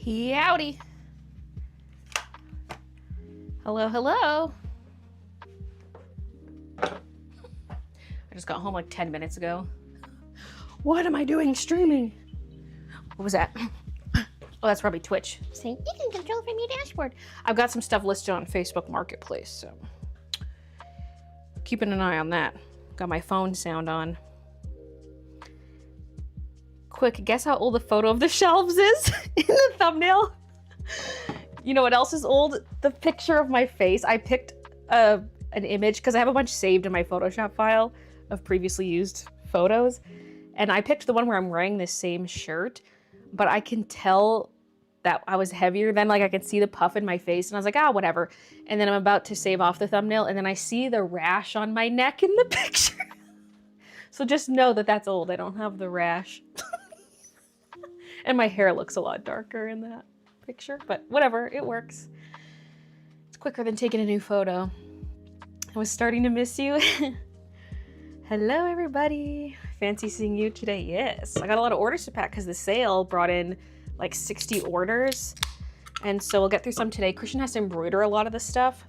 Howdy. Hello, hello. I just got home like 10 minutes ago. What am I doing streaming? What was that? Oh, that's probably Twitch. Saying, you can control from your dashboard. I've got some stuff listed on Facebook Marketplace, so keeping an eye on that. Got my phone sound on. Quick, guess how old the photo of the shelves is in the thumbnail? You know what else is old? The picture of my face. I picked an image because I have a bunch saved in my Photoshop file of previously used photos. And I picked the one where I'm wearing this same shirt, but I can tell that I was heavier then. Like I could see the puff in my face and I was like, ah, whatever. And then I'm about to save off the thumbnail and then I see the rash on my neck in the picture. So just know that that's old. I don't have the rash. And my hair looks a lot darker in that picture, but whatever, it works. It's quicker than taking a new photo. I was starting to miss you. Hello, everybody. Fancy seeing you today. Yes, I got a lot of orders to pack because the sale brought in like 60 orders. And so we'll get through some today. Christian has to embroider a lot of this stuff.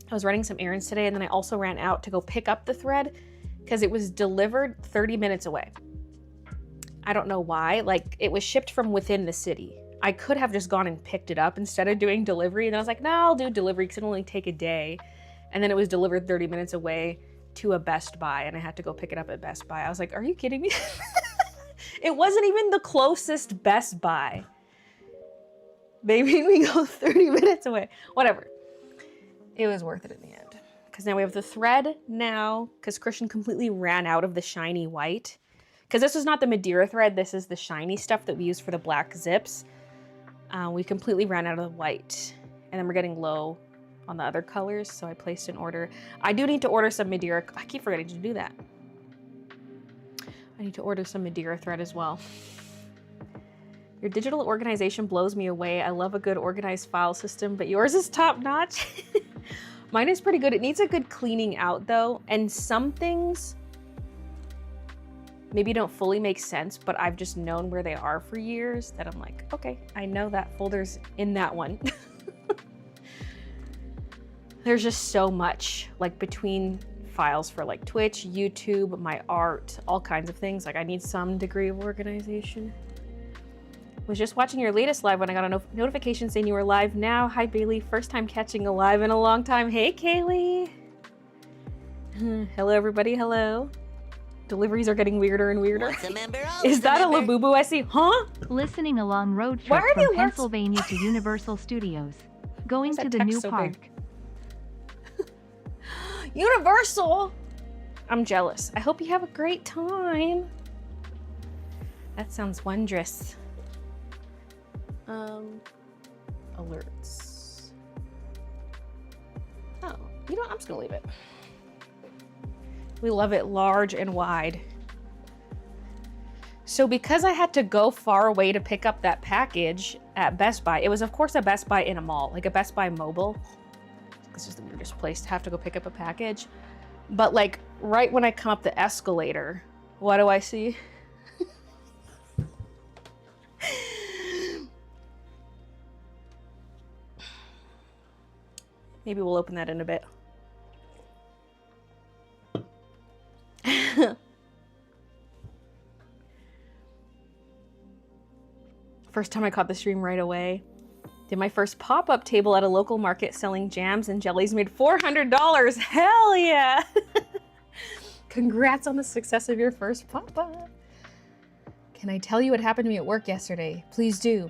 I was running some errands today and then I also ran out to go pick up the thread because it was delivered 30 minutes away. I don't know why, like it was shipped from within the city. I could have just gone and picked it up instead of doing delivery. And then I was like, no, I'll do delivery because it'll only take a day. And then it was delivered 30 minutes away to a Best Buy and I had to go pick it up at Best Buy. I was like, are you kidding me? It wasn't even the closest Best Buy. They made me go 30 minutes away. Whatever. It was worth it in the end. Because now we have the thread now, because Christian completely ran out of the shiny white. Because this is not the Madeira thread, this is the shiny stuff that we use for the black zips. We completely ran out of the white. And then we're getting low on the other colors, so I placed an order. I do need to order some Madeira. I keep forgetting to do that. I need to order some Madeira thread as well. Your digital organization blows me away. I love a good organized file system, but yours is top notch. Mine is pretty good. It needs a good cleaning out though, and some things maybe don't fully make sense, but I've just known where they are for years that I'm like, okay, I know that folder's in that one. There's just so much like between files for like Twitch, YouTube, my art, all kinds of things. Like I need some degree of organization. Was just watching your latest live when I got a notification saying you were live now. Hi Baylee, first time catching a live in a long time. Hey Kaylee. Hello everybody, hello. Deliveries are getting weirder and weirder. Is that a Labubu I see? Huh? Listening along road trip from Pennsylvania to Universal Studios. Going to the new park. Universal! I'm jealous. I hope you have a great time. That sounds wondrous. Alerts. Oh, you know what? I'm just gonna leave it. We love it large and wide. So because I had to go far away to pick up that package at Best Buy, it was of course a Best Buy in a mall, like a Best Buy mobile. This is the weirdest place to have to go pick up a package. But like right when I come up the escalator, what do I see? Maybe we'll open that in a bit. First time I caught the stream right away. Did my first pop-up table at a local market selling jams and jellies, made $400. Hell yeah! Congrats on the success of your first pop-up. Can I tell you what happened to me at work yesterday? Please do.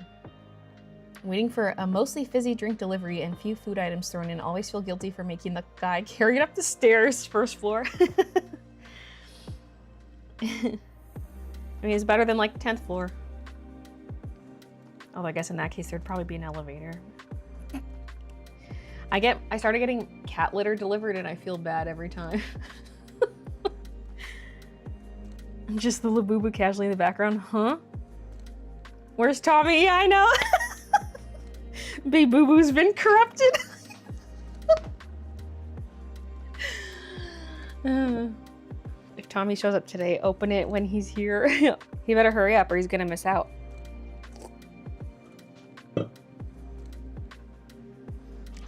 I'm waiting for a mostly fizzy drink delivery and few food items thrown in. Always feel guilty for making the guy carry it up the stairs, first floor. I mean, it's better than like 10th floor. Oh, I guess in that case, there'd probably be an elevator. I started getting cat litter delivered and I feel bad every time. Just the Labubu casually in the background, huh? Where's Tommy? Yeah, I know. Big Boo Boo's been corrupted. If Tommy shows up today, open it when he's here. He better hurry up or he's gonna miss out.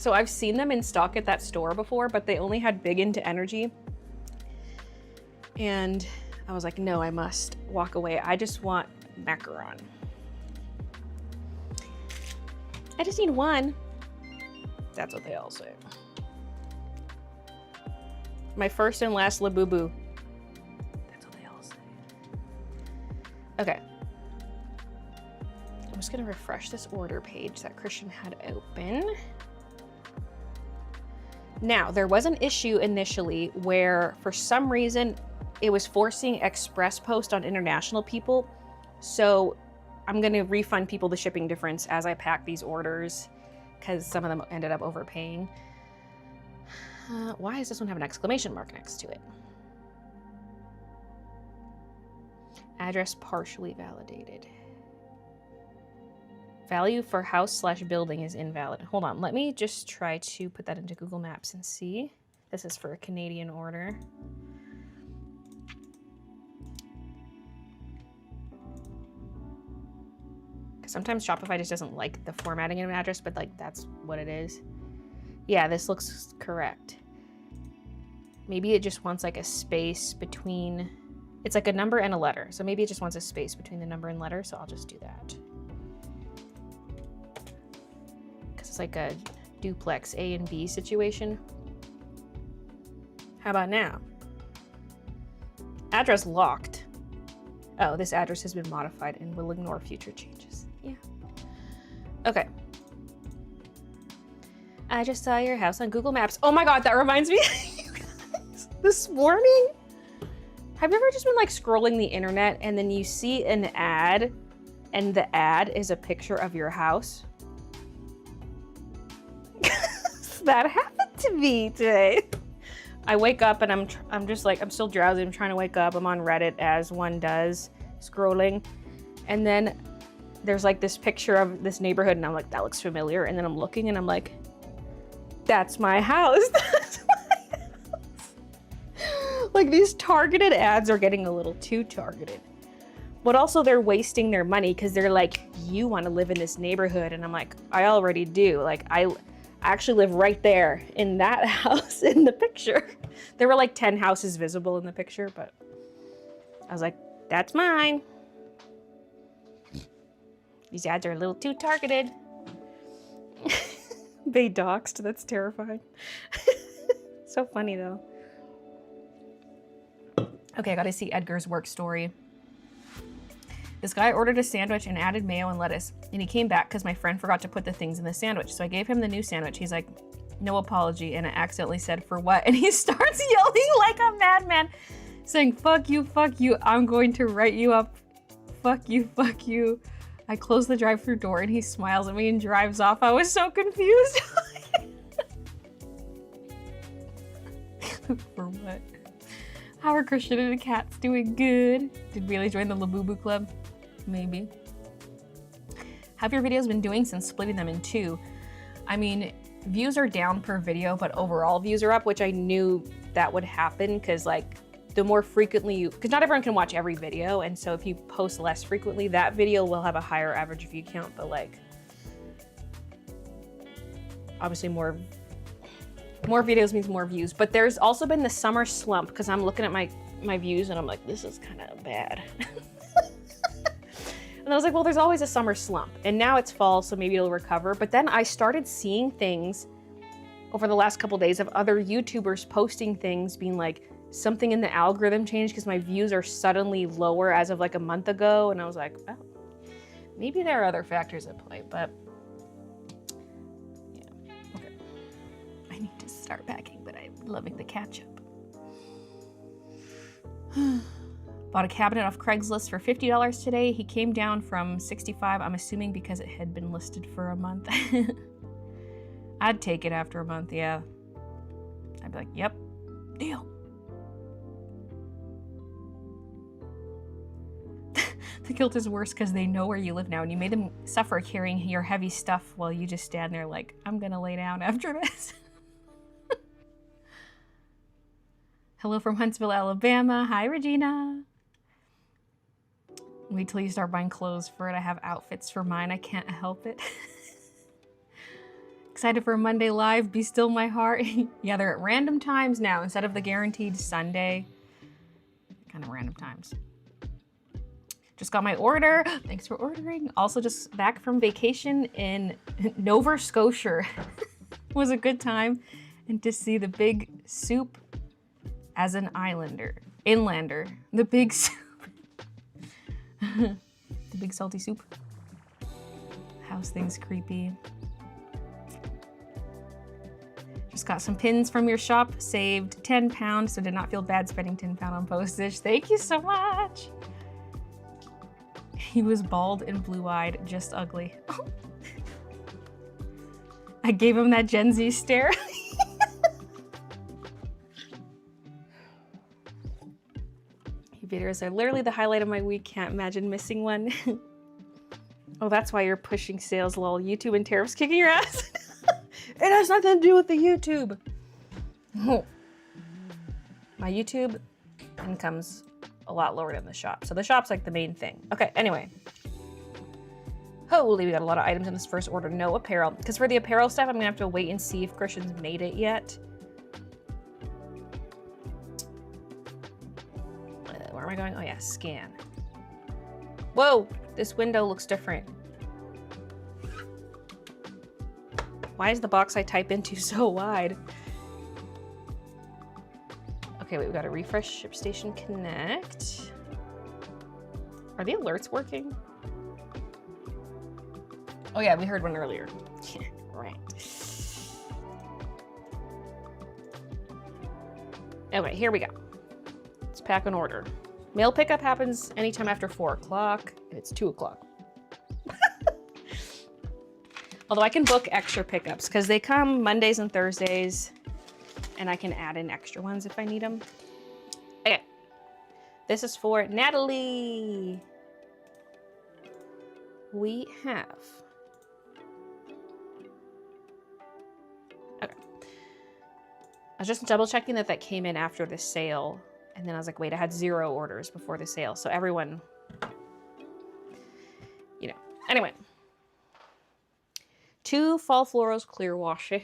So I've seen them in stock at that store before, but they only had big into energy. And I was like, no, I must walk away. I just want macaron. I just need one. That's what they all say. My first and last Labubu. That's what they all say. Okay. I'm just gonna refresh this order page that Christian had open. Now, there was an issue initially where for some reason it was forcing express post on international people. So I'm gonna refund people the shipping difference as I pack these orders because some of them ended up overpaying. Why does this one have an exclamation mark next to it? Address partially validated. Value for house/building is invalid. Hold on, let me just try to put that into Google Maps and see. This is for a Canadian order. Sometimes Shopify just doesn't like the formatting of an address, but like that's what it is. Yeah, this looks correct. Maybe it just wants like a space between, it's like a number and a letter. So maybe it just wants a space between the number and letter. So I'll just do that. Because it's like a duplex A and B situation. How about now? Address locked. Oh, this address has been modified and will ignore future changes. Yeah. Okay. I just saw your house on Google Maps. Oh my God, that reminds me. You guys, this morning, have you ever just been like scrolling the internet and then you see an ad and the ad is a picture of your house? That happened to me today. I wake up and I'm just like, I'm still drowsy. I'm trying to wake up. I'm on Reddit as one does, scrolling. And then there's like this picture of this neighborhood and I'm like, that looks familiar. And then I'm looking and I'm like, that's my house. That's my house. Like these targeted ads are getting a little too targeted. But also they're wasting their money because they're like, you want to live in this neighborhood. And I'm like, I already do. Like I actually live right there in that house in the picture. There were like 10 houses visible in the picture, but I was like, that's mine. These ads are a little too targeted. They doxed, that's terrifying. So funny though. Okay, I gotta see Edgar's work story. This guy ordered a sandwich and added mayo and lettuce, and he came back because my friend forgot to put the things in the sandwich. So I gave him the new sandwich. He's like, no apology, and I accidentally said, for what? And he starts yelling like a madman, saying, fuck you, I'm going to write you up. Fuck you, fuck you. I close the drive-thru door and he smiles at me and drives off. I was so confused. For what? How are Christian and the cats doing? Good. Did Baylee join the Labubu Club? Maybe. How have your videos been doing since splitting them in two? I mean, views are down per video, but overall views are up, which I knew that would happen because like the more frequently you, because not everyone can watch every video. And so if you post less frequently, that video will have a higher average view count, but like obviously more videos means more views. But there's also been the summer slump because I'm looking at my views and I'm like, this is kind of bad. And I was like, well, there's always a summer slump. And now it's fall, so maybe it'll recover. But then I started seeing things over the last couple of days of other YouTubers posting things being like, something in the algorithm changed because my views are suddenly lower as of like a month ago. And I was like, oh, maybe there are other factors at play, but yeah, okay. I need to start packing, but I'm loving the catch-up. Bought a cabinet off Craigslist for $50 today. He came down from $65, I'm assuming because it had been listed for a month. I'd take it after a month, yeah. I'd be like, yep, deal. The guilt is worse because they know where you live now and you made them suffer carrying your heavy stuff while you just stand there like, I'm gonna lay down after this. Hello from Huntsville, Alabama. Hi, Regina. Wait till you start buying clothes for it. I have outfits for mine. I can't help it. Excited for a Monday live, be still my heart. Yeah, they're at random times now instead of the guaranteed Sunday. Kind of random times. Just got my order. Thanks for ordering. Also just back from vacation in Nova Scotia. Was a good time. And to see the big soup as an inlander. The big soup. The big salty soup. House thing's creepy. Just got some pins from your shop, saved £10, so did not feel bad spending £10 on postage. Thank you so much. He was bald and blue-eyed, just ugly. I gave him that Gen Z stare. Videos are literally the highlight of my week. Can't imagine missing one. Oh, that's why you're pushing sales, lol. YouTube and tariffs kicking your ass. It has nothing to do with the YouTube. My YouTube income's a lot lower than the shop. So the shop's like the main thing. Okay, anyway. Holy, we got a lot of items in this first order. No apparel. Because for the apparel stuff, I'm gonna have to wait and see if Christian's made it yet. Where am I going? Oh yeah, scan. Whoa, this window looks different. Why is the box I type into so wide? Okay, wait, we gotta refresh ShipStation Connect. Are the alerts working? Oh yeah, we heard one earlier. Right. Okay, here we go. Let's pack an order. Mail pickup happens anytime after 4 o'clock, and it's 2 o'clock. Although I can book extra pickups because they come Mondays and Thursdays, and I can add in extra ones if I need them. Okay, this is for Natalie. We have, okay. I was just double checking that came in after the sale. And then I was like, wait, I had 0 orders before the sale. So everyone, you know, anyway. 2 Fall Florals clear washi.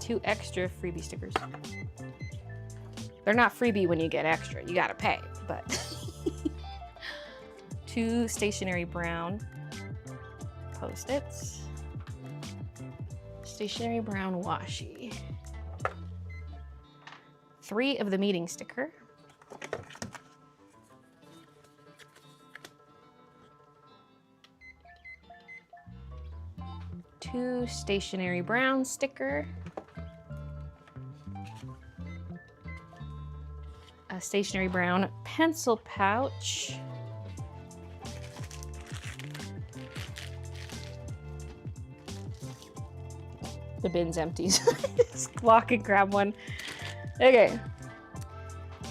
2 extra freebie stickers. They're not freebie when you get extra. You gotta pay, but. 2 stationary brown Post-its. Stationary brown washi. 3 of the meeting sticker. 2 stationary brown sticker. A stationary brown pencil pouch. The bin's empty, so I just walk and grab one. Okay.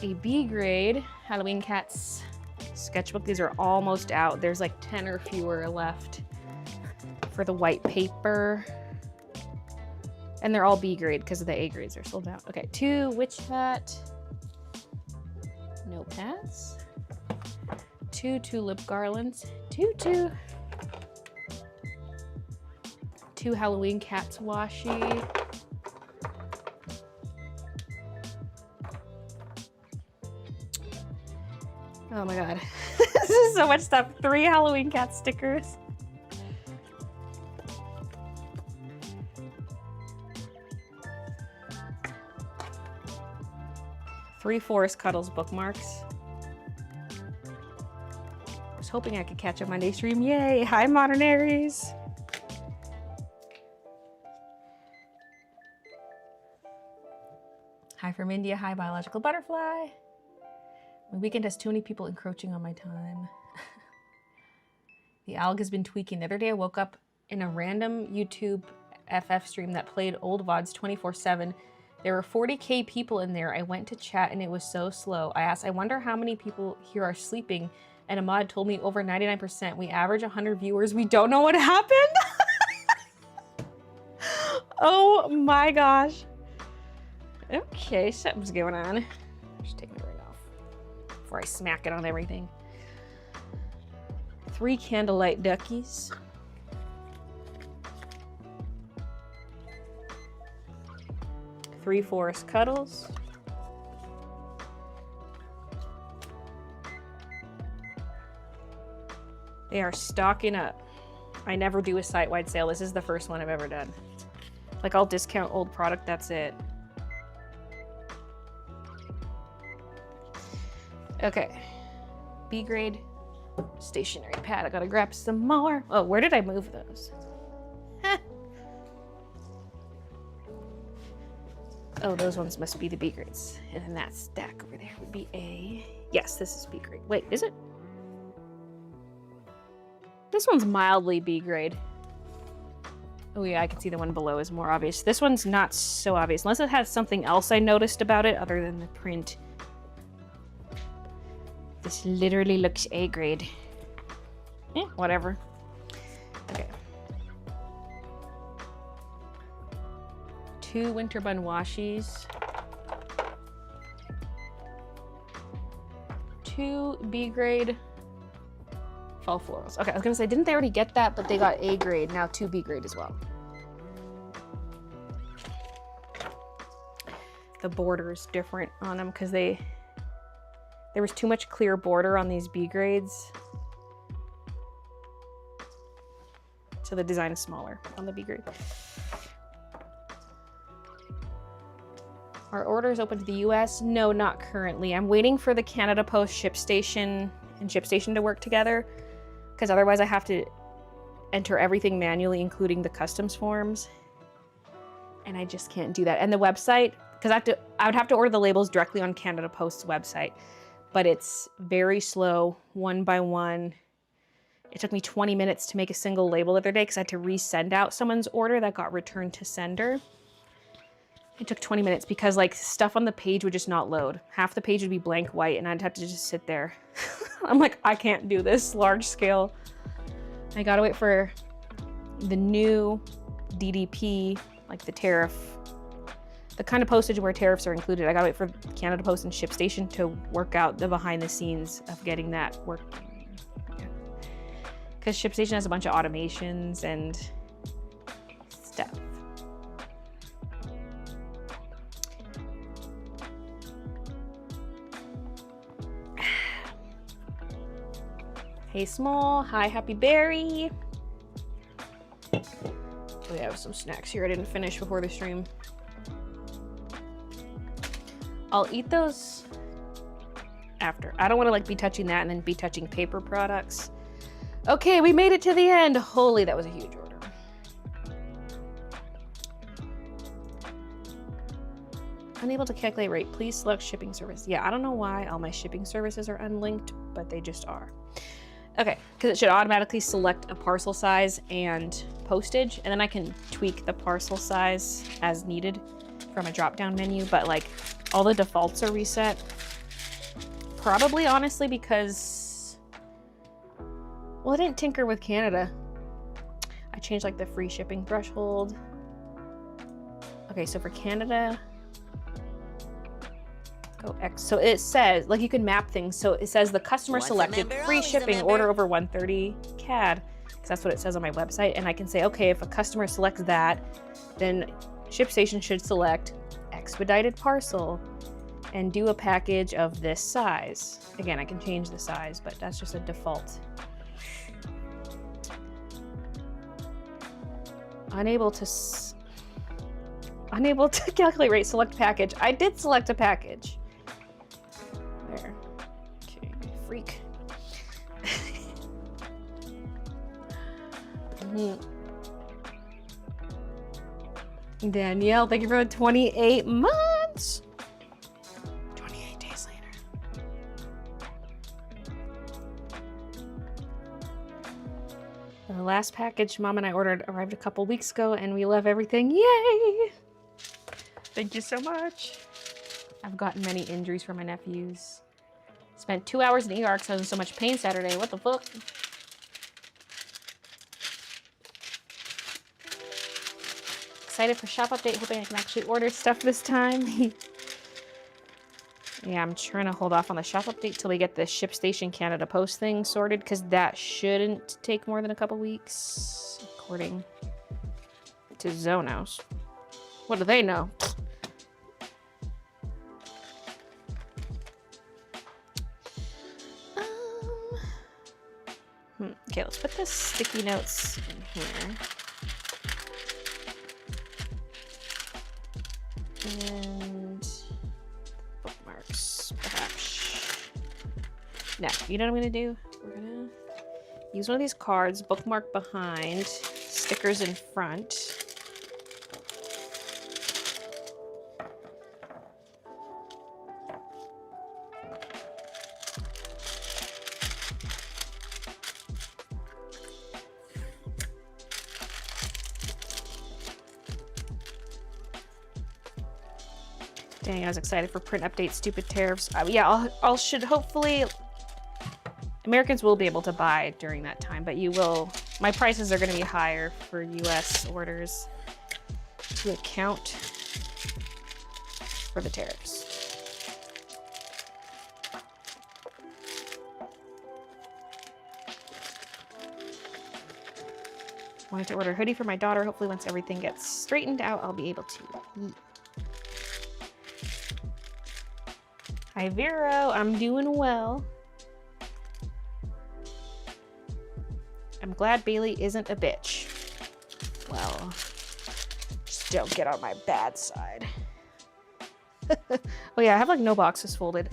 A B grade Halloween Cats sketchbook. These are almost out. There's like 10 or fewer left for the white paper. And they're all B grade because the A grades are sold out. Okay, 2 witch hat notepads. 2 tulip garlands. 2 Halloween Cats washi. Oh my god. This is so much stuff. 3 Halloween Cat stickers. Three Forest Cuddles bookmarks. I was hoping I could catch a Monday stream. Yay! Hi, Modern Aries. Hi from India. Hi, Biological Butterfly. My weekend has too many people encroaching on my time. The alg has been tweaking. The other day I woke up in a random YouTube FF stream that played old VODs 24/7. There were 40K people in there. I went to chat and it was so slow. I asked, I wonder how many people here are sleeping, and a mod told me over 99%. We average 100 viewers. We don't know what happened. Oh my gosh. Okay, something's going on. Just take my ring off before I smack it on everything. 3 candlelight duckies. Three forest cuddles. They are stocking up. I never do a site-wide sale. This is the first one I've ever done. Like, I'll discount old product, that's it. Okay. B-grade stationery pad. I gotta grab some more. Oh, where did I move those? Oh, those ones must be the B grades. And then that stack over there would be A. Yes, this is B grade. Wait, is it? This one's mildly B grade. Oh yeah, I can see the one below is more obvious. This one's not so obvious, unless it has something else I noticed about it other than the print. This literally looks A grade. Whatever. Okay. 2 winter bun washies. 2 B grade fall florals. Okay, I was gonna say, didn't they already get that? But they got A grade, now 2 B grade as well. The border is different on them because there was too much clear border on these B grades. So the design is smaller on the B grade. Are orders open to the US? No, not currently. I'm waiting for the Canada Post ShipStation and ShipStation to work together, because otherwise I have to enter everything manually, including the customs forms. And I just can't do that. And the website, because I would have to order the labels directly on Canada Post's website, but it's very slow, one by one. It took me 20 minutes to make a single label the other day because I had to resend out someone's order that got returned to sender. It took 20 minutes because like stuff on the page would just not load. Half the page would be blank white and I'd have to just sit there. I'm like, I can't do this large scale. I gotta wait for the new DDP, like the tariff, the kind of postage where tariffs are included. I gotta wait for Canada Post and ShipStation to work out the behind the scenes of getting that working. Because ShipStation has a bunch of automations and stuff. Hey Small, hi Happy Berry. We have some snacks here I didn't finish before the stream. I'll eat those after. I don't want to like be touching that and then be touching paper products. Okay, we made it to the end. Holy, that was a huge order. Unable to calculate rate. Please select shipping service. Yeah, I don't know why all my shipping services are unlinked, but they just are. Okay, because it should automatically select a parcel size and postage, and then I can tweak the parcel size as needed from a drop-down menu, but like all the defaults are reset. Probably, honestly, because, well, I didn't tinker with Canada. I changed like the free shipping threshold. Okay, so for Canada, go X. So it says, like you can map things. So it says the customer selected free shipping order over 130 CAD, because that's what it says on my website. And I can say, okay, if a customer selects that, then ShipStation should select expedited parcel and do a package of this size. Again, I can change the size, but that's just a default. Unable to calculate rate, select package. I did select a package. There. Okay, freak. Danielle, thank you for the 28 months. 28 days later. The last package Mom and I ordered arrived a couple weeks ago, and we love everything. Yay! Thank you so much. I've gotten many injuries from my nephews. Spent 2 hours in ER because I was in so much pain Saturday. What the fuck? Excited for shop update, hoping I can actually order stuff this time. Yeah, I'm trying to hold off on the shop update till we get the ShipStation Canada Post thing sorted, because that shouldn't take more than a couple weeks, according to Zonos. What do they know? Okay, let's put the sticky notes in here. And bookmarks, perhaps. No, you know what I'm gonna do? We're gonna use one of these cards, bookmark behind, stickers in front. Dang, I was excited for print updates, stupid tariffs. Yeah, I'll should hopefully Americans will be able to buy during that time, but you will. My prices are going to be higher for U.S. orders to account for the tariffs. Wanted to order a hoodie for my daughter. Hopefully, once everything gets straightened out, I'll be able to. Hi, Vero. I'm doing well. I'm glad Baylee isn't a bitch. Well, just don't get on my bad side. Oh yeah, I have like no boxes folded.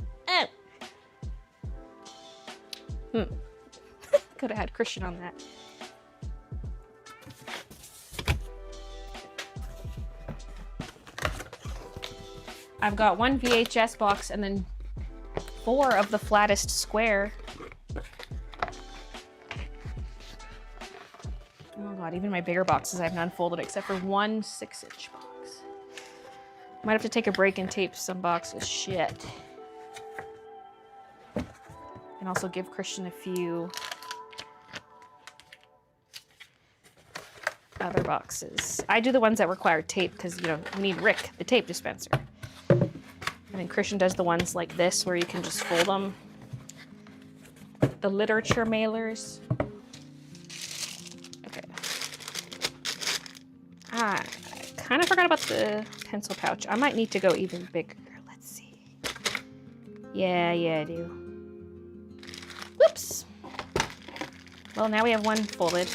Could have had Christian on that. I've got one VHS box and then 4 of the flattest square. Oh god, even my bigger boxes I've none folded except for one 6-inch box. Might have to take a break and tape some boxes. Shit. And also give Christian a few other boxes. I do the ones that require tape because, you know, we need Rick, the tape dispenser. And then Christian does the ones like this where you can just fold them. The literature mailers. Okay. I kind of forgot about the pencil pouch. I might need to go even bigger. Let's see. Yeah, I do. Whoops. Well, now we have one folded.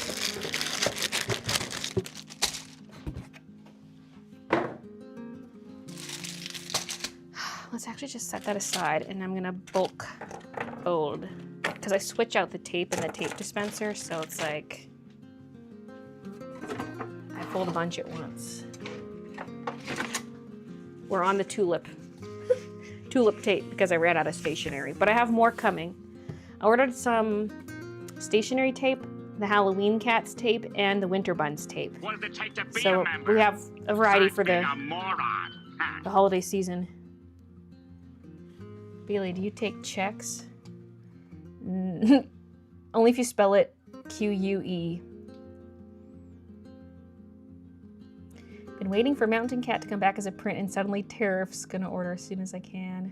Let's actually just set that aside, and I'm gonna bulk fold because I switch out the tape in the tape dispenser, so it's like I fold a bunch at once. We're on the tulip tape because I ran out of stationery, but I have more coming. I ordered some stationery tape, the Halloween Cats tape, and the Winter Buns tape. So we have a variety for the holiday season. Baylee, do you take checks? Only if you spell it Q-U-E. Been waiting for Mountain Cat to come back as a print, and suddenly tariffs. Gonna order as soon as I can.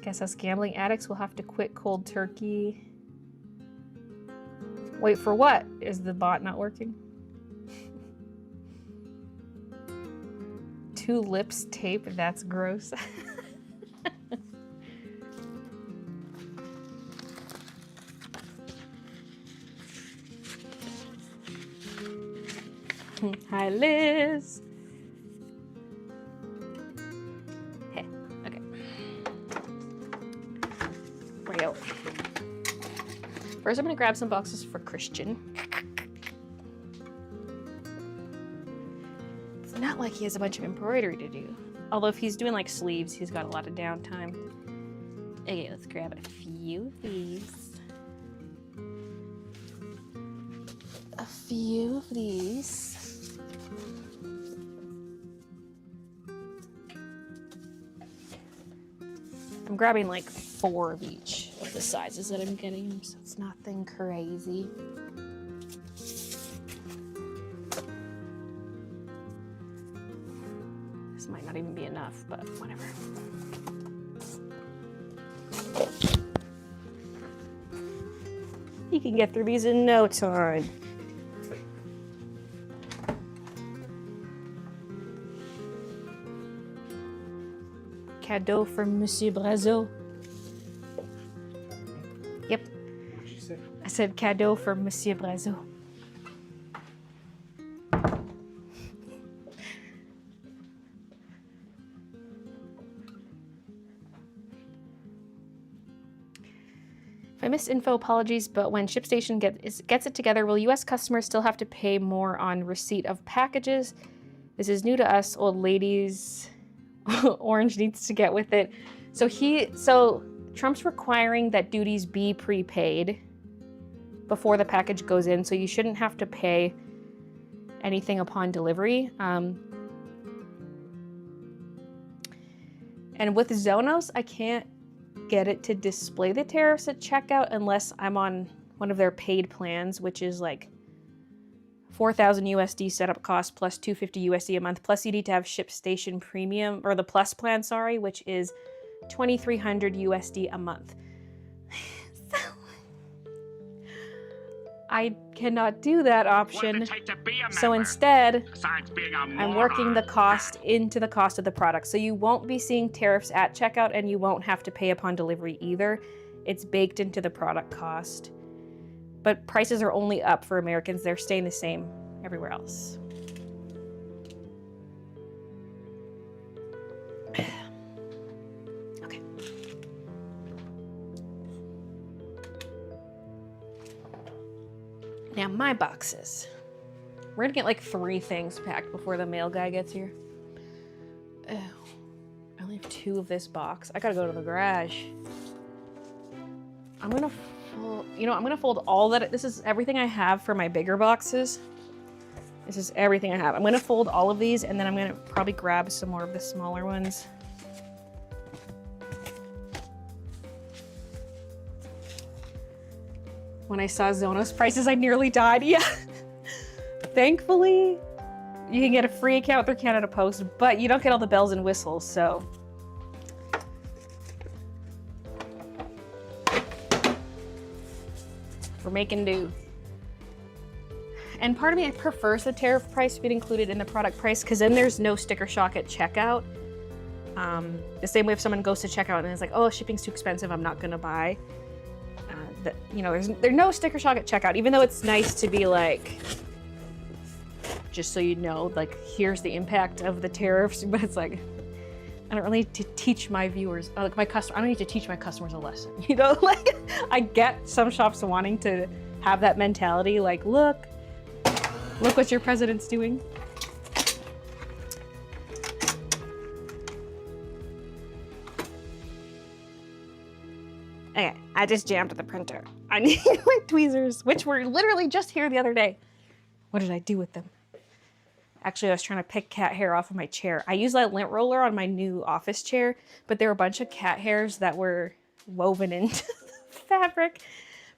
Guess us gambling addicts will have to quit cold turkey. Wait for what? Is the bot not working? 2 lips tape, that's gross. Hi, Liz. Hey, okay. Real. First, I'm gonna grab some boxes for Christian. Not like he has a bunch of embroidery to do. Although if he's doing like sleeves, he's got a lot of downtime. Okay, let's grab a few of these. A few of these. I'm grabbing like 4 of each of the sizes that I'm getting, so it's nothing crazy. This might not even be enough, but whatever. You can get through these in no time. Cadeau for Monsieur Brazeau. Yep. What did you say? I said cadeau for Monsieur Brazeau. If I missed info, apologies, but when ShipStation gets it together, will U.S. customers still have to pay more on receipt of packages? This is new to us, old ladies. Orange needs to get with it. So Trump's requiring that duties be prepaid before the package goes in, so you shouldn't have to pay anything upon delivery. And with Zonos, I can't get it to display the tariffs at checkout unless I'm on one of their paid plans, which is like 4,000 USD setup cost plus 250 USD a month. Plus you need to have ShipStation Premium, or the Plus plan, sorry, which is 2,300 USD a month. So I cannot do that option. So instead, I'm working the cost into the cost of the product. So you won't be seeing tariffs at checkout and you won't have to pay upon delivery either. It's baked into the product cost. But prices are only up for Americans. They're staying the same everywhere else. Okay. Now my boxes. We're gonna get like 3 things packed before the mail guy gets here. Oh, I only have 2 of this box. I gotta go to the garage. I'm gonna fold all that. This is everything I have for my bigger boxes. This is everything I have. I'm gonna fold all of these and then I'm gonna probably grab some more of the smaller ones. When I saw Zonos prices, I nearly died. Yeah. Thankfully, you can get a free account through Canada Post, but you don't get all the bells and whistles, so. We're making do. And part of me prefers the tariff price being included in the product price, because then there's no sticker shock at checkout. The same way if someone goes to checkout and is like, oh, shipping's too expensive, I'm not gonna buy. There's no sticker shock at checkout, even though it's nice to be like, just so you know, like, here's the impact of the tariffs, but it's like, I don't really need to teach my viewers, like I don't need to teach my customers a lesson, you know? Like, I get some shops wanting to have that mentality, like, look what your president's doing. Okay, I just jammed the printer. I need my tweezers, which were literally just here the other day. What did I do with them? Actually, I was trying to pick cat hair off of my chair. I use that lint roller on my new office chair, but there were a bunch of cat hairs that were woven into the fabric.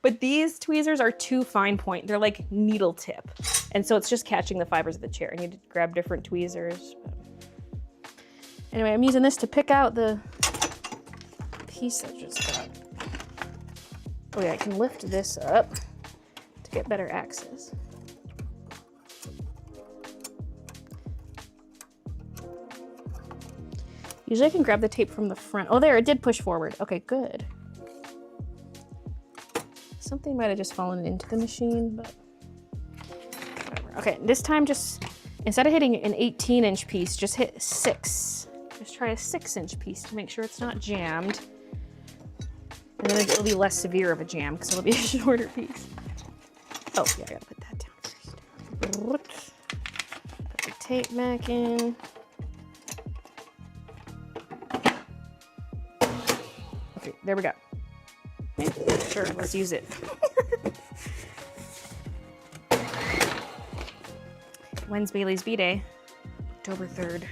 But these tweezers are too fine point. They're like needle tip. And so it's just catching the fibers of the chair. I need to grab different tweezers. Anyway, I'm using this to pick out the piece I just got. Oh yeah, I can lift this up to get better access. Usually I can grab the tape from the front. Oh, there, it did push forward. Okay, good. Something might have just fallen into the machine, but whatever. Okay, this time just, instead of hitting an 18-inch piece, just hit 6. Just try a 6-inch piece to make sure it's not jammed. And then it'll be less severe of a jam because it'll be a shorter piece. Oh, yeah, I gotta put that down first. Put the tape back in. Okay, there we go. Yeah, sure, let's use it. When's Baylee's B-Day? October 3rd.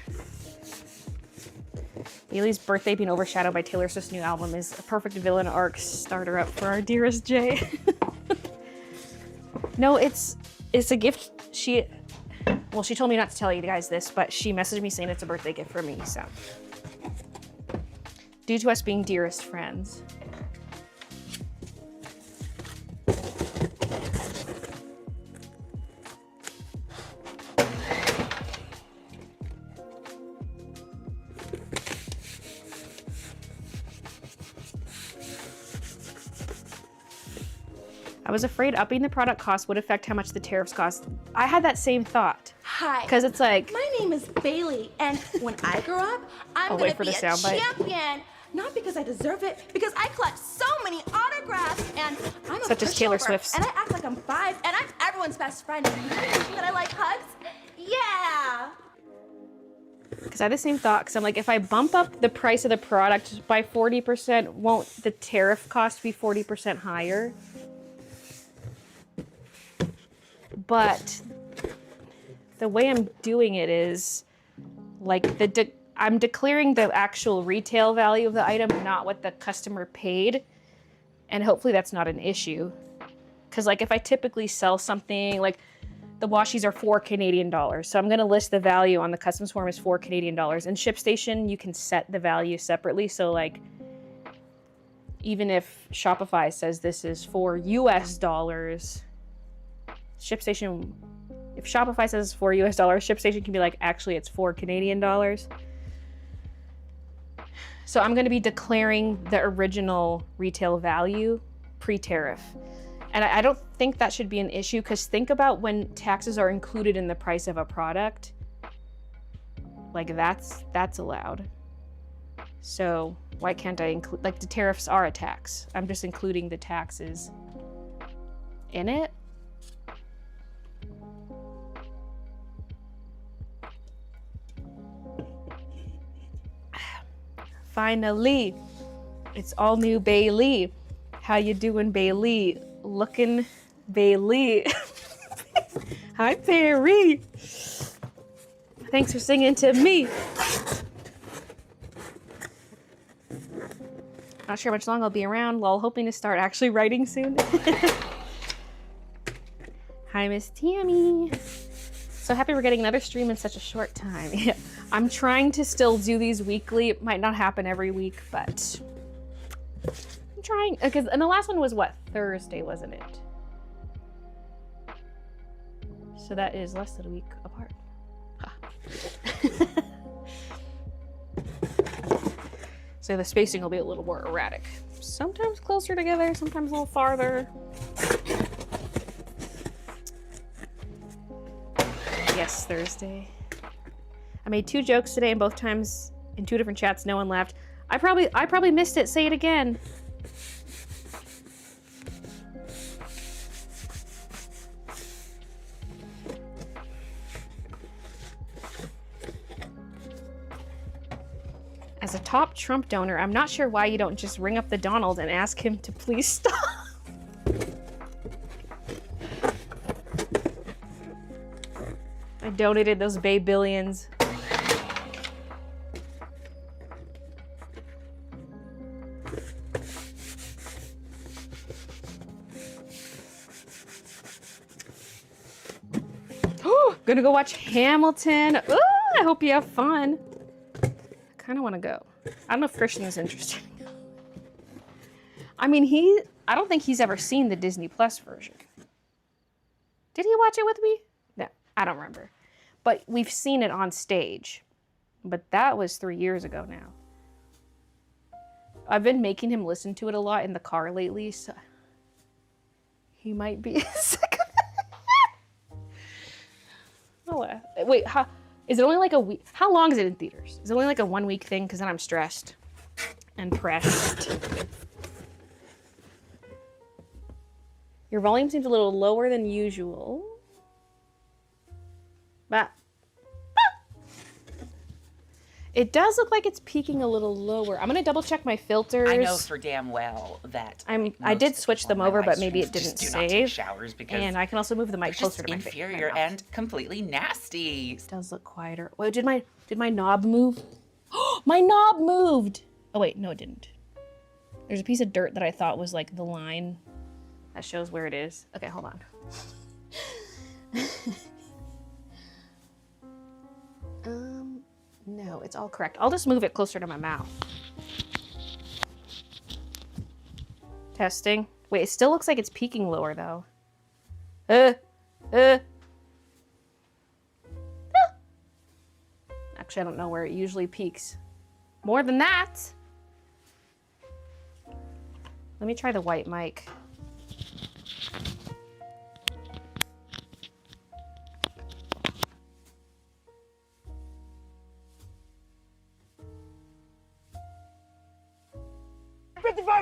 Baylee's birthday being overshadowed by Taylor Swift's new album is a perfect villain arc starter up for our dearest Jay. No, it's a gift. Well, she told me not to tell you guys this, but she messaged me saying it's a birthday gift for me, so. Due to us being dearest friends. I was afraid upping the product cost would affect how much the tariffs cost. I had that same thought. Hi. Because it's like... My name is Baylee, and when I grow up, I'm going to be a champion. Not because I deserve it, because I collect so many autographs, and I'm such as Taylor Swift's. And I act like I'm 5, and I'm everyone's best friend. That I like hugs? Yeah. Because I had the same thought, because I'm like, if I bump up the price of the product by 40%, won't the tariff cost be 40% higher? But the way I'm doing it is like I'm declaring the actual retail value of the item, not what the customer paid. And hopefully that's not an issue. Because like if I typically sell something, like the washies are $4 Canadian. So I'm going to list the value on the customs form as $4 Canadian. In ShipStation, you can set the value separately. So like even if Shopify says this is $4 US, ShipStation, if Shopify says $4 US, ShipStation can be like, actually it's $4 Canadian. So I'm going to be declaring the original retail value pre-tariff. And I don't think that should be an issue, because think about when taxes are included in the price of a product. Like that's allowed. So why can't I include, like the tariffs are a tax. I'm just including the taxes in it. Finally, it's all new Baylee. How you doing, Baylee? Looking Baylee. Hi, Perry. Thanks for singing to me. Not sure how much long I'll be around. Lol, hoping to start actually writing soon. Hi, Miss Tammy. So happy we're getting another stream in such a short time. Yeah. I'm trying to still do these weekly. It might not happen every week, but I'm trying. Because and the last one was what? Thursday, wasn't it? So that is less than a week apart. Huh. So the spacing will be a little more erratic. Sometimes closer together, sometimes a little farther. Yes, Thursday. I made 2 jokes today, and both times in 2 different chats, no one laughed. I probably missed it. Say it again. As a top Trump donor, I'm not sure why you don't just ring up the Donald and ask him to please stop. I donated those Bay billions. Gonna go watch Hamilton. Ooh, I hope you have fun. I kind of want to go. I don't know if Christian is interested. I mean, I don't think he's ever seen the Disney Plus version. Did he watch it with me? No, I don't remember. But we've seen it on stage. But that was 3 years ago now. I've been making him listen to it a lot in the car lately, so he might be sick of it. Oh, wait, is it only like a week? How long is it in theaters? Is it only like a 1 week thing? Because then I'm stressed and pressed. Your volume seems a little lower than usual. But it does look like it's peaking a little lower. I'm gonna double check my filters. I know for damn well that I did switch them over, but maybe it didn't do save. not take showers because and I can also move the mic closer to my face. Inferior and completely nasty. It does look quieter. Wait, did my knob move? My knob moved. Oh wait, no, it didn't. There's a piece of dirt that I thought was like the line that shows where it is. Okay, hold on. No, it's all correct. I'll just move it closer to my mouth. Testing. Wait, it still looks like it's peaking lower though. Actually, I don't know where it usually peaks. More than that. Let me try the white mic.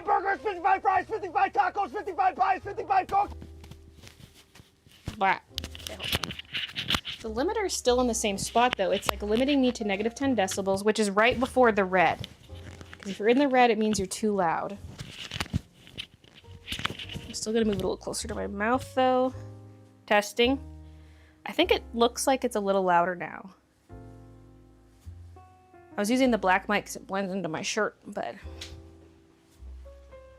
Burgers, 55 fries, 55 tacos, 55 pies, 55 cokes. Wow. The limiter is still in the same spot though. It's like limiting me to negative 10 decibels, which is right before the red. Because if you're in the red, it means you're too loud. I'm still gonna move it a little closer to my mouth though. Testing. I think it looks like it's a little louder now. I was using the black mic because it blends into my shirt, but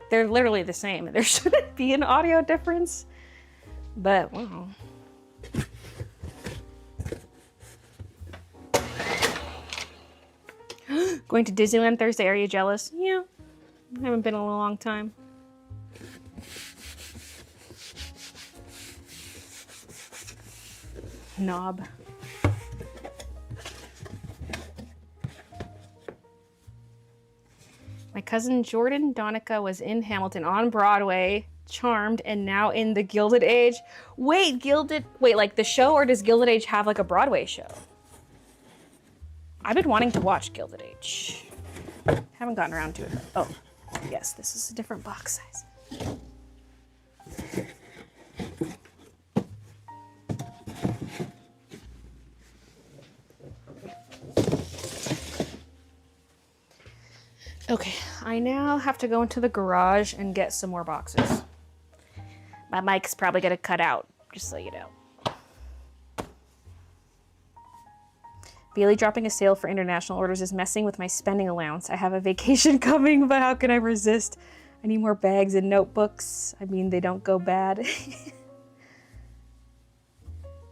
they're literally the same. There shouldn't be an audio difference, but wow. Going to Disneyland Thursday, are you jealous? Yeah, I haven't been in a long time. Knob. My cousin Jordan Donica was in Hamilton on Broadway, Charmed, and now in the Gilded Age. Wait, like the show, or does Gilded Age have like a Broadway show? I've been wanting to watch Gilded Age. Haven't gotten around to it. Oh, yes, this is a different box size. Okay, I now have to go into the garage and get some more boxes. My mic's probably gonna cut out, just so you know. Baylee dropping a sale for international orders is messing with my spending allowance. I have a vacation coming, but how can I resist? I need more bags and notebooks. I mean, they don't go bad.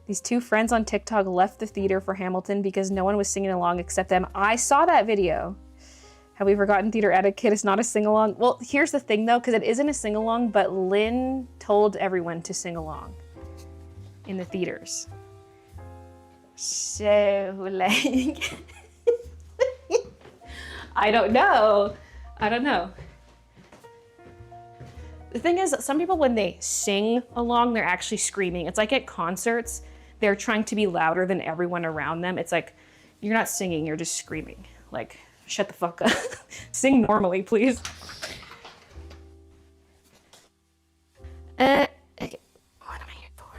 These two friends on TikTok left the theater for Hamilton because no one was singing along except them. I saw that video. Have we forgotten theater etiquette? It's not a sing-along. Well, here's the thing though, because it isn't a sing-along, but Lynn told everyone to sing along in the theaters. So, like, I don't know. The thing is, some people, when they sing along, they're actually screaming. It's like at concerts, they're trying to be louder than everyone around them. It's like, you're not singing, you're just screaming. Like, shut the fuck up. Sing normally, please. Okay. What am I here for?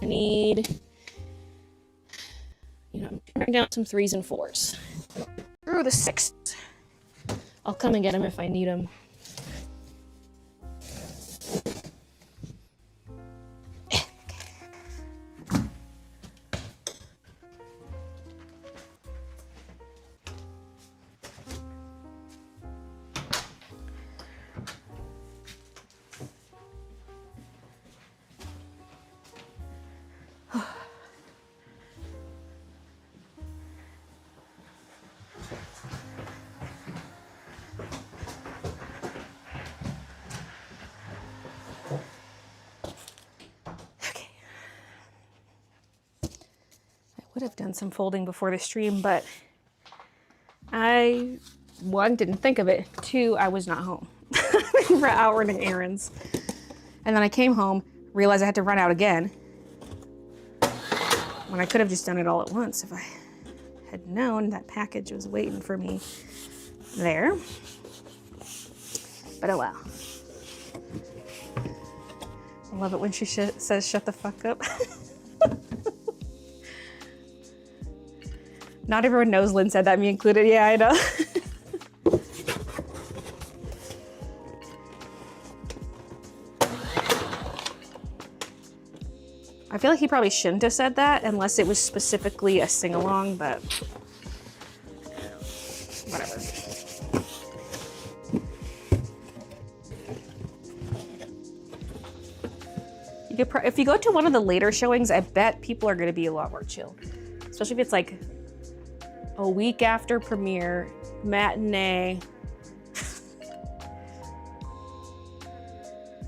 I need, bring down some 3s and 4s. Through the 6s. I'll come and get them if I need them. Would have done some folding before the stream, but I, 1, didn't think of it. 2, I was not home. For out running errands. And then I came home, realized I had to run out again. When I could have just done it all at once if I had known that package was waiting for me there. But oh well. I love it when she says shut the fuck up. Not everyone knows Lynn said that, me included. Yeah, I know. I feel like he probably shouldn't have said that unless it was specifically a sing-along, but whatever. You if you go to one of the later showings, I bet people are gonna be a lot more chill. Especially if it's like a week after premiere, matinee.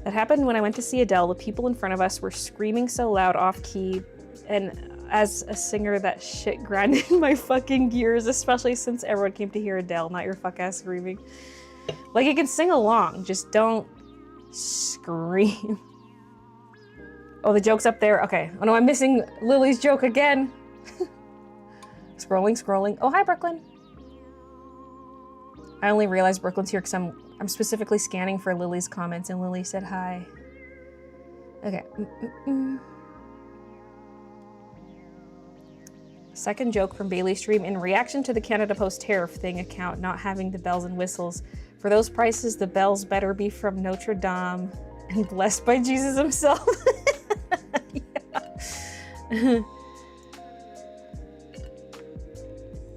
That happened when I went to see Adele. The people in front of us were screaming so loud off key, and as a singer, that shit grinded my fucking gears, especially since everyone came to hear Adele, not your fuck ass screaming. Like, you can sing along, just don't scream. Oh, the joke's up there. Okay. Oh no, I'm missing Lily's joke again. Scrolling. Oh, hi, Brooklyn. I only realized Brooklyn's here because I'm specifically scanning for Lily's comments, and Lily said hi. Okay. Second joke from Baylee stream. In reaction to the Canada Post tariff thing account not having the bells and whistles, for those prices, the bells better be from Notre Dame and blessed by Jesus himself. Yeah.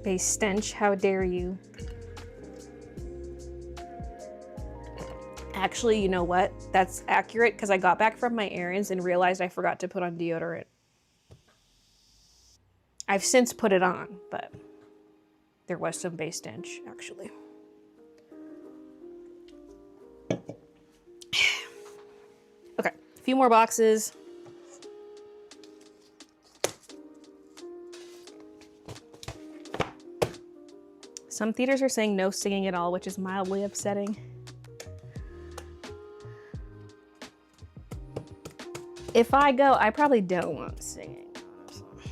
Bay stench, how dare you? Actually, you know what? That's accurate because I got back from my errands and realized I forgot to put on deodorant. I've since put it on, but there was some bay stench, actually. Okay, a few more boxes. Some theaters are saying no singing at all, which is mildly upsetting. If I go, I probably don't want singing, honestly.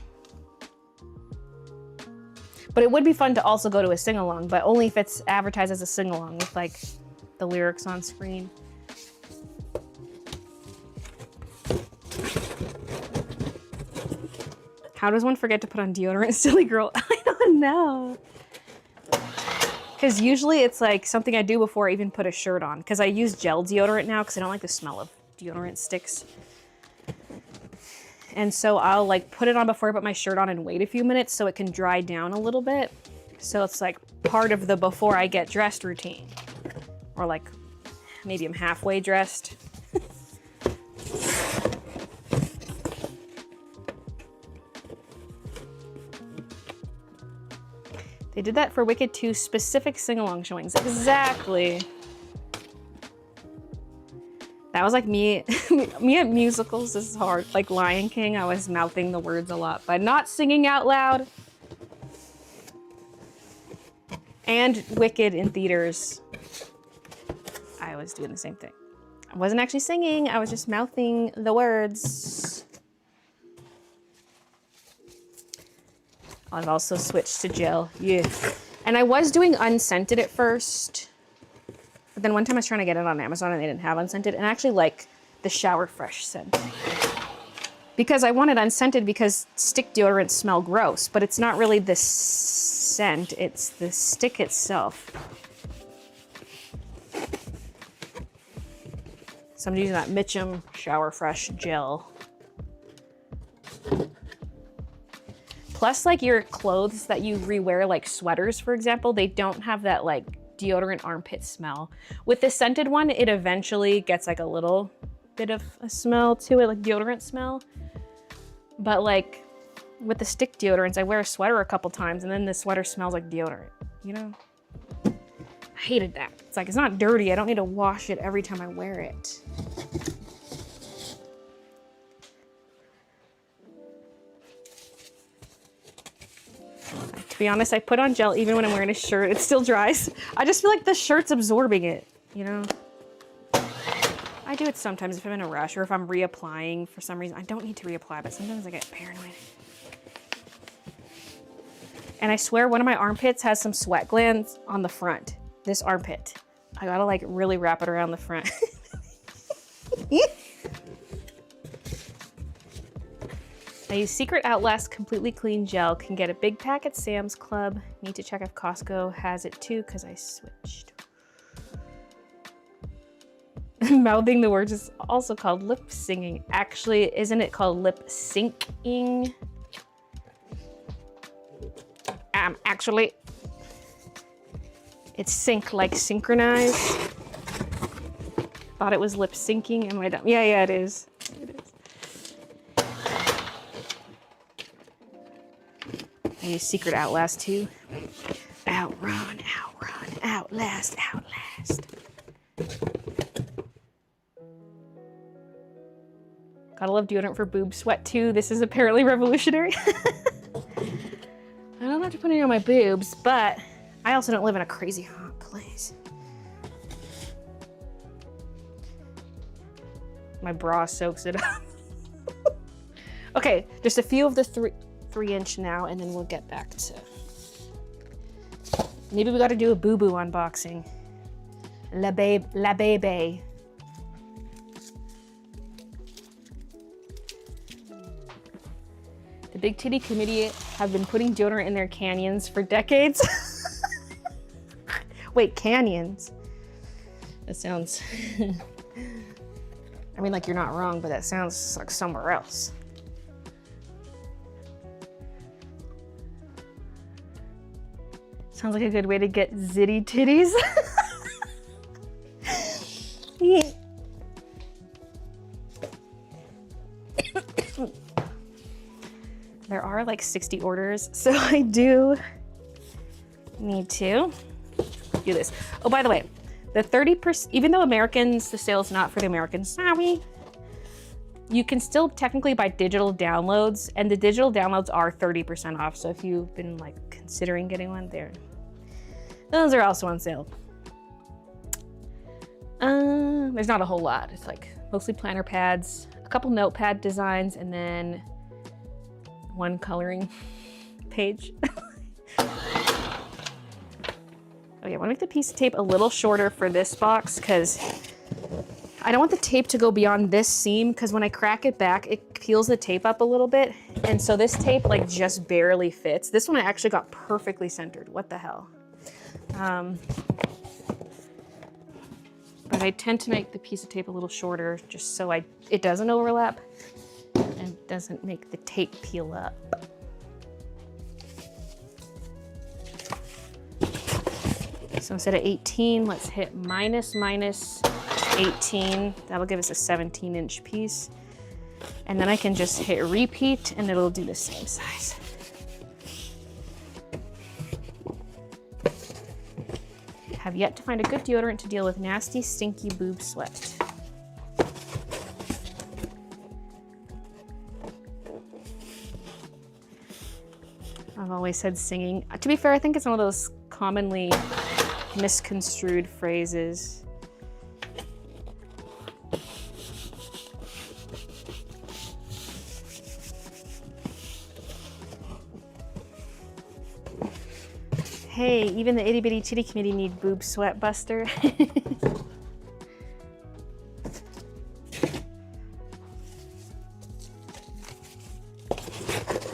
But it would be fun to also go to a sing-along, but only if it's advertised as a sing-along with like the lyrics on screen. How does one forget to put on deodorant, silly girl? I don't know. Because usually it's like something I do before I even put a shirt on. Because I use gel deodorant now because I don't like the smell of deodorant sticks. And so I'll like put it on before I put my shirt on and wait a few minutes so it can dry down a little bit. So it's like part of the before I get dressed routine. Or like maybe I'm halfway dressed. They did that for Wicked 2 specific sing-along showings. Exactly. That was like me at musicals. This is hard. Like Lion King, I was mouthing the words a lot, but not singing out loud. And Wicked in theaters, I was doing the same thing. I wasn't actually singing, I was just mouthing the words. I've also switched to gel, yeah. And I was doing unscented at first, but then one time I was trying to get it on Amazon and they didn't have unscented, and I actually like the Shower Fresh scent. Because I wanted unscented because stick deodorants smell gross, but it's not really the scent, it's the stick itself. So I'm using that Mitchum Shower Fresh gel. Plus, like your clothes that you rewear, like sweaters, for example, they don't have that like deodorant armpit smell. With the scented one, it eventually gets like a little bit of a smell to it, like deodorant smell. But like with the stick deodorants, I wear a sweater a couple times and then the sweater smells like deodorant, you know? I hated that. It's like, it's not dirty. I don't need to wash it every time I wear it. To be honest, I put on gel even when I'm wearing a shirt. It still dries. I just feel like the shirt's absorbing it, you know? I do it sometimes if I'm in a rush or if I'm reapplying for some reason. I don't need to reapply, but sometimes I get paranoid. And I swear one of my armpits has some sweat glands on the front. This armpit. I gotta like really wrap it around the front. I use Secret Outlast Completely Clean Gel. Can get a big pack at Sam's Club. Need to check if Costco has it too, because I switched. Mouthing the words is also called lip singing. Actually, isn't it called lip syncing? Actually, it's sync, like synchronize. Thought it was lip syncing. Am I dumb? Yeah, it is. It is. I use Secret Outlast too. Outrun, outrun, outlast, outlast. Gotta love deodorant for boob sweat too. This is apparently revolutionary. I don't have to put it on my boobs, but I also don't live in a crazy hot place. My bra soaks it up. Okay, just a few of the 3-inch now, and then we'll get back to... Maybe we gotta do a boo-boo unboxing. La Bebe. The Big Titty Committee have been putting deodorant in their canyons for decades. Wait, canyons? That sounds... I mean, like, you're not wrong, but that sounds like somewhere else. Sounds like a good way to get zitty titties. There are like 60 orders, so I do need to do this. Oh, by the way, the 30%, even though Americans, the sale's not for the Americans, sorry, you can still technically buy digital downloads, and the digital downloads are 30% off. So if you've been like considering getting one, those are also on sale. There's not a whole lot. It's like mostly planner pads, a couple notepad designs, and then one coloring page. Okay, I want to make the piece of tape a little shorter for this box because I don't want the tape to go beyond this seam, because when I crack it back, it peels the tape up a little bit. And so this tape like just barely fits. This one I actually got perfectly centered. What the hell? But I tend to make the piece of tape a little shorter just so it doesn't overlap and doesn't make the tape peel up. So instead of 18, let's hit minus 18. That'll give us a 17-inch piece. And then I can just hit repeat and it'll do the same size. Have yet to find a good deodorant to deal with nasty, stinky boob sweat. I've always said singing. To be fair, I think it's one of those commonly misconstrued phrases. Hey, even the itty bitty titty committee need boob sweat buster.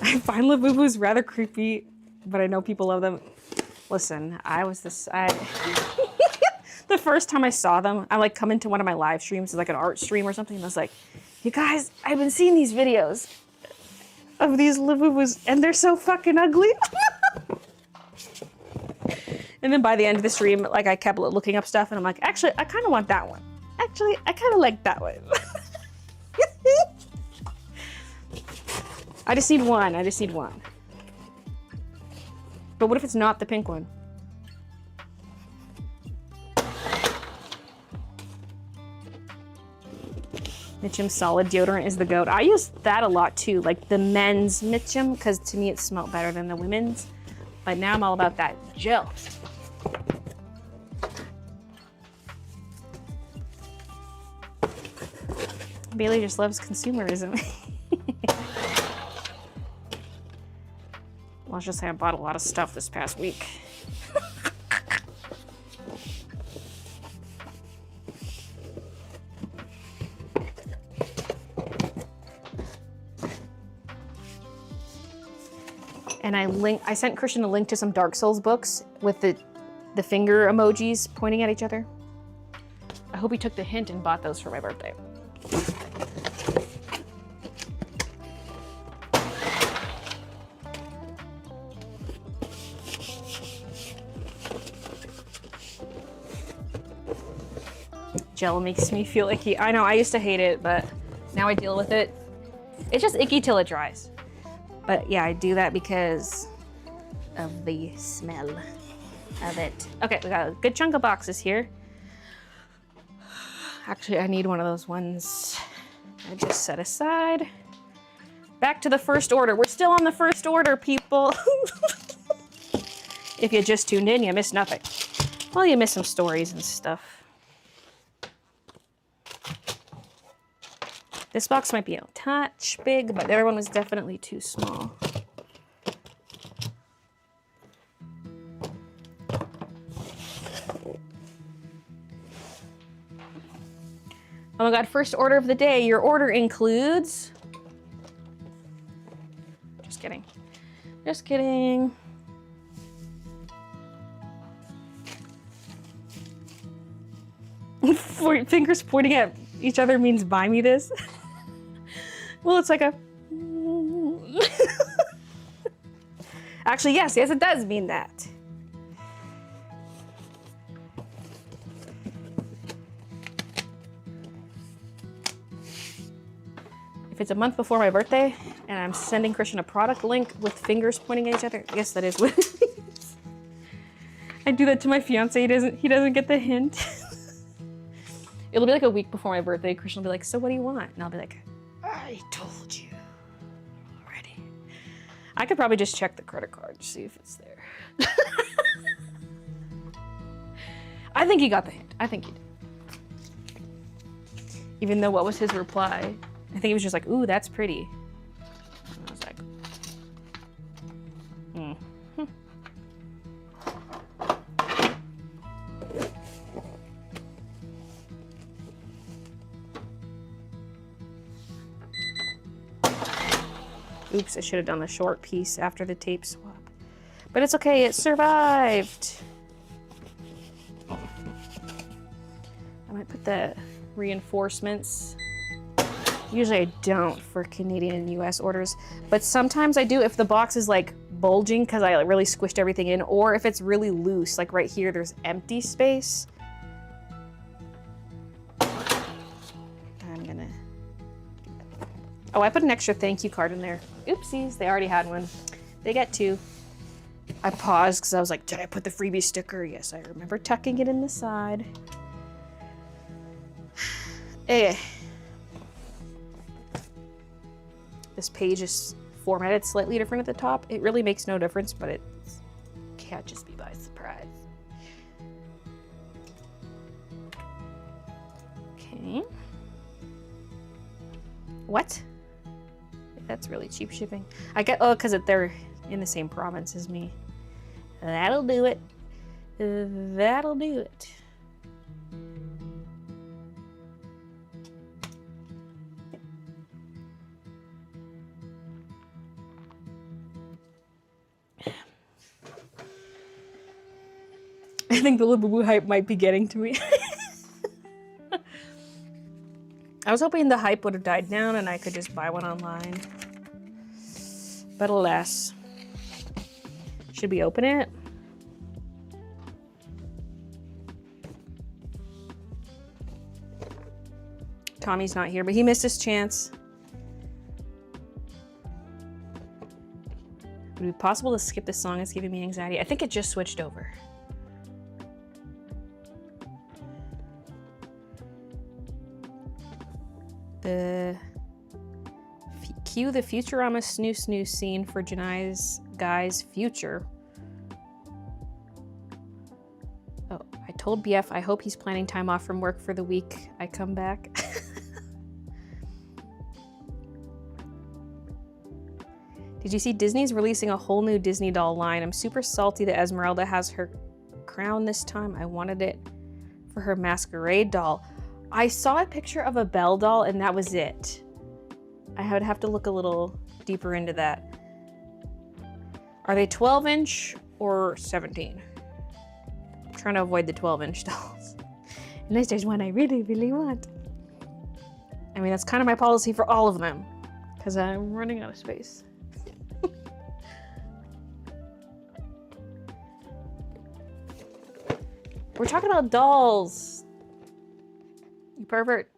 I find Labubu's rather creepy, but I know people love them. Listen, the first time I saw them, I like come into one of my live streams, like an art stream or something, and I was like, you guys, I've been seeing these videos of these Labubus, and they're so fucking ugly. And then by the end of the stream, like I kept looking up stuff and I'm like, actually, I kind of want that one. Actually, I kind of like that one. I just need one. I just need one. But what if it's not the pink one? Mitchum Solid Deodorant is the goat. I use that a lot too, like the men's Mitchum, because to me it smelled better than the women's. But now I'm all about that gel. Baylee just loves consumerism. Let's just say I bought a lot of stuff this past week. And I sent Christian a link to some Dark Souls books with the finger emojis pointing at each other. I hope he took the hint and bought those for my birthday. Gel makes me feel icky. I know, I used to hate it, but now I deal with it. It's just icky till it dries. But yeah, I do that because of the smell of it. Okay, we got a good chunk of boxes here. Actually, I need one of those ones I just set aside. Back to the first order. We're still on the first order, people. If you just tuned in, you missed nothing. Well, you missed some stories and stuff. This box might be a touch big, but the other one was definitely too small. Oh my God, first order of the day. Your order includes... Just kidding. Just kidding. Fingers pointing at each other means buy me this. Well, it's like a... Actually, yes, it does mean that. If it's a month before my birthday and I'm sending Christian a product link with fingers pointing at each other, I guess that is what it means. I do that to my fiance. He doesn't get the hint. It'll be like a week before my birthday. Christian will be like, so what do you want? And I'll be like, I told you already. I could probably just check the credit card to see if it's there. I think he got the hint. I think he did. Even though, what was his reply? I think he was just like, ooh, that's pretty. And I was like, Oops, I should have done the short piece after the tape swap. But it's okay, it survived. I might put the reinforcements. Usually I don't for Canadian and US orders, but sometimes I do if the box is like bulging because I really squished everything in, or if it's really loose, like right here, there's empty space. I'm gonna... Oh, I put an extra thank you card in there. Oopsies, they already had one. They get two. I paused because I was like, did I put the freebie sticker? Yes, I remember tucking it in the side. Eh. This page is formatted slightly different at the top. It really makes no difference, but it catches me by surprise. Okay. What? That's really cheap shipping. I get, oh, because they're in the same province as me. That'll do it. That'll do it. I think the Labubu hype might be getting to me. I was hoping the hype would have died down and I could just buy one online. But alas. Should we open it? Tommy's not here, but he missed his chance. Would it be possible to skip this song? It's giving me anxiety. I think it just switched over. Cue the Futurama snoo snoo scene for Janai's guy's future. Oh, I told BF I hope he's planning time off from work for the week I come back. Did you see Disney's releasing a whole new Disney doll line? I'm super salty that Esmeralda has her crown this time. I wanted it for her masquerade doll. I saw a picture of a Belle doll and that was it. I would have to look a little deeper into that. Are they 12-inch or 17? I'm trying to avoid the 12-inch dolls. Unless there's one I really, really want. I mean, that's kind of my policy for all of them. Because I'm running out of space. We're talking about dolls. You pervert.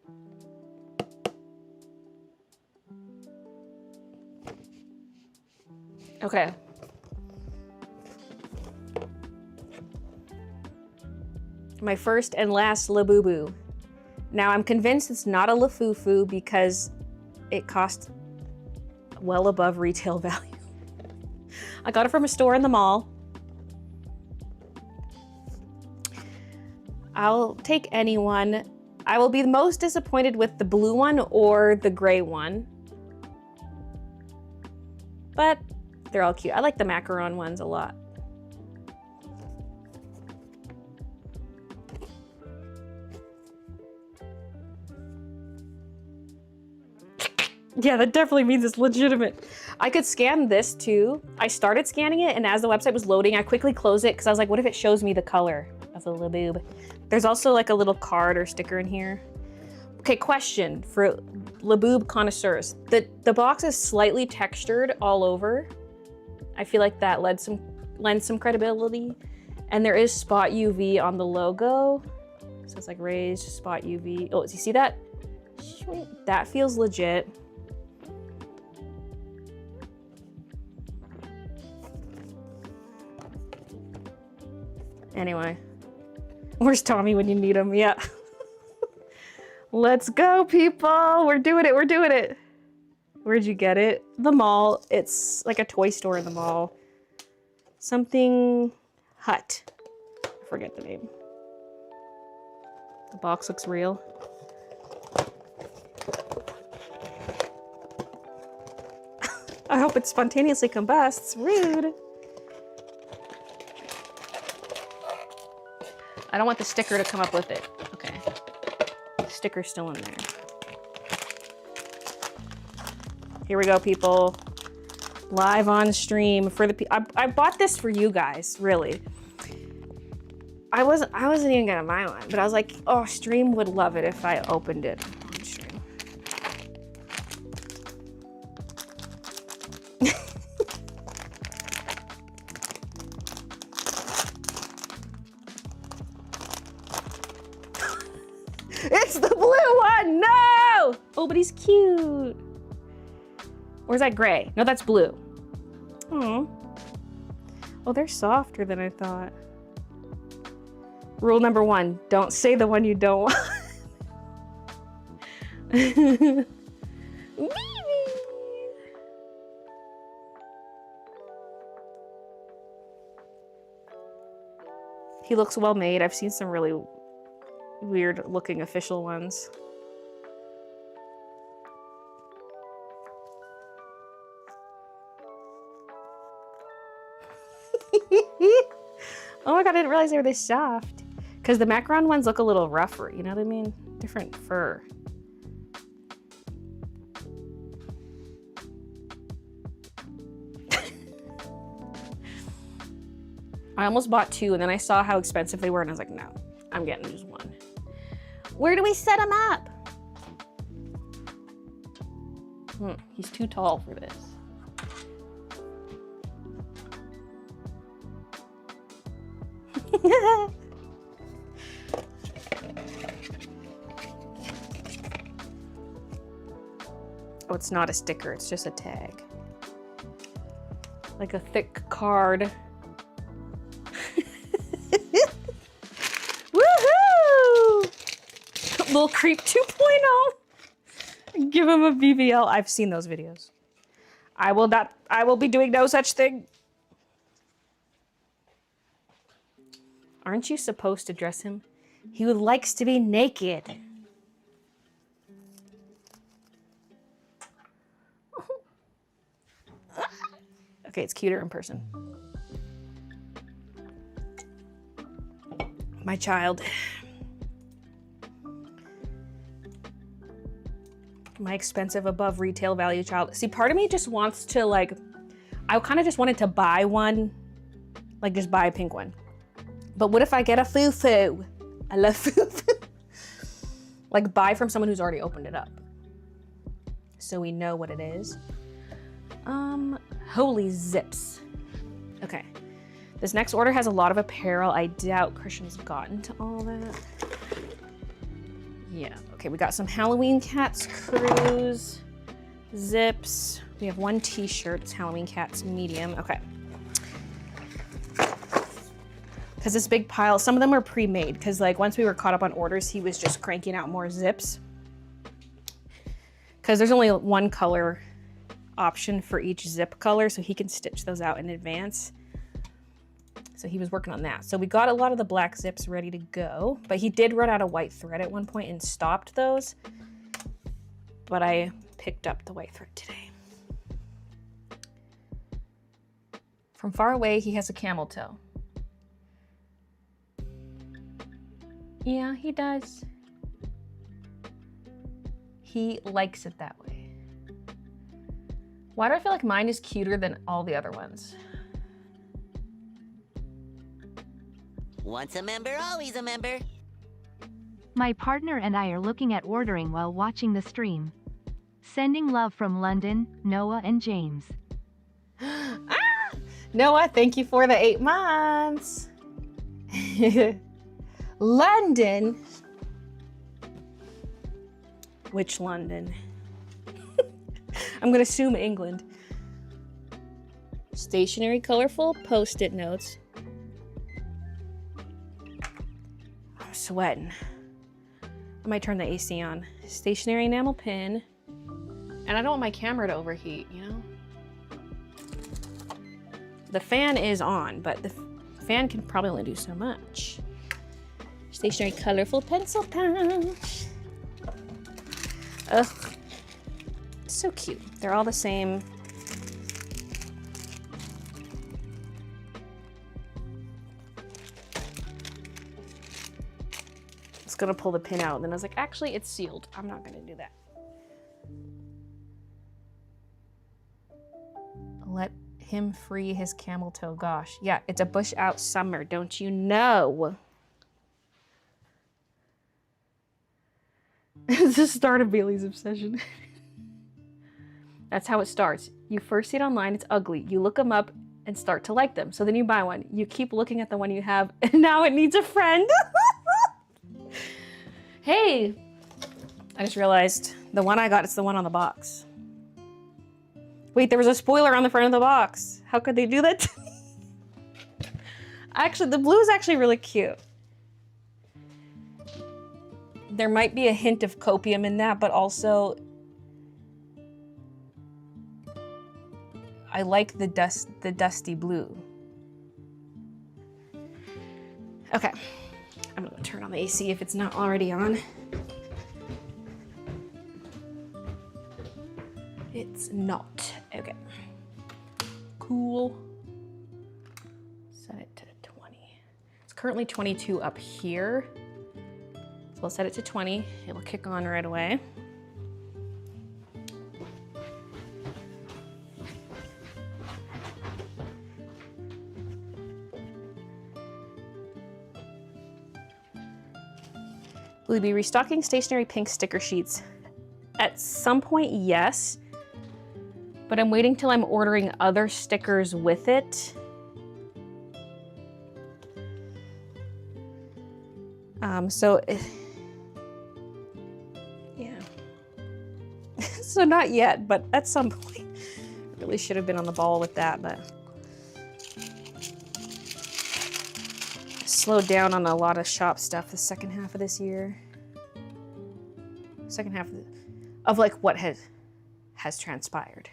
Okay. My first and last Labubu. Now I'm convinced it's not a Lafufu because it cost well above retail value. I got it from a store in the mall. I'll take any one. I will be most disappointed with the blue one or the gray one. But they're all cute. I like the macaron ones a lot. Yeah, that definitely means it's legitimate. I could scan this too. I started scanning it, and as the website was loading, I quickly closed it because I was like, what if it shows me the color of the Laboob? There's also like a little card or sticker in here. Okay, question for Laboob connoisseurs. The box is slightly textured all over. I feel like that lends some credibility. And there is spot UV on the logo. So it's like raised spot UV. Oh, do you see that? That feels legit. Anyway, where's Tommy when you need him? Yeah. Let's go, people. We're doing it. We're doing it. Where'd you get it? The mall. It's like a toy store in the mall. Something Hut. I forget the name. The box looks real. I hope it spontaneously combusts. Rude. I don't want the sticker to come up with it. Okay. The sticker's still in there. Here we go, people. Live on stream for the I bought this for you guys, really. I wasn't even gonna buy one, but I was like, oh, stream would love it if I opened it on stream. It's the blue one! No! Oh, but he's cute. Or is that gray? No, that's blue. Oh. Oh, they're softer than I thought. Rule number 1, don't say the one you don't want. He looks well made. I've seen some really weird looking official ones. Oh my god, I didn't realize they were this soft. Because the macaron ones look a little rougher, you know what I mean? Different fur. I almost bought 2 and then I saw how expensive they were and I was like, no, I'm getting just 1. Where do we set him up? He's too tall for this. Oh, it's not a sticker, it's just a tag. Like a thick card. Woohoo! Little Creep 2.0. Give him a BBL. I've seen those videos. I will be doing no such thing. Aren't you supposed to dress him? He likes to be naked. Okay, it's cuter in person. My child. My expensive above retail value child. See, part of me just wants to like, I kind of just wanted to buy one, like just buy a pink one. But what if I get a fufu? I love fufu. Like buy from someone who's already opened it up. So we know what it is. Holy zips. Okay. This next order has a lot of apparel. I doubt Christian's gotten to all that. Yeah, okay, we got some Halloween Cats crews, zips. We have 1 t-shirt, it's Halloween Cats medium, okay. Because this big pile, some of them were pre-made, because like once we were caught up on orders, he was just cranking out more zips. Because there's only one color option for each zip color, so he can stitch those out in advance. So he was working on that. So we got a lot of the black zips ready to go, but he did run out of white thread at one point and stopped those. But I picked up the white thread today. From far away, he has a camel toe. Yeah, he does. He likes it that way. Why do I feel like mine is cuter than all the other ones? Once a member, always a member. My partner and I are looking at ordering while watching the stream. Sending love from London, Noah and James. Noah, thank you for the 8 months. London. Which London? I'm gonna assume England. Stationary, colorful post-it notes. I'm sweating. I might turn the AC on. Stationary enamel pin. And I don't want my camera to overheat, you know? The fan is on, but the fan can probably only do so much. Stationary, colorful pencil pouch. Ugh. So cute. They're all the same. I was gonna pull the pin out, and then I was like, actually, it's sealed. I'm not gonna do that. Let him free his camel toe. Gosh, yeah, it's a bush out summer, don't you know? It's the start of Baylee's obsession. That's how it starts. You first see it online, it's ugly. You look them up and start to like them. So then you buy one. You keep looking at the one you have, and now it needs a friend. Hey, I just realized the one I got is the one on the box. Wait, there was a spoiler on the front of the box. How could they do that to me? Actually, the blue is actually really cute. There might be a hint of copium in that, but also I like the dusty blue. Okay, I'm gonna turn on the AC if it's not already on. It's not. Okay. Cool. Set it to 20. It's currently 22 up here. So we'll set it to 20. It'll kick on right away. Will you be restocking stationery pink sticker sheets? At some point, yes. But I'm waiting till I'm ordering other stickers with it. Yeah. So not yet, but at some point. Really should have been on the ball with that, but slowed down on a lot of shop stuff the second half of this year. Second half of like what has transpired.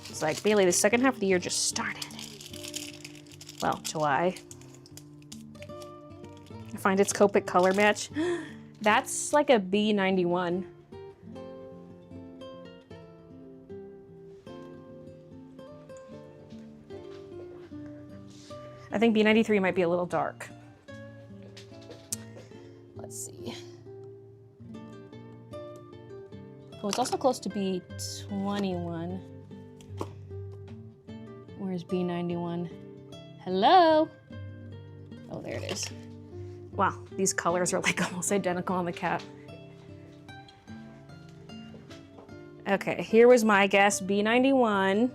It's like, Baylee, the second half of the year just started. Well, July. I find its Copic color match. That's like a B91. I think B93 might be a little dark. Let's see. Oh, it's also close to B21. Where's B91? Hello? Oh, there it is. Wow, these colors are like almost identical on the cap. Okay, here was my guess, B91.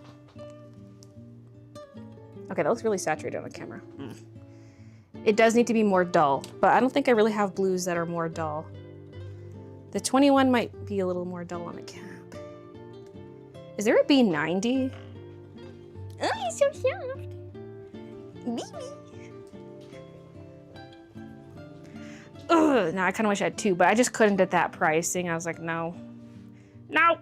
Okay, that looks really saturated on the camera. It does need to be more dull, but I don't think I really have blues that are more dull. The 21 might be a little more dull on the cap. Is there a B90? Oh, he's so soft. Ugh, now I kind of wish I had 2, but I just couldn't at that pricing. I was like, no. No!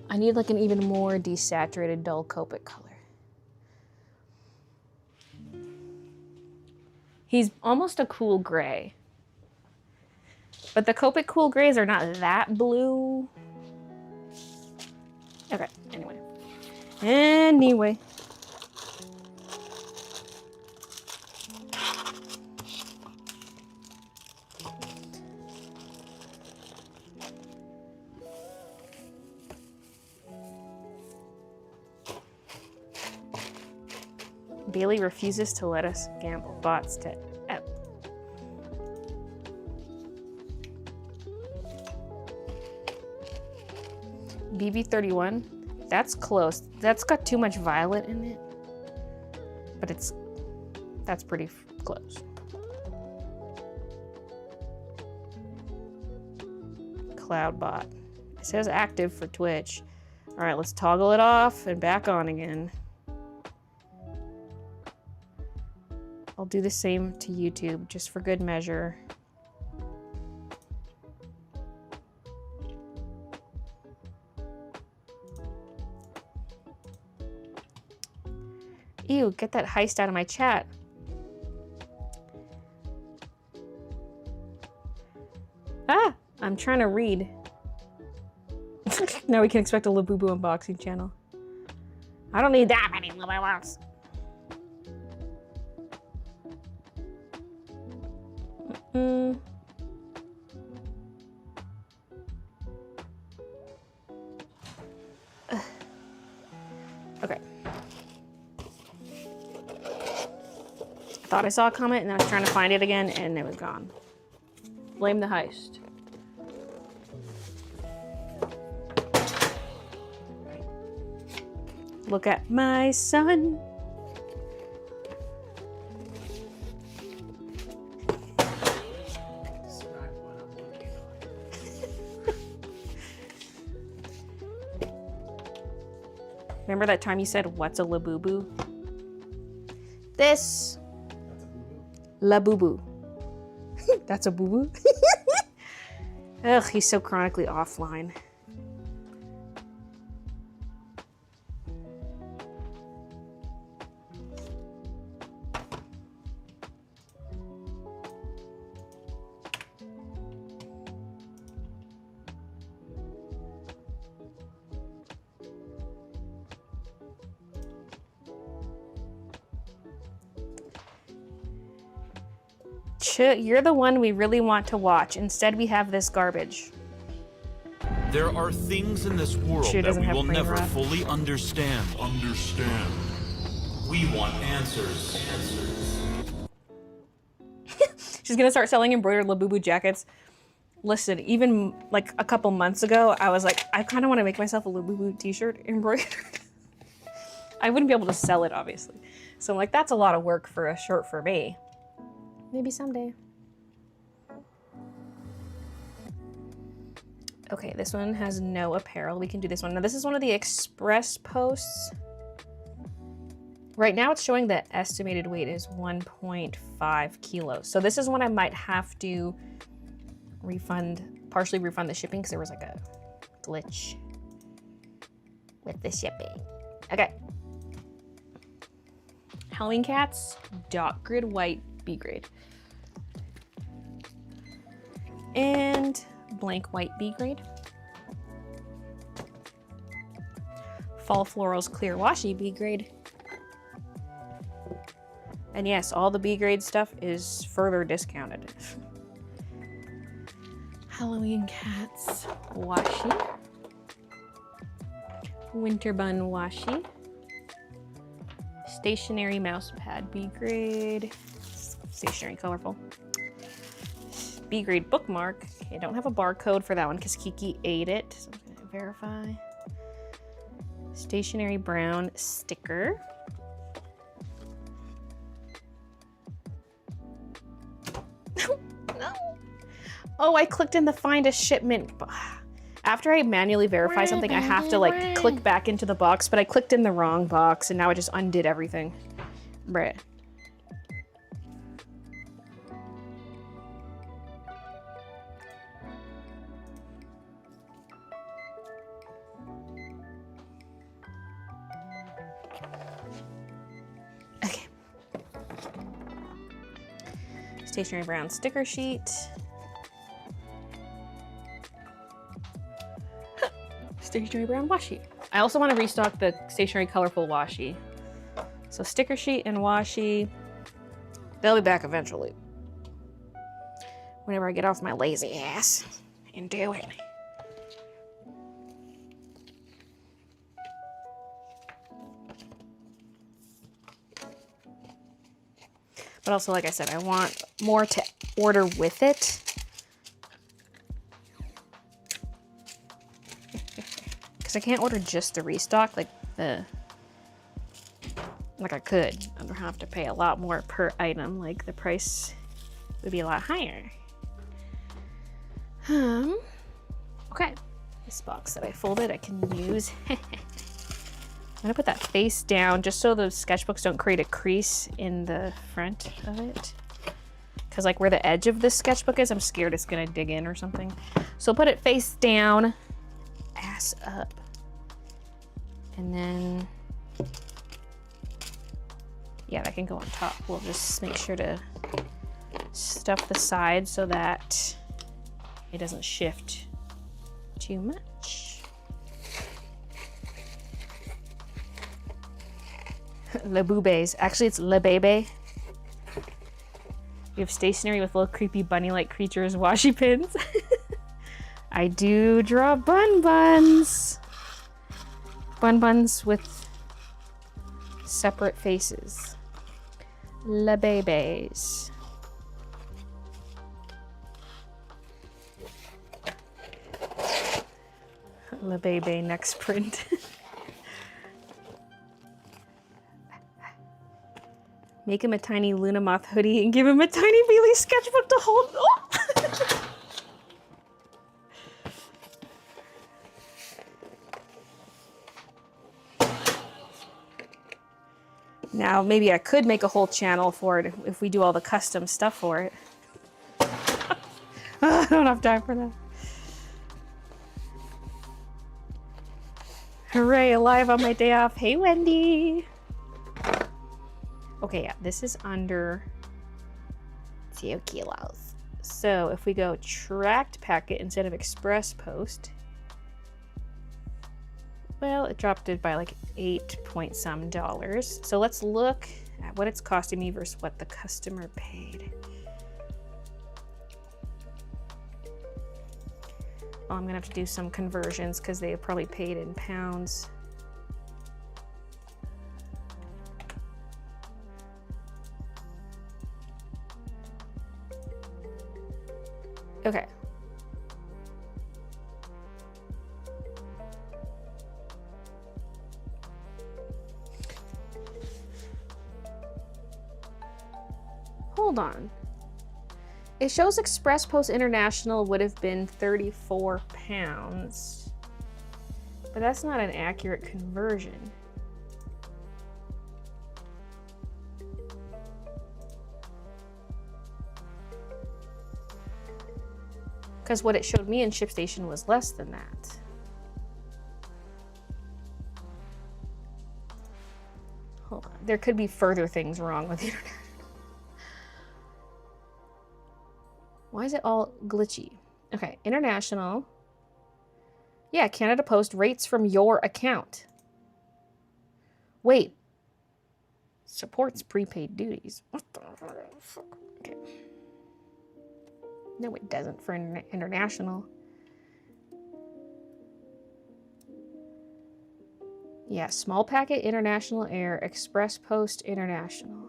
I need like an even more desaturated dull Copic color. He's almost a cool gray. But the Copic cool grays are not that blue. Okay, anyway. Baylee refuses to let us gamble. Bots to BB31. That's close. That's got too much violet in it. But that's pretty close. Cloudbot. It says active for Twitch. All right, let's toggle it off and back on again. I'll do the same to YouTube, just for good measure. Ew, get that heist out of my chat. Ah, I'm trying to read. Now we can expect a Labubu unboxing channel. I don't need that many Labubus. Okay. I thought I saw a comment and then I was trying to find it again and it was gone. Blame the heist. Look at my son. Remember that time you said, what's a Labubu? This. Labubu. That's a boo-boo? Ugh, he's so chronically offline. You're the one we really want to watch. Instead, we have this garbage. There are things in this world that we will never fully understand. We want answers. She's gonna start selling embroidered Labubu jackets. Listen, even like a couple months ago, I was like, I kind of want to make myself a Labubu t-shirt embroidered. I wouldn't be able to sell it, obviously. So I'm like, that's a lot of work for a shirt for me. Maybe someday. Okay, this one has no apparel. We can do this one. Now this is one of the express posts. Right now it's showing the estimated weight is 1.5 kilos. So this is one I might have to partially refund the shipping because there was like a glitch with the shipping. Okay. Halloween Cats, dot grid white, B grade. And blank white, B grade. Fall Florals clear washi, B grade. And yes, all the B grade stuff is further discounted. Halloween Cats washi. Winter Bun washi. Stationary mouse pad, B grade. Stationary colorful. B grade bookmark. Okay, I don't have a barcode for that one because Kiki ate it. So I'm gonna verify. Stationary brown sticker. No. Oh, I clicked in the find a shipment. After I manually verify something, I have to like click back into the box, but I clicked in the wrong box and now it just undid everything. Bruh. Okay. Stationery brown sticker sheet. Stationery brown washi. I also want to restock the stationery colorful washi. So sticker sheet and washi. They'll be back eventually. Whenever I get off my lazy ass and do it. But also, like I said, I want more to order with it. I can't order just the restock like I could. I don't have to pay a lot more per item. Like the price would be a lot higher. Okay. This box that I folded, I can use. I'm gonna put that face down just so the sketchbooks don't create a crease in the front of it. Because like where the edge of this sketchbook is, I'm scared it's gonna dig in or something. So put it face down, ass up. And then, yeah, that can go on top. We'll just make sure to stuff the side so that it doesn't shift too much. Le Boobes. Actually, it's Le Bebe. We have stationery with little creepy bunny-like creatures, washi pins. I do draw bun-buns. Bun-buns with separate faces. Le Bebes. Le Bebe next print. Make him a tiny Luna Moth hoodie and give him a tiny Baylee sketchbook to hold. Oh! Now, maybe I could make a whole channel for it if we do all the custom stuff for it. I don't have time for that. Hooray, alive on my day off. Hey, Wendy. Okay, yeah, this is under 2 kilos. So if we go tracked packet instead of express post, well, it dropped it by like $8 some. So let's look at what it's costing me versus what the customer paid. Well, I'm gonna have to do some conversions because they probably paid in pounds. Okay. Hold on. It shows Express Post International would have been 34 pounds, but that's not an accurate conversion. Because what it showed me in ShipStation was less than that. Hold on. There could be further things wrong with the internet. Why is it all glitchy? Okay, international. Yeah, Canada Post rates from your account. Wait. Supports prepaid duties. What the fuck? Okay. No, it doesn't for international. Yeah, small packet, international air, express post, international.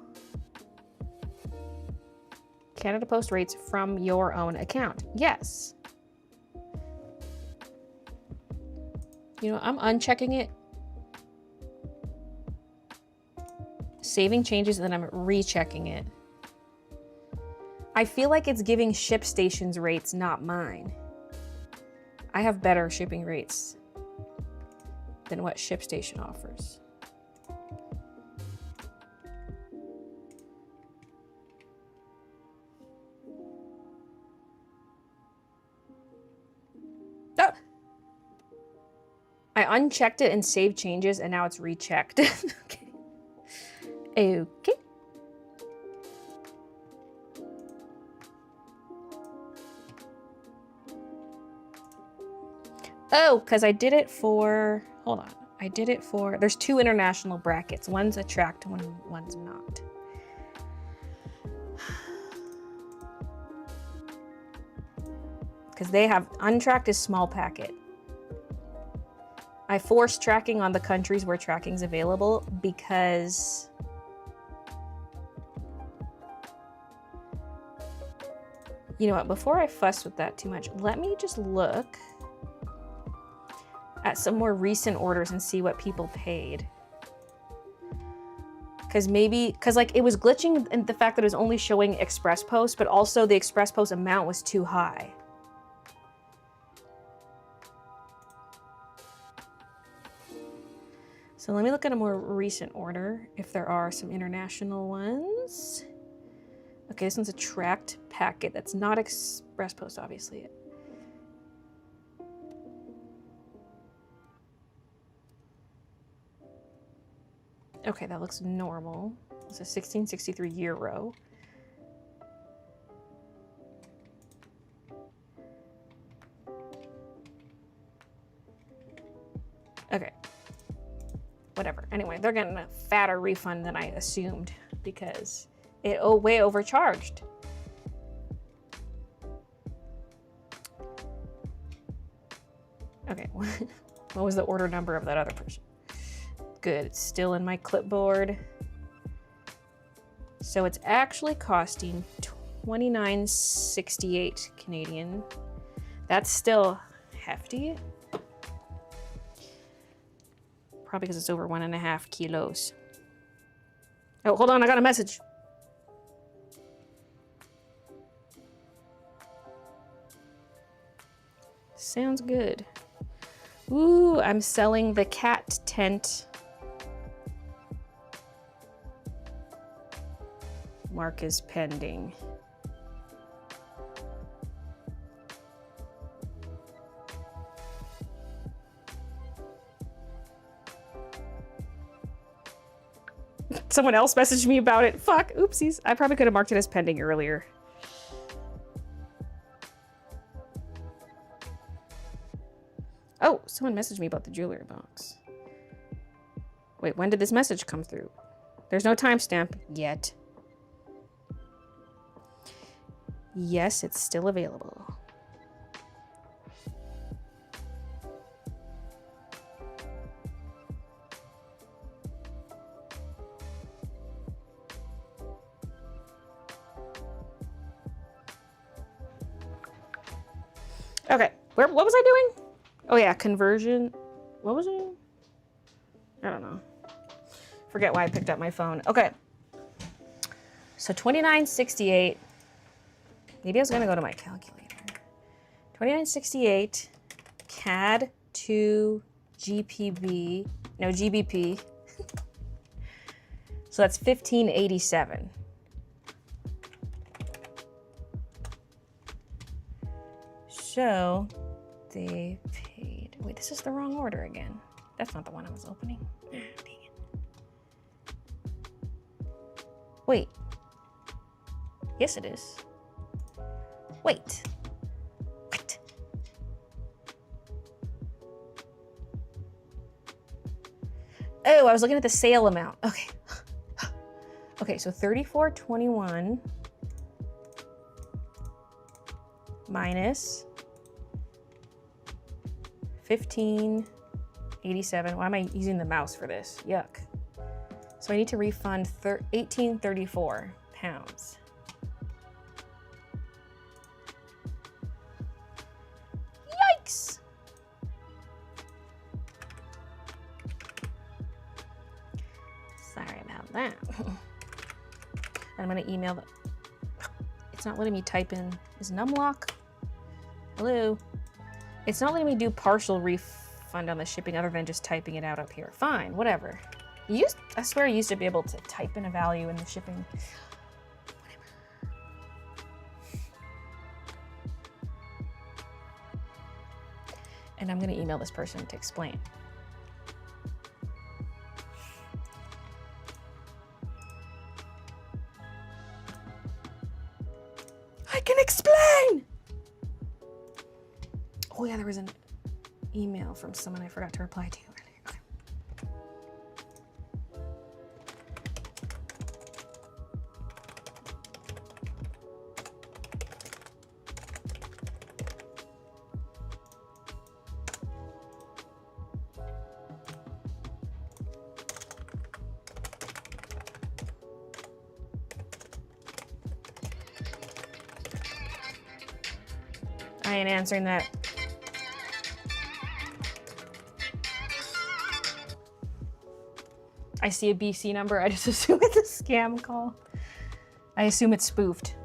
Canada Post rates from your own account. Yes. You know, I'm unchecking it, saving changes, and then I'm rechecking it. I feel like it's giving ShipStation's rates, not mine. I have better shipping rates than what ShipStation offers. Oh! I unchecked it and saved changes, and now it's rechecked. Okay. Okay. Oh, because I did it for, hold on. I did it for, there's 2 international brackets. One's attract, one's not. Because they have, untracked is small packet. I forced tracking on the countries where tracking's available because you know what, before I fuss with that too much, let me just look at some more recent orders and see what people paid. Because like it was glitching in the fact that it was only showing Express Post, but also the Express Post amount was too high. So let me look at a more recent order, if there are some international ones. Okay, this one's a tracked packet. That's not Express Post, obviously. Okay, that looks normal. It's a 1663 euro. Okay. Whatever. Anyway, they're getting a fatter refund than I assumed because it way overcharged. Okay, what was the order number of that other person? Good, it's still in my clipboard. So it's actually costing $29.68 Canadian. That's still hefty. Probably because it's over 1.5 kilos. Oh, hold on, I got a message. Sounds good. Ooh, I'm selling the cat tent. Mark is pending. Someone else messaged me about it. Fuck, oopsies. I probably could have marked it as pending earlier. Oh, someone messaged me about the jewelry box. Wait, when did this message come through? There's no timestamp yet. Yes, it's still available. Okay, what was I doing? Oh yeah, conversion. What was it? I don't know. Forget why I picked up my phone. Okay. So $29.68. Maybe I was gonna go to my calculator. $29.68 CAD to GPB. No, GBP. So that's $15.87. So they paid. Wait, this is the wrong order again. That's not the one I was opening. Dang it. Wait. Yes, it is. Wait. What? Oh, I was looking at the sale amount. Okay. Okay, so $34.21 minus $15.87. Why am I using the mouse for this? Yuck. So I need to refund £18.34. Yikes! Sorry about that. I'm gonna email the. It's not letting me type in. Is numlock? Hello? It's not letting me do partial refund on the shipping other than just typing it out up here. Fine, whatever. I swear I used to be able to type in a value in the shipping. Whatever. And I'm gonna email this person to explain. I can explain! Oh yeah, there was an email from someone I forgot to reply to earlier. I ain't answering that. I see a BC number, I just assume it's a scam call. I assume it's spoofed.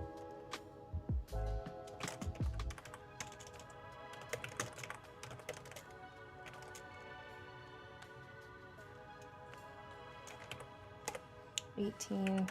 $18.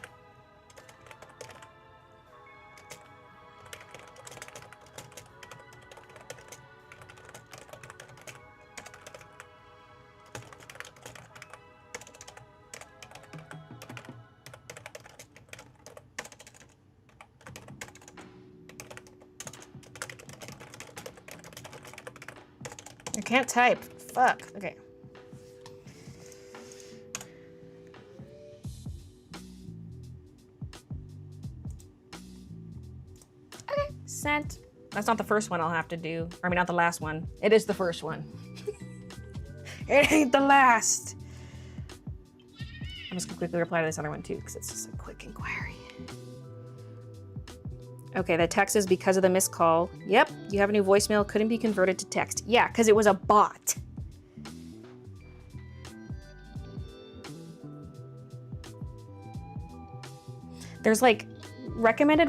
I can't type. Fuck. Okay. Okay. Sent. That's not the first one I'll have to do. I mean, not the last one. It is the first one. It ain't the last. I'm just gonna quickly reply to this other one too, because it's just a quick inquiry. Okay, the text is because of the missed call. Yep, you have a new voicemail, couldn't be converted to text. Yeah, because it was a bot. There's like recommended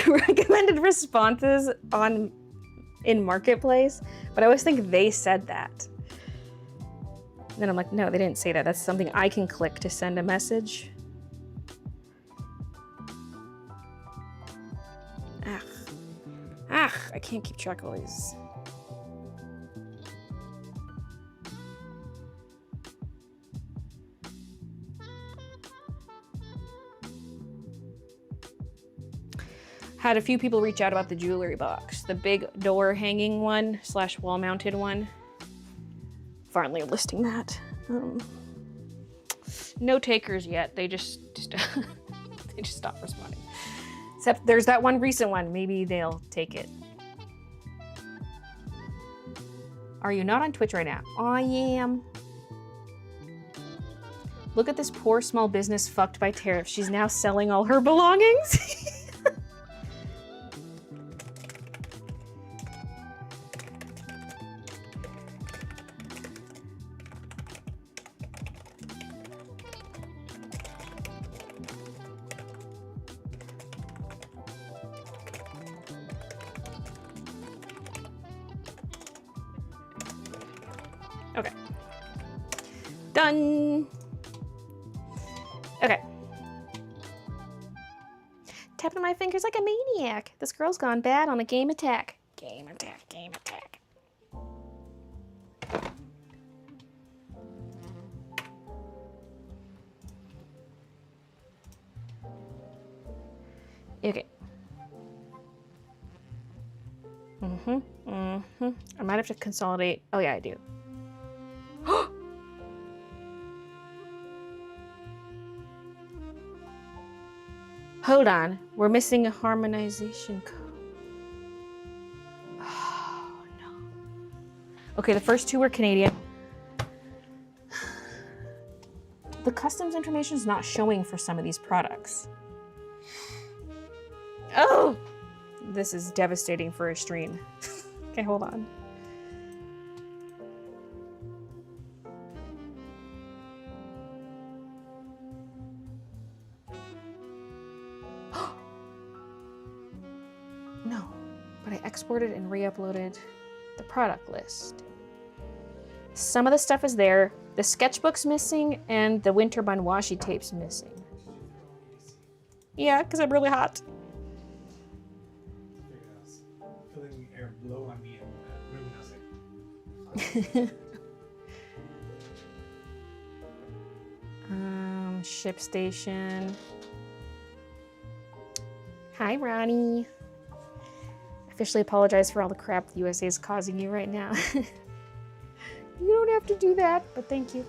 recommended responses in Marketplace, but I always think they said that. And then I'm like, no, they didn't say that. That's something I can click to send a message. I can't keep track of all these. Had a few people reach out about the jewelry box. The big door hanging one / wall mounted one. Finally listing that. No takers yet. They just they just stopped responding. Except there's that one recent one. Maybe they'll take it. Are you not on Twitch right now? I am. Look at this poor small business fucked by tariffs. She's now selling all her belongings. Okay. Done. Okay. Tapping my fingers like a maniac. This girl's gone bad on a game attack. Game attack, game attack. Okay. I might have to consolidate. Oh yeah, I do. Hold on, we're missing a harmonization code. Oh no. Okay, the first two were Canadian. The customs information is not showing for some of these products. Oh! This is devastating for a stream. Okay, hold on. No, but I exported and re-uploaded. the product list. Some of the stuff is there. The sketchbook's missing and the Winterbund washi tape's missing. Yeah, because I'm really hot. Feeling air blow on me and ruin nothing. Ship station. Hi, Ronnie. Officially apologize for all the crap the USA is causing you right now. You don't have to do that, but thank you.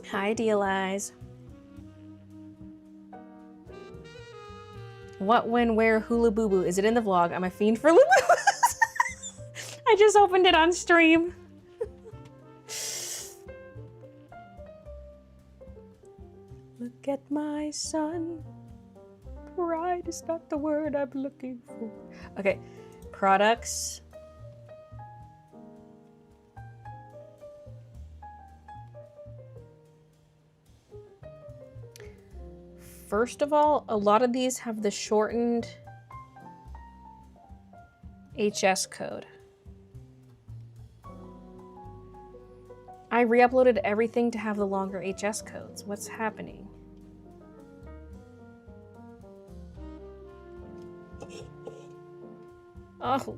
Hi, Idealize. What, when, where, hula boo boo? Is it in the vlog? I'm a fiend for hula boo boos. I just opened it on stream. Look at my son. Pride is not the word I'm looking for. Okay, products. First of all, a lot of these have the shortened HS code. I re-uploaded everything to have the longer HS codes. What's happening? Oh.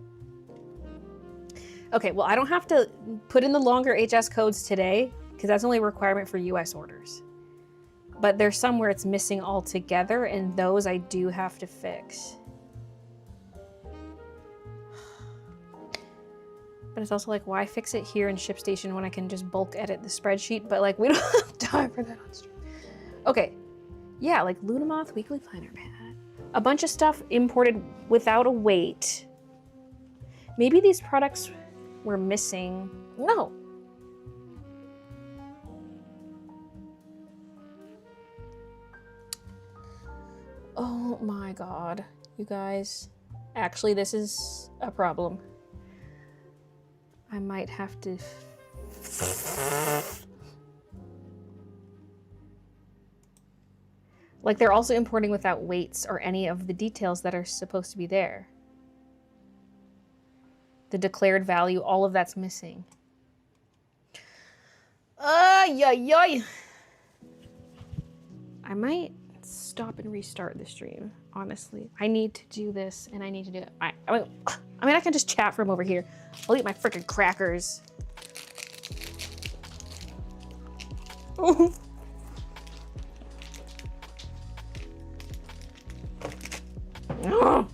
Okay, well, I don't have to put in the longer HS codes today because that's only a requirement for US orders. But there's some where it's missing altogether, and those I do have to fix. But it's also like, why fix it here in ShipStation when I can just bulk edit the spreadsheet? But like, we don't have time for that on stream. Okay, yeah, like Lunamoth Weekly Planner Pad. A bunch of stuff imported without a weight. Maybe these products were missing. No. Oh my god, you guys. Actually, this is a problem. I might have to... Like, they're also importing without weights or any of the details that are supposed to be there. The declared value, all of that's missing. Ay. I might stop and restart the stream, honestly. I need to do this, and I need to do it. I mean, I can just chat from over here. I'll eat my freaking crackers. Oh. Oh.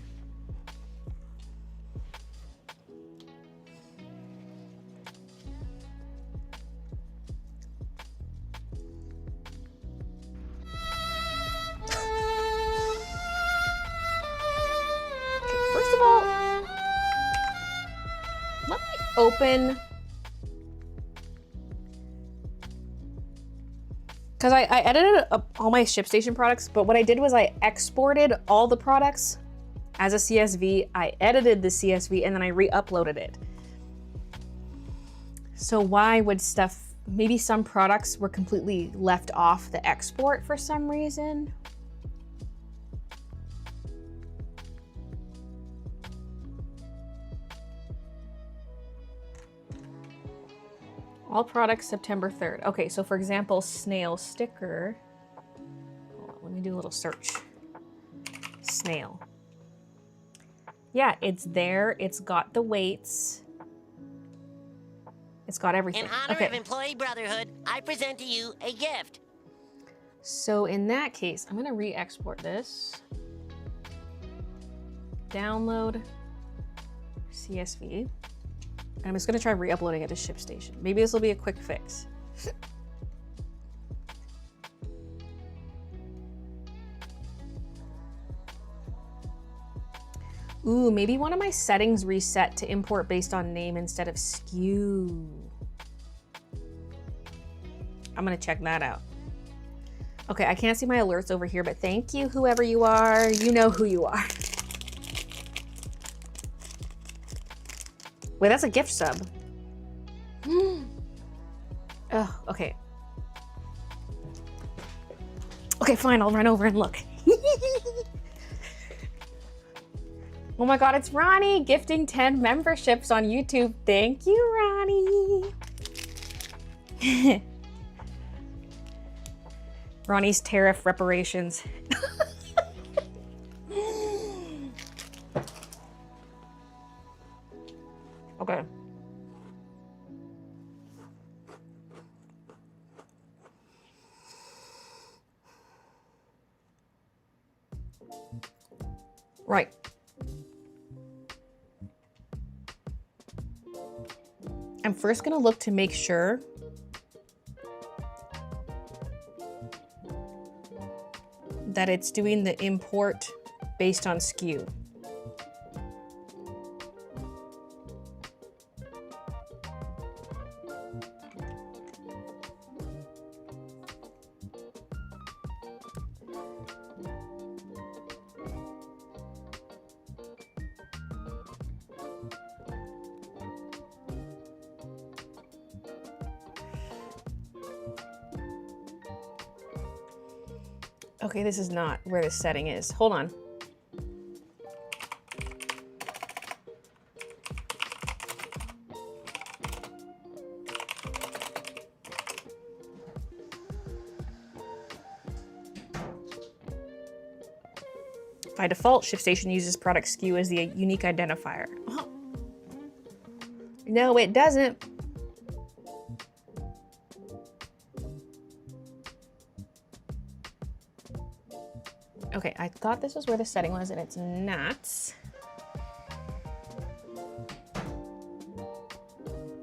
Open, because I edited up all my ShipStation products, but what I did was I exported all the products as a CSV, I edited the CSV, and then I re-uploaded it. So why would stuff, maybe some products were completely left off the export for some reason? All products September 3rd. Okay, so for example, snail sticker. Hold on, let me do a little search. Snail. Yeah, it's there. It's got the weights. It's got everything. In honor of Employee Brotherhood, I present to you a gift. So in that case, I'm gonna re-export this. Download CSV. And I'm just gonna try re-uploading it to ShipStation. Maybe this will be a quick fix. Ooh, maybe one of my settings reset to import based on name instead of SKU. I'm gonna check that out. Okay, I can't see my alerts over here, but thank you, whoever you are. You know who you are. Wait, that's a gift sub. Oh, okay. Okay, fine, I'll run over and look. Oh my god, it's Ronnie gifting 10 memberships on YouTube. Thank you, Ronnie. Ronnie's tariff reparations. Okay. Right. I'm first gonna look to make sure that it's doing the import based on SKU. Okay, this is not where the setting is. Hold on. By default, ShipStation uses product SKU as the unique identifier. Oh. No, it doesn't. Okay, I thought this was where the setting was, and it's not.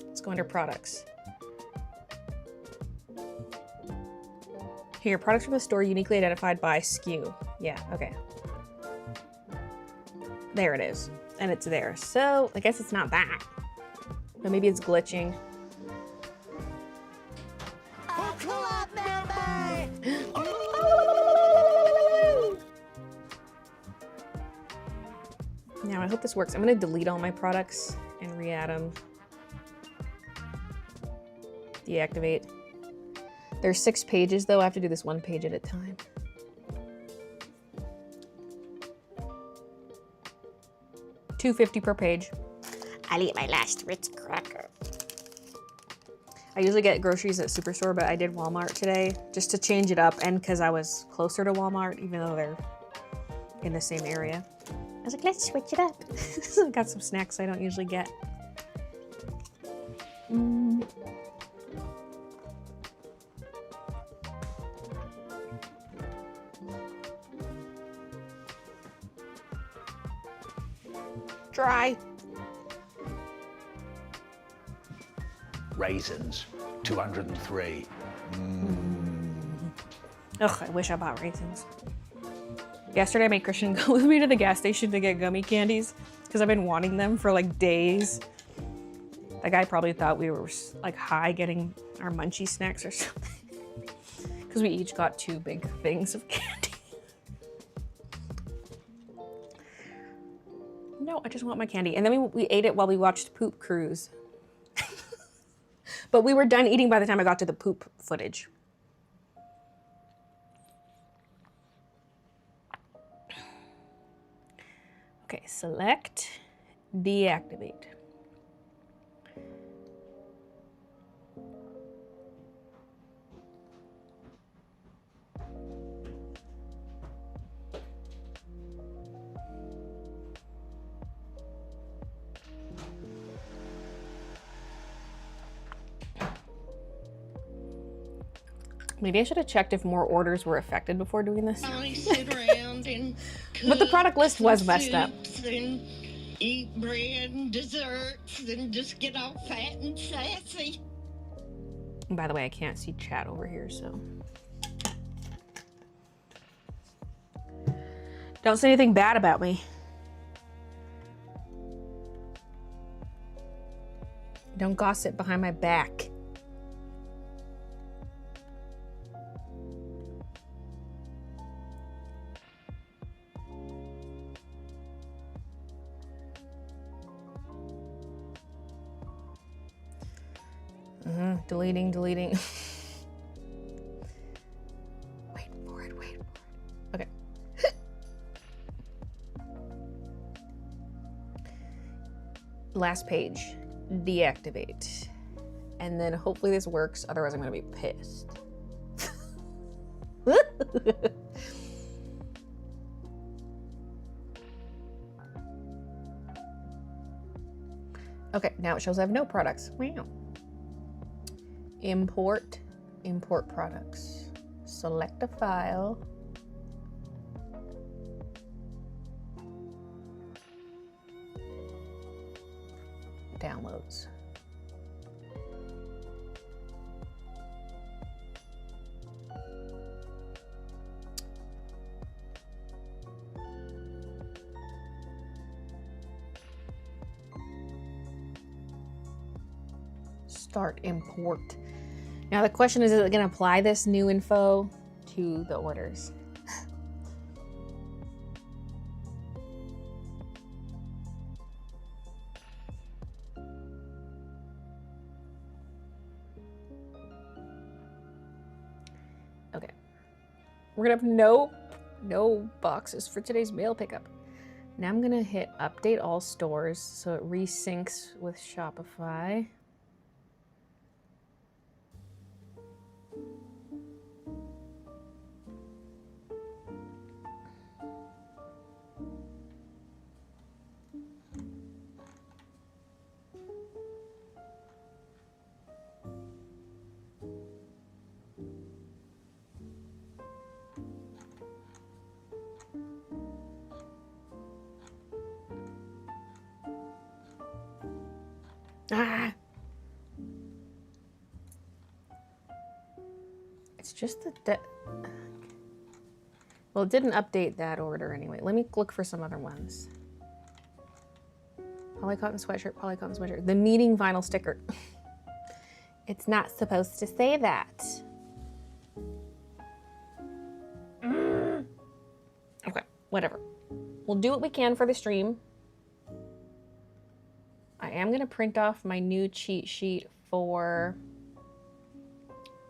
Let's go under products. Here, products from the store uniquely identified by SKU. Yeah, okay. There it is, and it's there. So I guess it's not that, but maybe it's glitching. A club member! Now I hope this works. I'm gonna delete all my products and re-add them. Deactivate. There's 6 pages though. I have to do this 1 page at a time. $2.50 per page. I'll eat my last Ritz cracker. I usually get groceries at Superstore, but I did Walmart today just to change it up and because I was closer to Walmart, even though they're in the same area. I was like, let's switch it up. I got some snacks I don't usually get. Dry. Raisins, 203. Ugh, I wish I bought raisins. Yesterday I made Christian go with me to the gas station to get gummy candies because I've been wanting them for like days. That guy probably thought we were like high getting our munchie snacks or something because we each got 2 big things of candy. No, I just want my candy. And then we ate it while we watched Poop Cruise. But we were done eating by the time I got to the poop footage. Okay, select, deactivate. Maybe I should have checked if more orders were affected before doing this. I sit around and But the product list was messed up. And eat bread and desserts and just get all fat and sassy. And by the way, I can't see chat over here, so. Don't say anything bad about me. Don't gossip behind my back. Deleting. Wait for it. Okay. Last page, deactivate. And then hopefully this works, otherwise I'm gonna be pissed. Okay, now it shows I have no products. Wow. Import products. Select a file. Downloads. Start import. Now the question is it going to apply this new info to the orders? Okay. We're going to have no boxes for today's mail pickup. Now I'm going to hit update all stores so it resyncs with Shopify. Ah. It's just the well, it didn't update that order anyway. Let me look for some other ones. Polycotton sweatshirt, The meeting vinyl sticker. It's not supposed to say that. Okay, whatever. We'll do what we can for the stream. I am going to print off my new cheat sheet for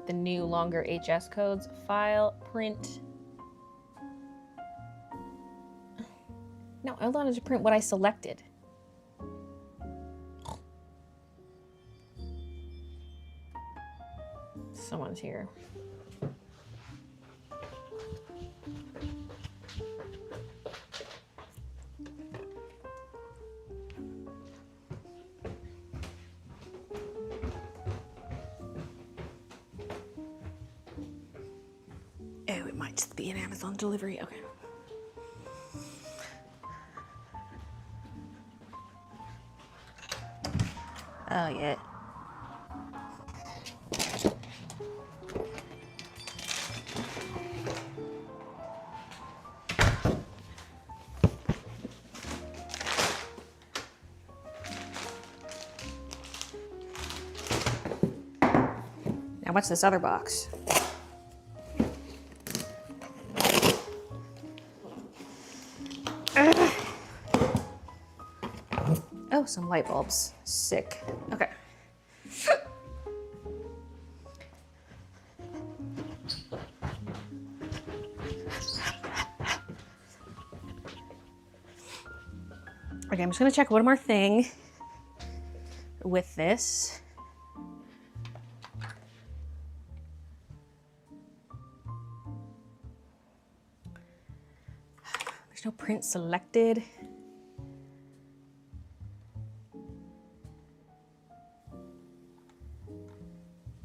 the new longer HS codes. File, print. No, I wanted to print what I selected. Someone's here. Oh, it might just be an Amazon delivery. Okay. Oh, yeah. Now, what's this other box? Oh, some light bulbs. Sick. Okay. Okay, I'm just gonna check one more thing with this. There's no print selected.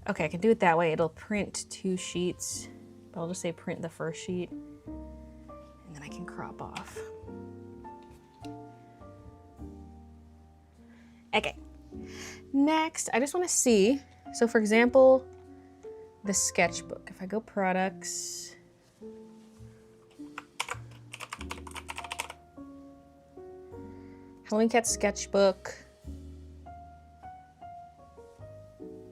Okay, I can do it that way. It'll print 2 sheets, but I'll just say print the first sheet, and then I can crop off. Okay, next, I just want to see, so for example, the sketchbook. If I go products, Halloween Cat sketchbook,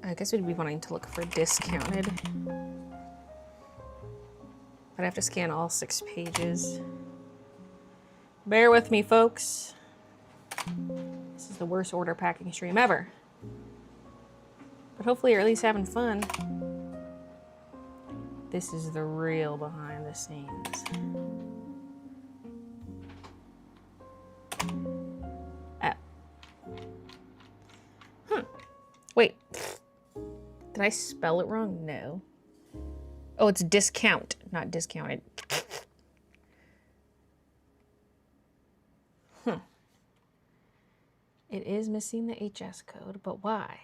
I guess we'd be wanting to look for discounted. But I have to scan all 6 pages. Bear with me, folks. This is the worst order packing stream ever. But hopefully you're at least having fun. This is the real behind the scenes. I spell it wrong? No. Oh, it's discount, not discounted. Huh. It is missing the HS code, but why?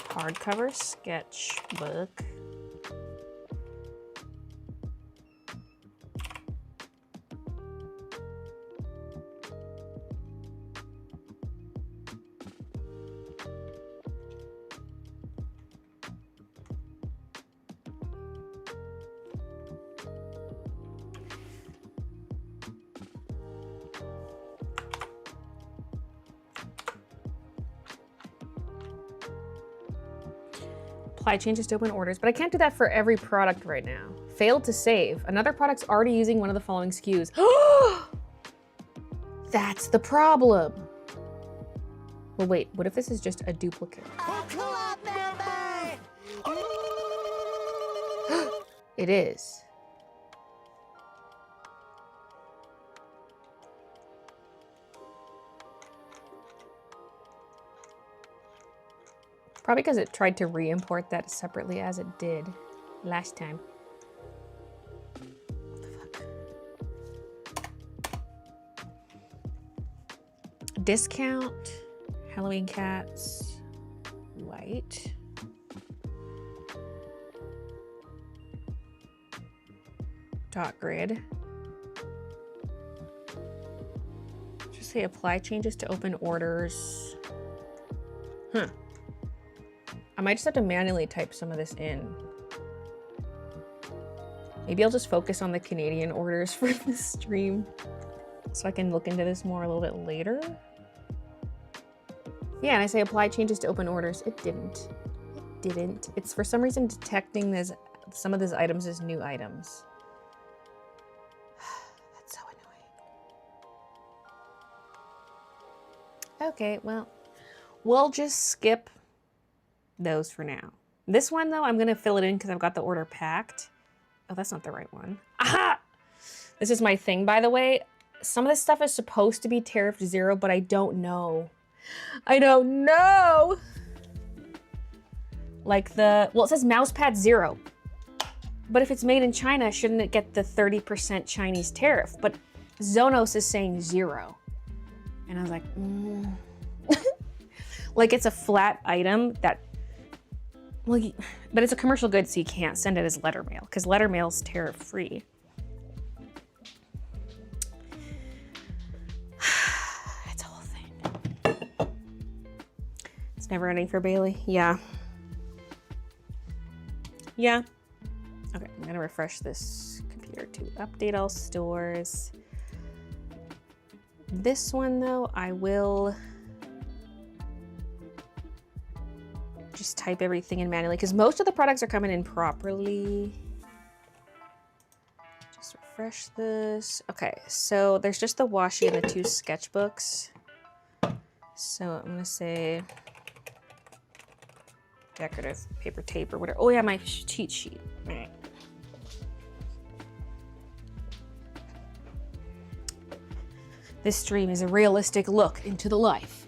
Hardcover sketchbook. Apply changes to open orders, but I can't do that for every product right now. Failed to save. Another product's already using one of the following SKUs. That's the problem. Well, wait, what if this is just a duplicate? Club member! It is. Probably because it tried to re-import that separately as it did last time. What the fuck? Discount, Halloween cats, white. Dot grid. Just say apply changes to open orders. Huh. I might just have to manually type some of this in. Maybe I'll just focus on the Canadian orders for this stream so I can look into this more a little bit later. Yeah, and I say apply changes to open orders. It didn't. It didn't. It's for some reason detecting this, some of these items as new items. That's so annoying. Okay, well, we'll just skip those for now. This one though, I'm gonna fill it in because I've got the order packed. Oh, that's not the right one. Aha! This is my thing, by the way. Some of this stuff is supposed to be tariffed 0, but I don't know. I don't know! Like well, it says mousepad 0. But if it's made in China, shouldn't it get the 30% Chinese tariff? But Zonos is saying 0. And I was like, Like it's a flat item that, well, but it's a commercial good, so you can't send it as letter mail because letter mail's tariff free. It's a whole thing. It's never ending for Baylee. Yeah. Yeah. Okay, I'm gonna refresh this computer to update all stores. This one though, I will just type everything in manually because most of the products are coming in properly. Just refresh this. Okay, so there's just the washi and the 2 sketchbooks. So I'm gonna say decorative paper tape or whatever. Oh yeah, my cheat sheet. All right. This stream is a realistic look into the life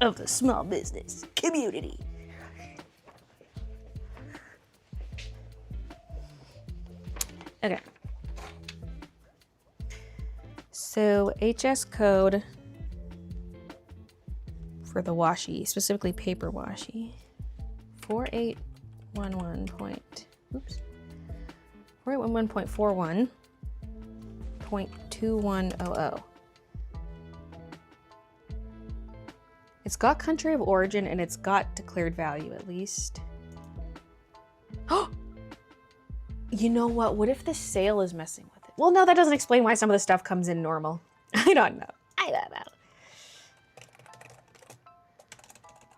of the small business community. Okay. So HS code for the washi, specifically paper washi, 4811.41.2100. It's got country of origin and it's got declared value at least. Oh, you know what? What if the sale is messing with it? Well, no, that doesn't explain why some of the stuff comes in normal. I don't know. I don't know.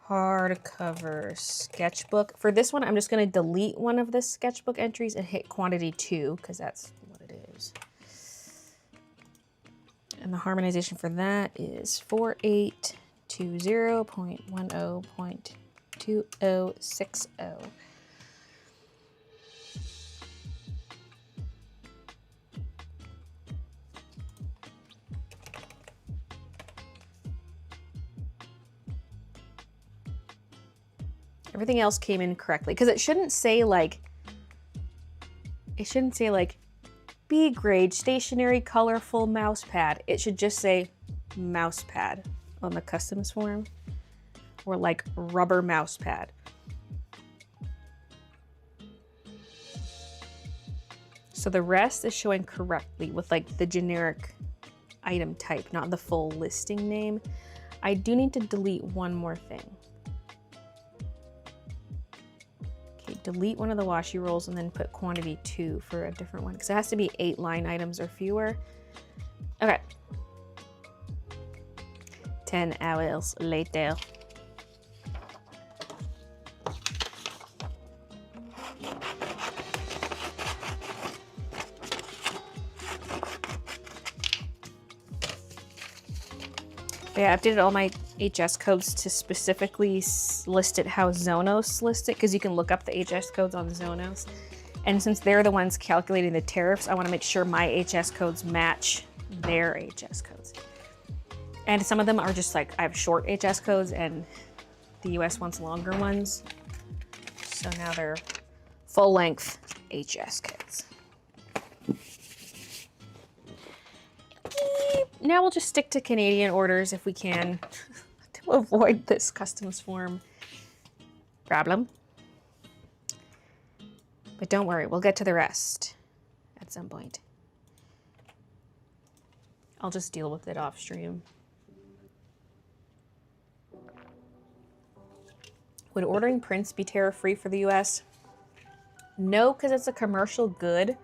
Hardcover sketchbook. For this one, I'm just going to delete one of the sketchbook entries and hit quantity 2 because that's what it is. And the harmonization for that is 4820.10.2060. Everything else came in correctly. Because it shouldn't say like B grade, stationary, colorful mouse pad. It should just say mouse pad on the customs form. Or like rubber mouse pad. So the rest is showing correctly with like the generic item type, not the full listing name. I do need to delete one more thing. Okay, delete one of the washi rolls and then put quantity 2 for a different one because it has to be 8 line items or fewer. Okay. 10 hours later. But yeah, I updated all my HS codes to specifically list it how Zonos lists it, because you can look up the HS codes on Zonos. And since they're the ones calculating the tariffs, I want to make sure my HS codes match their HS codes. And some of them are just like, I have short HS codes and the US wants longer ones. So now they're full length HS codes. Now we'll just stick to Canadian orders if we can to avoid this customs form problem. But don't worry, we'll get to the rest at some point. I'll just deal with it off stream. Would ordering prints be tariff-free for the US? No, because it's a commercial good.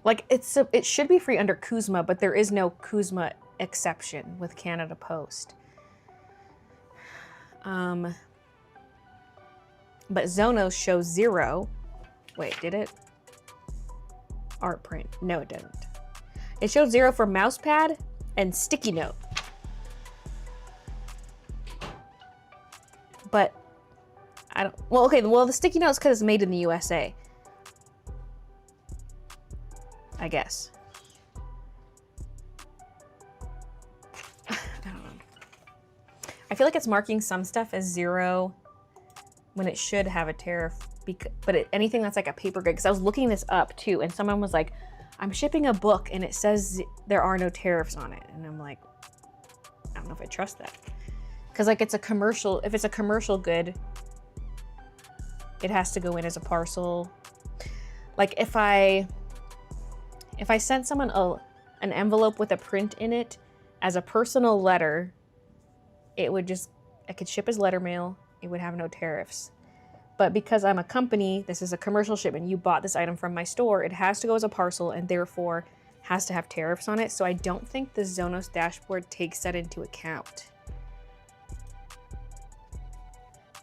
Like, it should be free under Kuzma, but there is no Kuzma exception with Canada Post. But Zonos shows 0. Wait, did it? Art print. No, it didn't. It showed 0 for mousepad and sticky note. But I don't, well, okay, well, the sticky note's because it's made in the USA. I guess. I don't know. I feel like it's marking some stuff as 0 when it should have a tariff, but anything that's like a paper good, because I was looking this up too, and someone was like, I'm shipping a book and it says there are no tariffs on it. And I'm like, I don't know if I trust that. Because like it's a commercial, if it's a commercial good, it has to go in as a parcel. Like if I sent someone an envelope with a print in it as a personal letter, it would just, I could ship as letter mail, it would have no tariffs. But because I'm a company, this is a commercial shipment, you bought this item from my store, it has to go as a parcel and therefore has to have tariffs on it. So I don't think the Zonos dashboard takes that into account.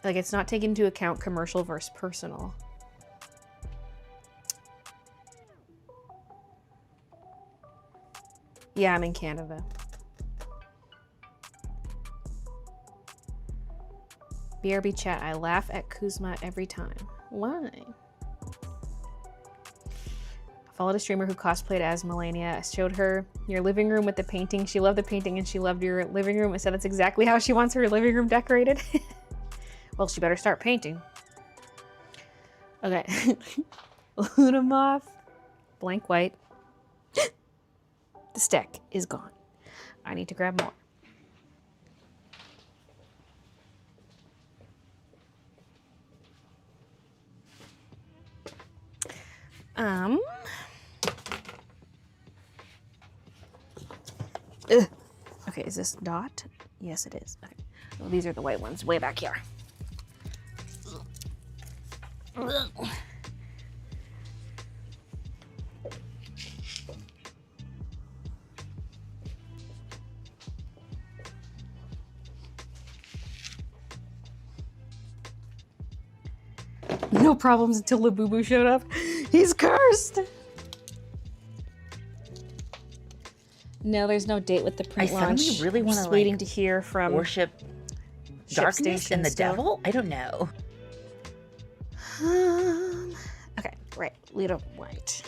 Like it's not taking into account commercial versus personal. Yeah, I'm in Canada. BRB chat, I laugh at Kuzma every time. Why? I followed a streamer who cosplayed as Melania. I showed her your living room with the painting. She loved the painting and she loved your living room. I said that's exactly how she wants her living room decorated. Well, she better start painting. Okay. Lunamorph, blank white. The stack is gone. I need to grab more. Okay, is this dot? Yes, it is. Okay. Well, these are the white ones way back here. No problems until Labubu showed up. He's cursed! No, there's no date with the print launch. I suddenly really want to waiting to hear from worship darkness and the devil? I don't know. Okay, right. Lead up white.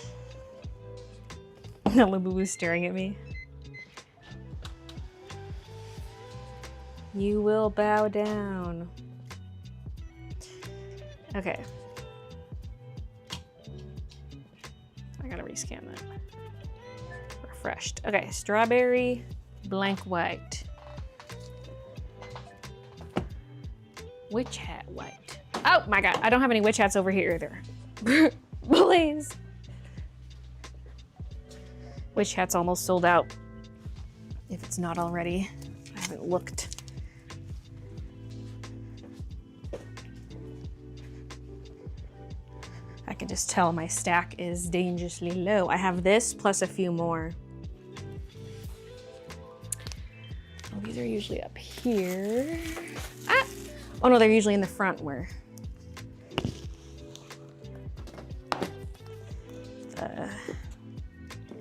No, Labubu's staring at me. You will bow down. Okay. I gotta rescan that. Refreshed. Okay, strawberry, blank white. Witch hat white. Oh my god, I don't have any witch hats over here either. Please. Witch hat's almost sold out. If it's not already. I haven't looked. I can just tell my stack is dangerously low. I have this plus a few more. Oh, these are usually up here. Ah! Oh no, they're usually in the front where the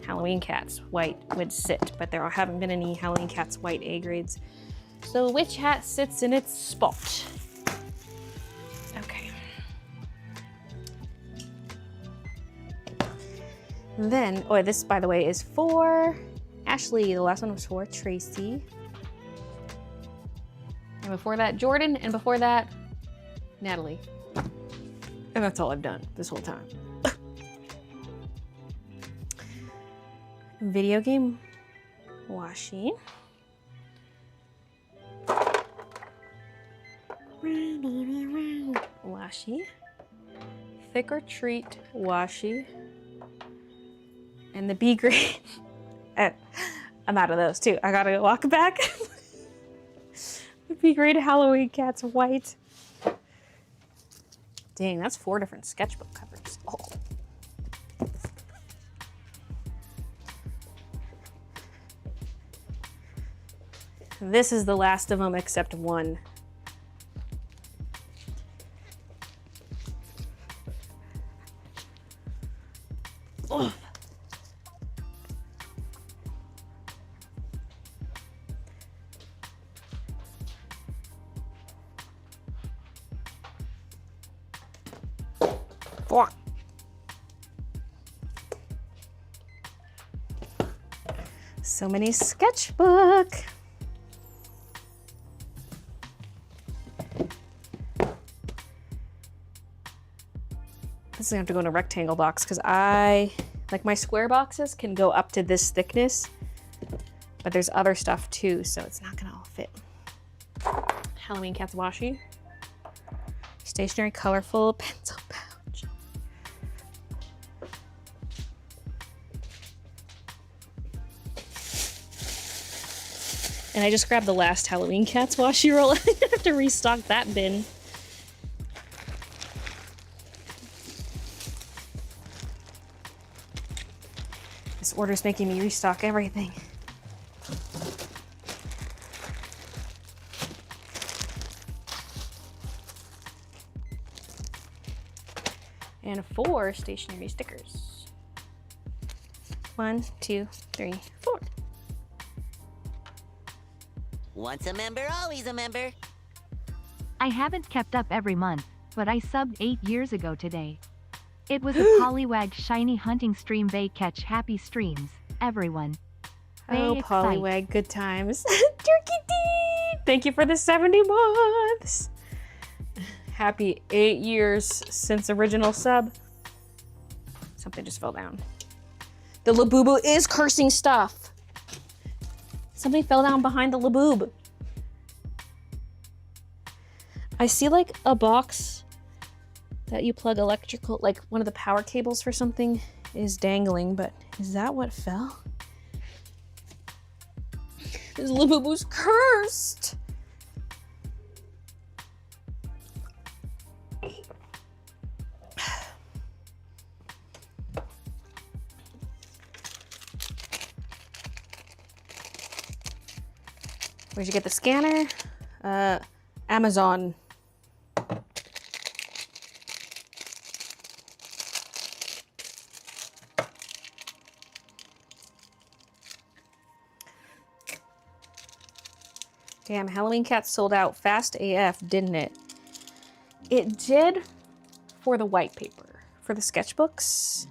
Halloween Cats white would sit, but there haven't been any Halloween Cats white A grades. So the witch hat sits in its spot. Okay. Then, oh, this by the way is for Ashley. The last one was for Tracy. And before that, Jordan, and before that, Natalie. And that's all I've done this whole time. Video game washi. Washi. Thick or treat washi. And the B grade. I'm out of those too. I gotta go walk back. The B grade Halloween Cats white. Dang, that's 4 different sketchbook covers. Oh. This is the last of them except one. Oh. Fuck. So many sketchbook. This is gonna have to go in a rectangle box because like my square boxes can go up to this thickness, but there's other stuff too, so it's not gonna all fit. Halloween Cats washi. Stationery colorful pencil pouch. And I just grabbed the last Halloween Cats washi roll. I have to restock that bin. This order's making me restock everything. And 4 stationery stickers. 1, 2, 3, 4. Once a member, always a member. I haven't kept up every month, but I subbed 8 years ago today. It was a Pollywag shiny hunting stream. Bay catch happy streams, everyone. Oh, Bay Pollywag, good times. Turkey Dee! Thank you for the 70 months. Happy 8 years since original sub. Something just fell down. The Labubu is cursing stuff. Somebody fell down behind the Laboob. I see like a box that you plug electrical, like one of the power cables for something is dangling, but is that what fell? This Labubu's cursed. Where'd you get the scanner? Amazon. Damn, Halloween Cats sold out fast AF, didn't it? It did for the white paper, for the sketchbooks.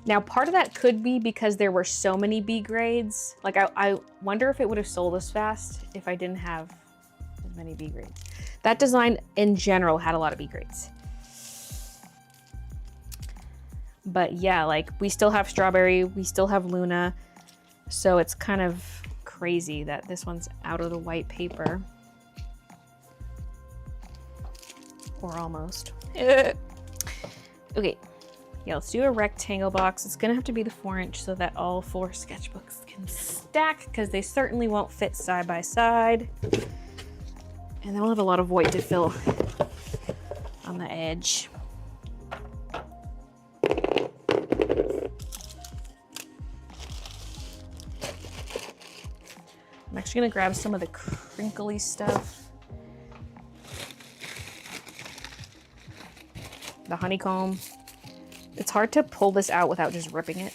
Now, part of that could be because there were so many B grades. Like, I wonder if it would have sold as fast if I didn't have as many B grades. That design in general had a lot of B grades. But yeah, like we still have Strawberry, we still have Luna. So it's kind of crazy that this one's out of the white paper. Or almost. Okay. Yeah, let's do a rectangle box. It's gonna have to be the 4-inch so that all 4 sketchbooks can stack, because they certainly won't fit side by side. And then we'll have a lot of white to fill on the edge. I'm actually gonna grab some of the crinkly stuff. The honeycomb. It's hard to pull this out without just ripping it.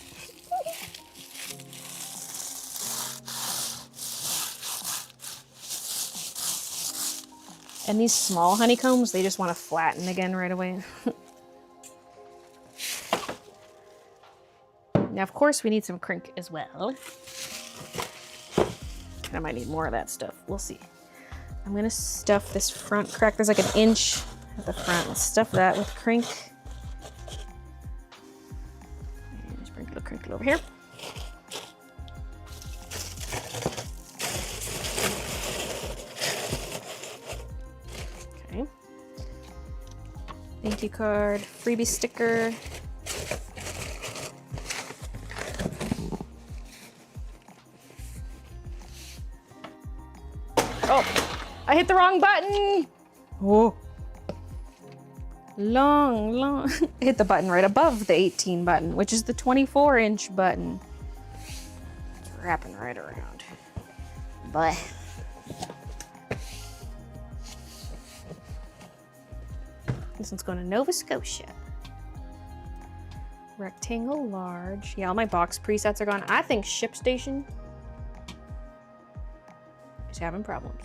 And these small honeycombs, they just want to flatten again right away. Now, of course, we need some crink as well. I might need more of that stuff. We'll see. I'm gonna stuff this front crack. There's like an inch at the front. Let's stuff that with crink. And sprinkle a crinkle over here. Okay. Thank you card, freebie sticker. Oh, I hit the wrong button. Oh. Long. I hit the button right above the 18 button, which is the 24-inch button. It's wrapping right around. But this one's going to Nova Scotia. Rectangle large. Yeah, all my box presets are gone. I think ShipStation is having problems.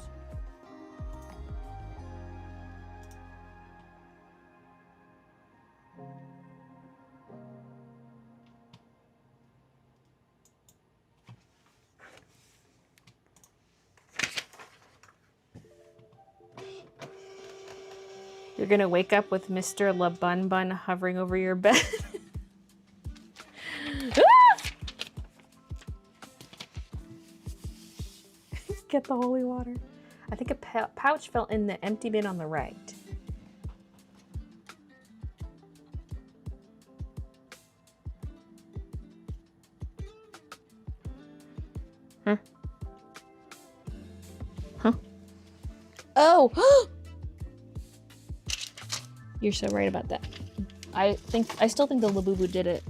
You're gonna wake up with Mr. La Bun Bun hovering over your bed. Get the holy water. I think a pouch fell in the empty bin on the right. Huh? Oh! You're so right about that. I still think the Labubu did it.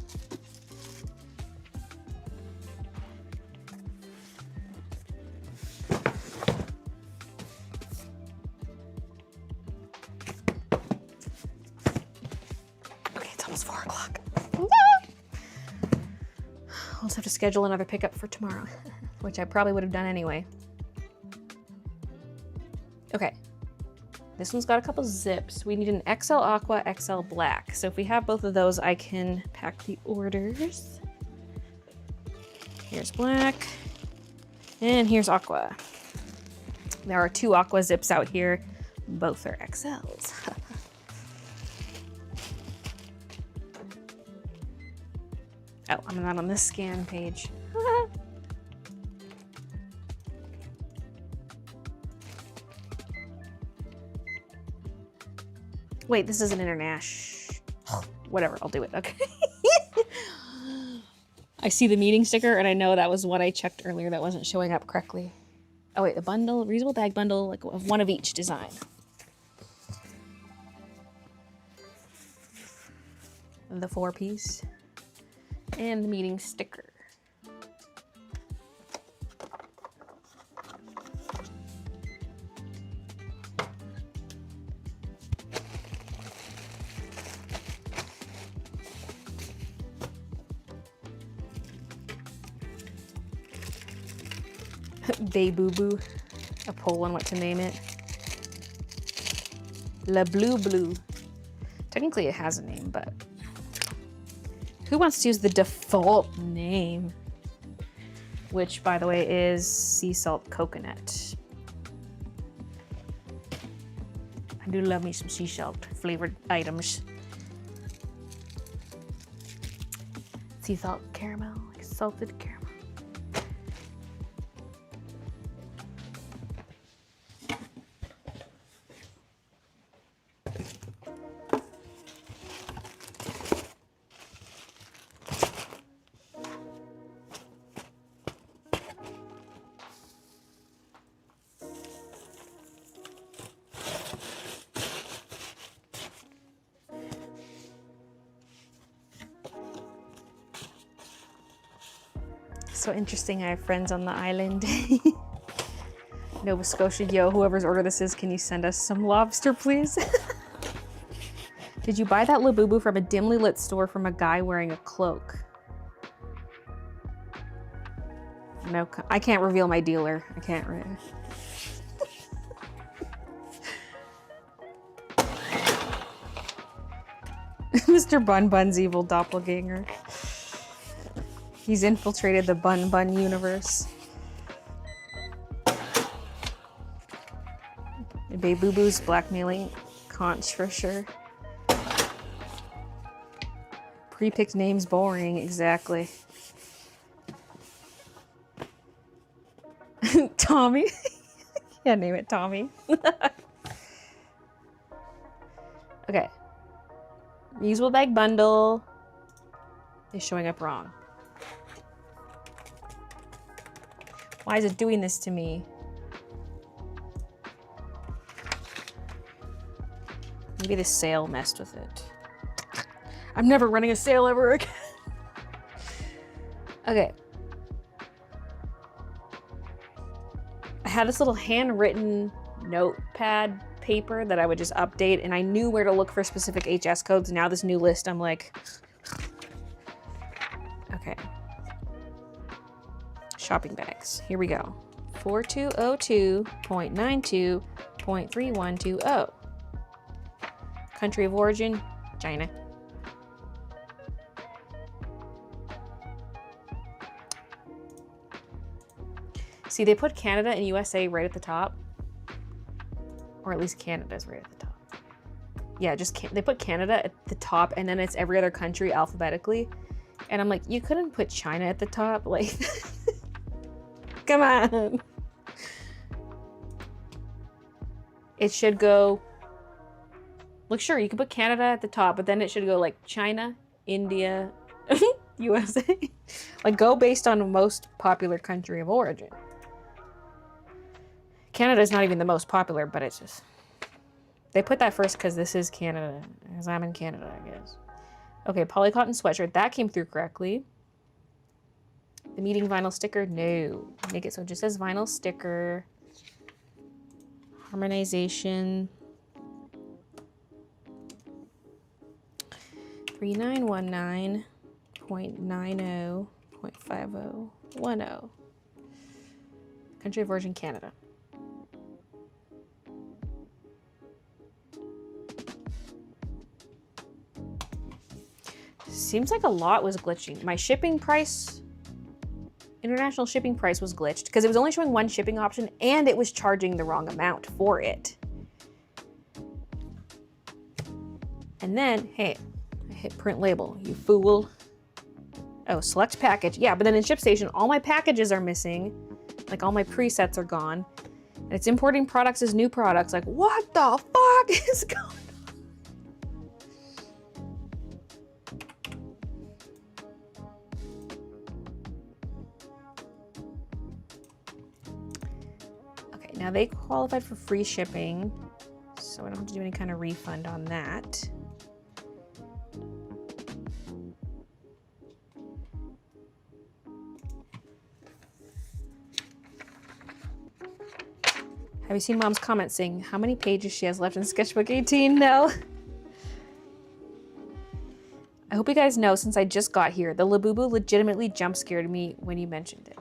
Okay, it's almost 4 o'clock. I'll just have to schedule another pickup for tomorrow, which I probably would have done anyway. Okay. This one's got a couple zips. We need an XL Aqua, XL Black. So if we have both of those, I can pack the orders. Here's Black, and here's Aqua. There are 2 Aqua zips out here. Both are XLs. Oh, I'm not on this scan page. Wait, this is an international. Whatever, I'll do it. Okay. I see the meeting sticker, and I know that was what I checked earlier that wasn't showing up correctly. Oh wait, the bundle, reusable bag bundle, like of one of each design. The 4-piece. And the meeting sticker. Bay Boo Boo. A poll on what to name it. La Blue Blue. Technically it has a name, but who wants to use the default name? Which, by the way, is Sea Salt Coconut. I do love me some seashell flavored items. Sea salt caramel, like salted caramel. So interesting, I have friends on the island. Nova Scotia, yo, whoever's order this is, can you send us some lobster, please? Did you buy that Labubu from a dimly lit store from a guy wearing a cloak? No, I can't reveal my dealer. I can't. Mr. Bun Bun's evil doppelganger. He's infiltrated the Bun Bun universe. Babe Boo Boo's blackmailing Conch for sure. Pre-picked names boring, exactly. Tommy. Yeah, name it Tommy. Okay. Reusable bag bundle is showing up wrong. Why is it doing this to me? Maybe the sale messed with it. I'm never running a sale ever again. Okay. I had this little handwritten notepad paper that I would just update, and I knew where to look for specific HS codes. Now this new list, I'm like, okay. Shopping bags. Here we go. 4202.92.3120. Country of origin, China. See, they put Canada and USA right at the top. Or at least Canada's right at the top. Yeah, they put Canada at the top, and then it's every other country alphabetically. And I'm like, you couldn't put China at the top? Like, come on. It should go, look, sure, you can put Canada at the top, but then it should go like China, India, USA. Like, go based on most popular country of origin. Canada is not even the most popular, but it's just, they put that first because this is Canada, because I'm in Canada, I guess. Okay, polycotton sweatshirt, that came through correctly. The meeting vinyl sticker, no. Make it so it just says vinyl sticker. Harmonization. 3919.90.5010. Country of origin, Canada. Seems like a lot was glitching. My shipping price, international shipping price was glitched because it was only showing one shipping option and it was charging the wrong amount for it. And then, hey, I hit print label, you fool. Oh, select package. Yeah, but then in ShipStation, all my packages are missing. Like all my presets are gone. And it's importing products as new products. Like, what the fuck is going on? Now they qualified for free shipping, so I don't have to do any kind of refund on that. Have you seen Mom's comment saying how many pages she has left in Sketchbook 18? No. I hope you guys know, since I just got here, the Labubu legitimately jump scared me when you mentioned it.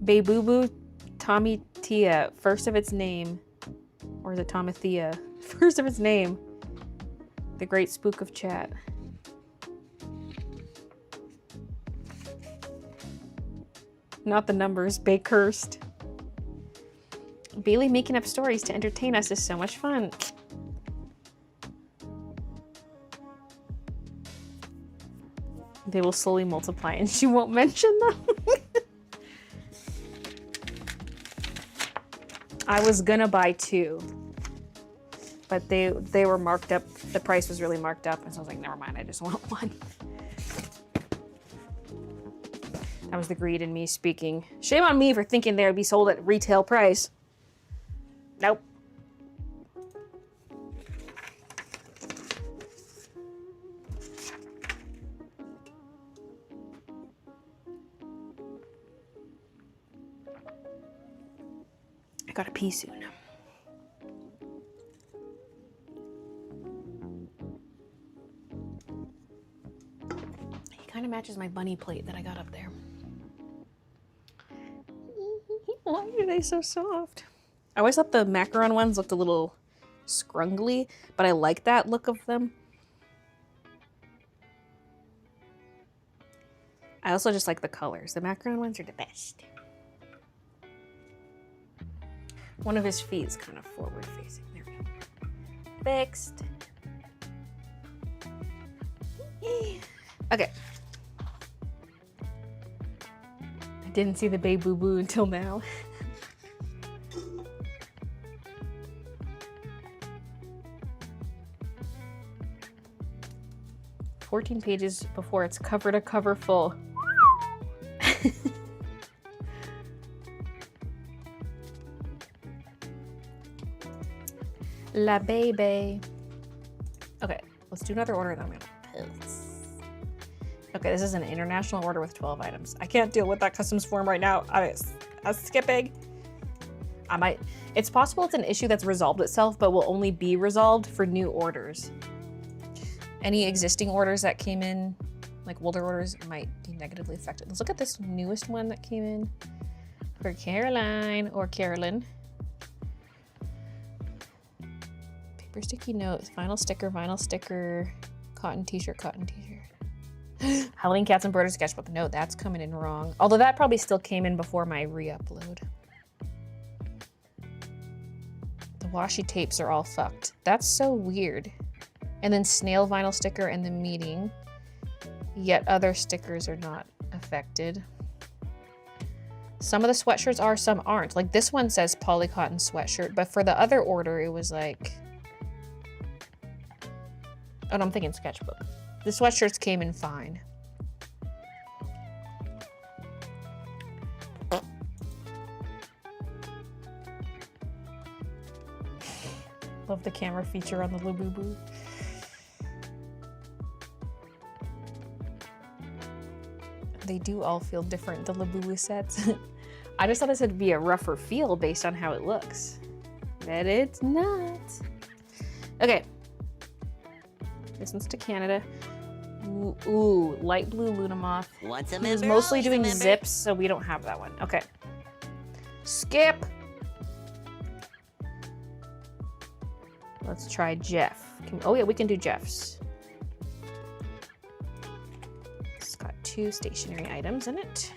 Baybubu Tommy Tia, first of its name. Or is it Tomathea? First of its name. The great spook of chat. not the numbers. Bakehurst. Baylee making up stories to entertain us is so much fun. They will slowly multiply and she won't mention them. I was gonna buy 2, but they were marked up. The price was really marked up, and so I was like, never mind, I just want 1. That was the greed in me speaking. Shame on me for thinking they would be sold at retail price. Nope. I gotta pee soon. He kind of matches my bunny plate that I got up there. Why are they so soft? I always thought the macaron ones looked a little scrungly, but I like that look of them. I also just like the colors. The macaron ones are the best. One of his feet is kind of forward facing. There we go. Fixed. Okay. I didn't see the Bay Boo Boo until now. "14 pages before it's cover to cover full." La baby. Okay, let's do another order, then I'm gonna piss. Okay, this is an international order with 12 items. I can't deal with that customs form right now. I'm skipping. It's possible it's an issue that's resolved itself, but will only be resolved for new orders. Any existing orders that came in, like older orders, might be negatively affected. Let's look at this newest one that came in for Caroline or Carolyn. Paper sticky notes, vinyl sticker, cotton t-shirt. Halloween Cats and Broder sketchbook. No, that's coming in wrong. Although that probably still came in before my re-upload. The washi tapes are all fucked. That's so weird. And then snail vinyl sticker and the meeting. Yet other stickers are not affected. Some of the sweatshirts are, some aren't. Like this one says poly cotton sweatshirt, but for the other order, it was like... Oh, no, I'm thinking sketchbook. The sweatshirts came in fine. Love the camera feature on the Labubu. They do all feel different, the Labubu sets. I just thought this would be a rougher feel based on how it looks. But it's not. Okay. This one's to Canada. Ooh, light blue Luna Moth. Once a He was member, mostly always a doing member. zips, so we don't have that one. Okay. Skip. Let's try Jeff. Oh yeah, we can do Jeff's. It's got 2 stationery items in it.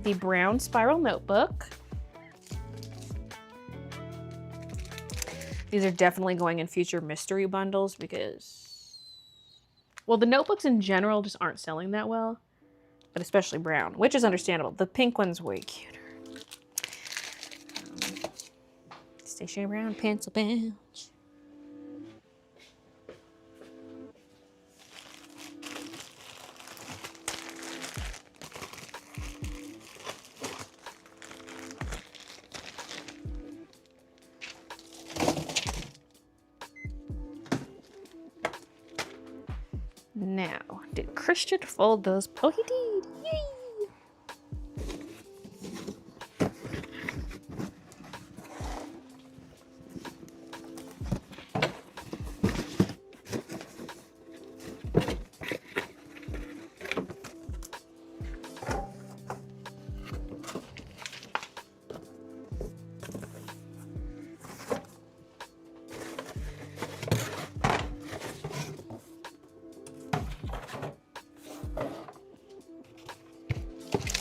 The brown spiral notebook. These are definitely going in future mystery bundles because, well, the notebooks in general just aren't selling that well, but especially brown, which is understandable. The pink one's way cuter. Stationery brown pencil pouch. Now, did Christian fold those? Oh, he did! Yay!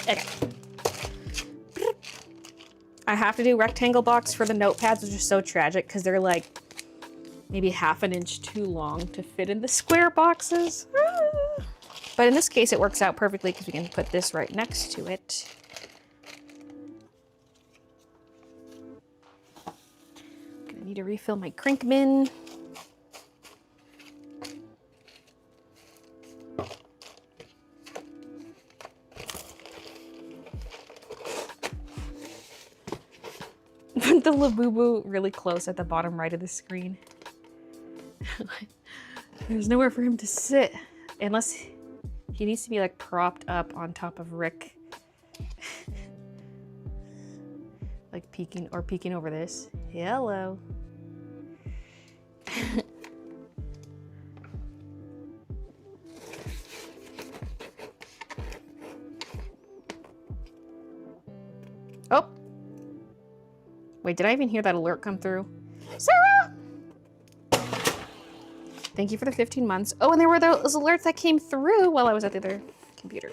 edit. I have to do rectangle box for the notepads, which is so tragic because they're like maybe half an inch too long to fit in the square boxes. But in this case, it works out perfectly because we can put this right next to it. Gonna need to refill my crink bin. Put the Labubu really close at the bottom right of the screen. There's nowhere for him to sit unless he needs to be like propped up on top of Rick. Like peeking over this. Hello. Oh. Wait, did I even hear that alert come through? Sarah! Thank you for the 15 months. Oh, and there were those alerts that came through while I was at the other computer.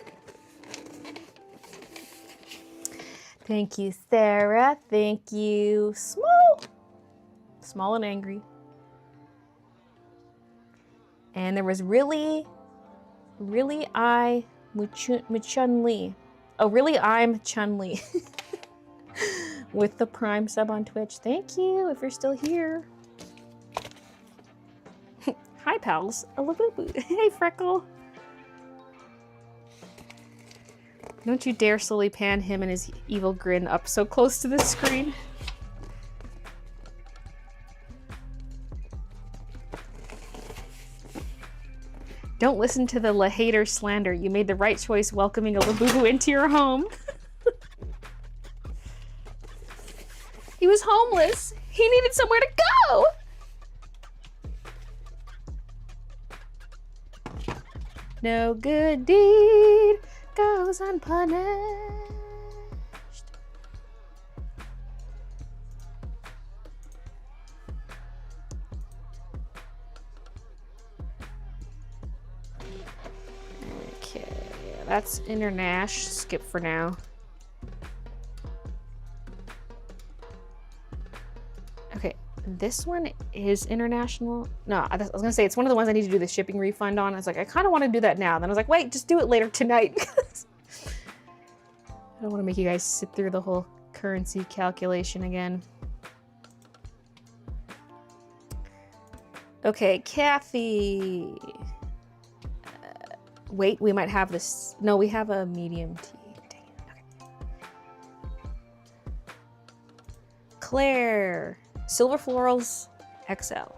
Thank you, Sarah. Thank you. Small and angry. And there was really Chun-Li. Oh, really I'm Chun-Li. With the Prime sub on Twitch. Thank you if you're still here. Hi, pals. A Labubu. Hey, Freckle. Don't you dare slowly pan him and his evil grin up so close to the screen. Don't listen to the La-hater slander. You made the right choice welcoming a Labubu into your home. He was homeless. He needed somewhere to go. No good deed goes unpunished. Okay, yeah, that's international. Skip for now. Okay, this one is international. No, I was gonna say it's one of the ones I need to do the shipping refund on. I was like, I kind of want to do that now. Then I was like, wait, just do it later tonight. I don't want to make you guys sit through the whole currency calculation again. Okay, Kathy. Wait, we might have this. No, we have a medium tea. Dang it. Okay. Claire. Silver Florals XL.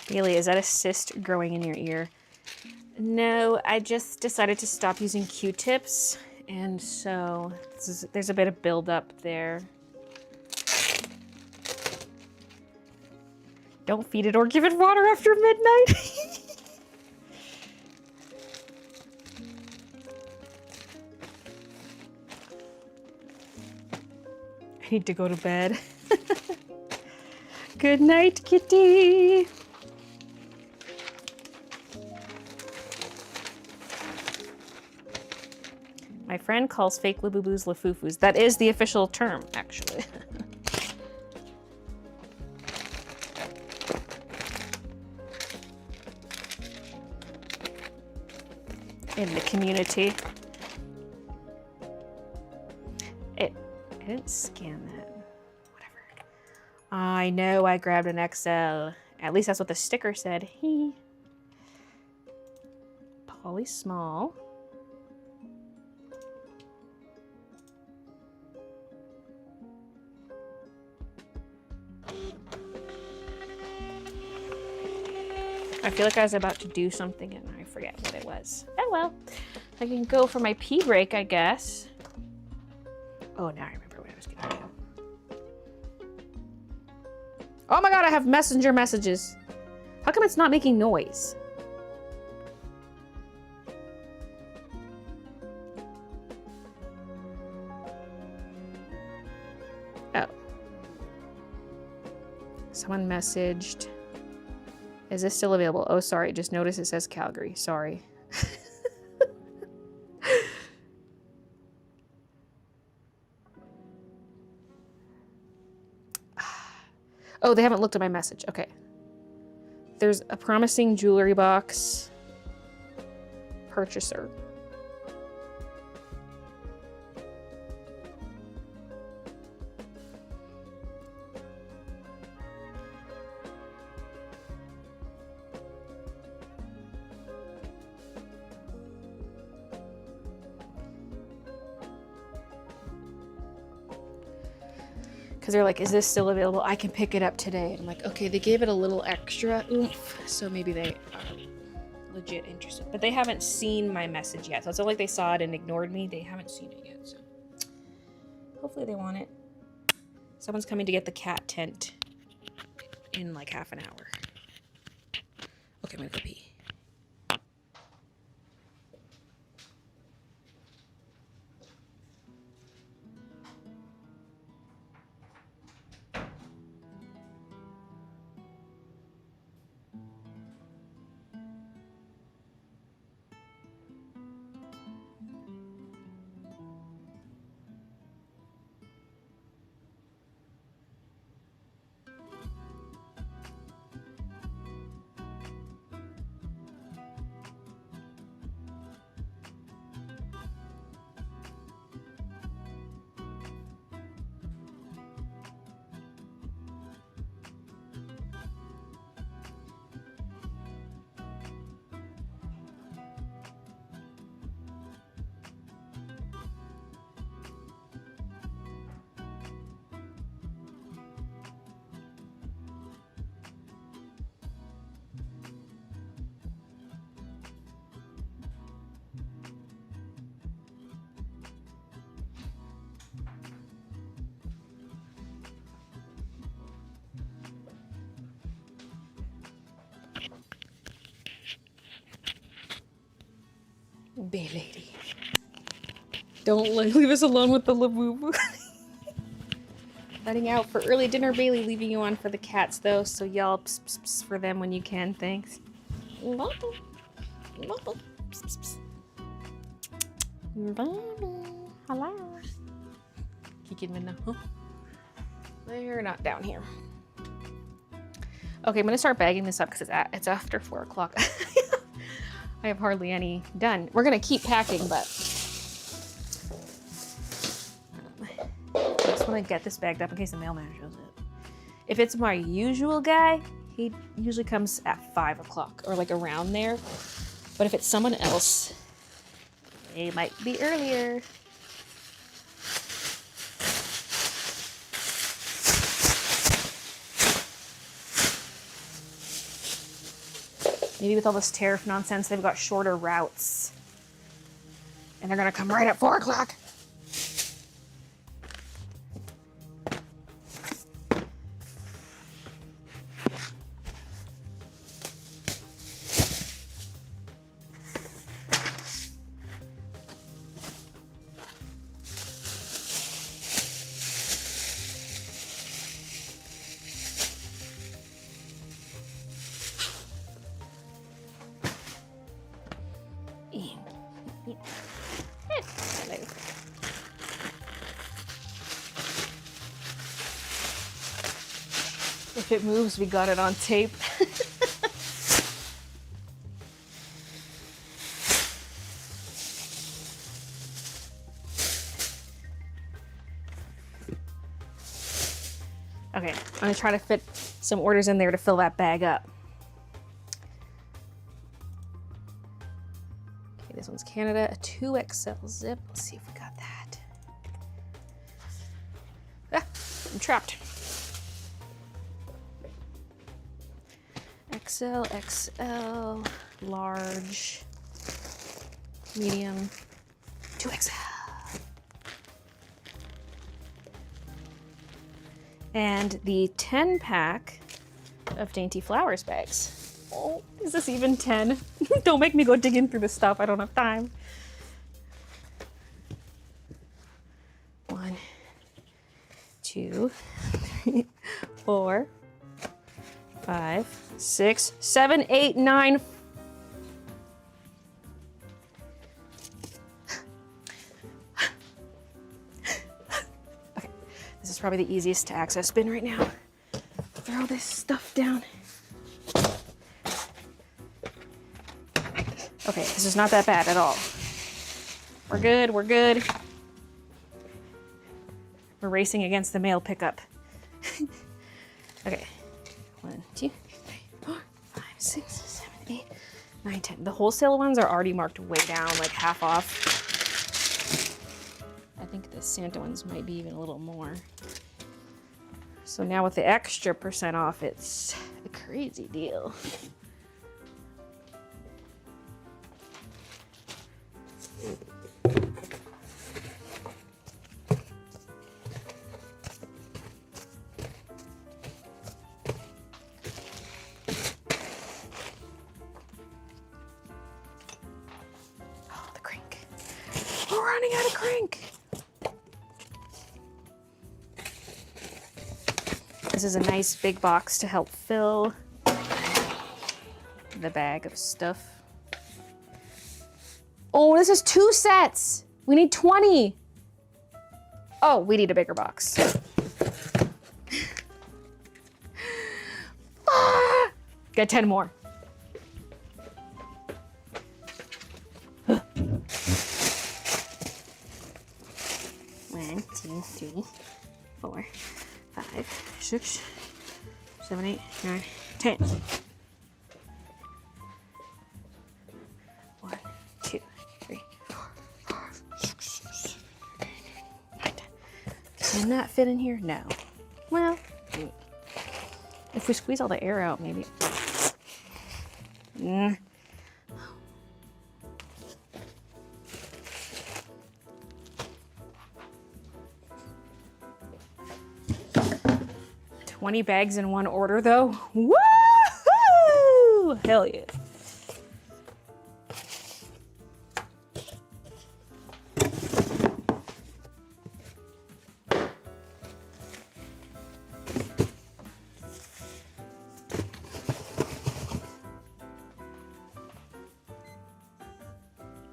Baylee, is that a cyst growing in your ear? No, I just decided to stop using Q-tips, and so there's a bit of buildup there. Don't feed it or give it water after midnight. I need to go to bed. Good night, kitty. My friend calls fake Labubus Lafufus. That is the official term, actually. In the community. I didn't scan that. Whatever. I know I grabbed an XL. At least that's what the sticker said. Poly small. I feel like I was about to do something and I forget what it was. Oh well. I can go for my pee break, I guess. Oh, now I remember what I was gonna do. Oh my god, I have messenger messages. How come it's not making noise? Oh. Someone messaged. Is this still available? Oh, sorry. Just notice it says Calgary. Sorry. Oh, they haven't looked at my message. Okay. There's a promising jewelry box purchaser. Because they're like, is this still available? I can pick it up today. And I'm like, okay, they gave it a little extra oomph, so maybe they are legit interested. But they haven't seen my message yet. So it's not like they saw it and ignored me. They haven't seen it yet, so hopefully they want it. Someone's coming to get the cat tent in like half an hour. Okay, I'm gonna go pee. Baylee. Don't leave us alone with the labubu. Letting out for early dinner, Baylee. Leaving you on for the cats, though, so yell pss, pss, pss for them when you can. Thanks. Hello. They're not down here. Okay, I'm gonna start bagging this up because it's after 4 o'clock. I have hardly any done. We're gonna keep packing, but I just want to get this bagged up in case the mailman shows up. If it's my usual guy, he usually comes at 5 o'clock or like around there. But if it's someone else, they might be earlier. Maybe with all this tariff nonsense, they've got shorter routes. And they're gonna come right at 4 o'clock. If it moves, we got it on tape. Okay, I'm gonna try to fit some orders in there to fill that bag up. Okay, this one's Canada, a 2XL zip. Let's see if we got that. Ah, I'm trapped. XL, XL, large, medium, 2XL. And the 10-pack of Dainty Flowers bags. Oh, is this even 10? Don't make me go digging through the stuff. I don't have time. 1, 2, 3, 4, 5, 6, 7, 8, 9. Okay, this is probably the easiest to access bin right now. Throw this stuff down. Okay, this is not that bad at all. We're good, we're good. We're racing against the mail pickup. Okay. 1, 2, 3, 4, 5, 6, 7, 8, 9, 10. The wholesale ones are already marked way down, like half off. I think the Santa ones might be even a little more. So now with the extra % off, it's a crazy deal. We're running out of crank. This is a nice big box to help fill the bag of stuff. Oh, this is 2 sets. We need 20. Oh, we need a bigger box. Ah! Get 10 more. 1, 2, 3, 4, 5, 6, 7, 8, 9, 10. 1, 2, 3, 4, 5, 6, 7, 8, 9, 10. Can that fit in here? No. Well, if we squeeze all the air out, maybe. 20 bags in one order, though. Woo! Hell yeah.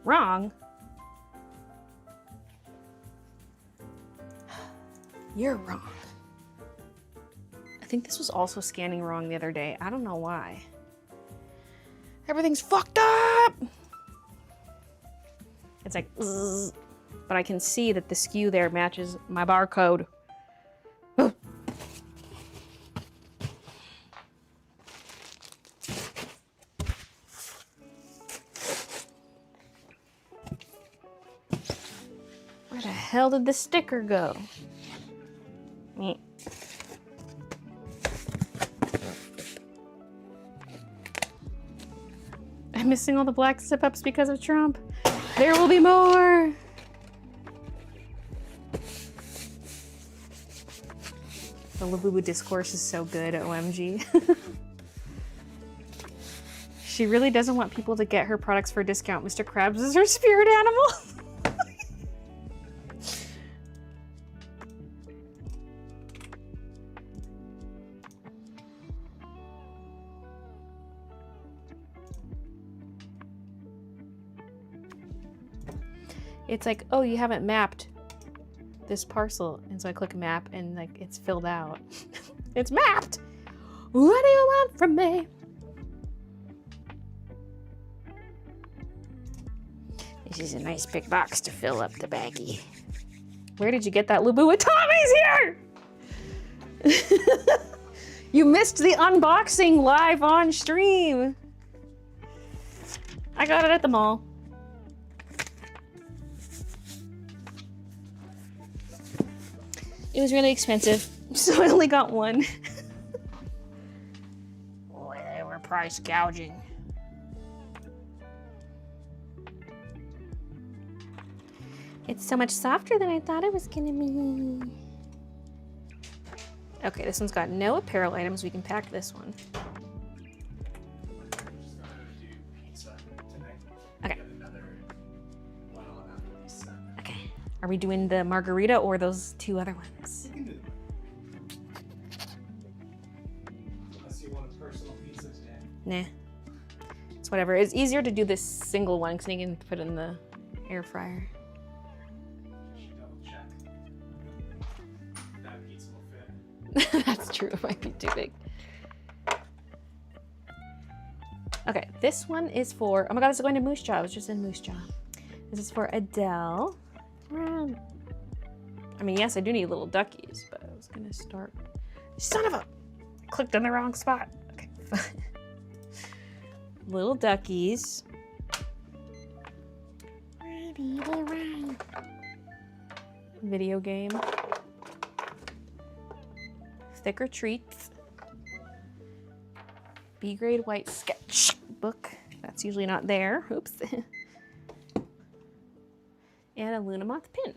Wrong? You're wrong. I think this was also scanning wrong the other day. I don't know why. Everything's fucked up! It's like, zzz, but I can see that the SKU there matches my barcode. Oh. Where the hell did the sticker go? Meh. I'm missing all the black zip-ups because of Trump. There will be more! The Labubu discourse is so good, OMG. She really doesn't want people to get her products for a discount. Mr. Krabs is her spirit animal. It's like, oh, you haven't mapped this parcel. And so I click map and like it's filled out. It's mapped. What do you want from me? This is a nice big box to fill up the baggie. Where did you get that, Lubu? Tommy's here! You missed the unboxing live on stream. I got it at the mall. It was really expensive, so I only got one. Boy, they were price gouging. It's so much softer than I thought it was gonna be. Okay, this one's got no apparel items. We can pack this one. Okay. Okay. Are we doing the margarita or those two other ones? Unless you want a personal pizza today. Nah. It's whatever. It's easier to do this single one because you can put it in the air fryer. That's true, it might be too big. Okay, this one is for, oh my god, this is going to Moose Jaw. I was just in Moose Jaw. This is for Adele. I mean, yes, I do need little duckies, but I was gonna start. Son of a, I clicked on the wrong spot. Okay. Little duckies. Video game. Thicker treats. B-grade white sketch book. That's usually not there. Oops. And a Luna Moth pin.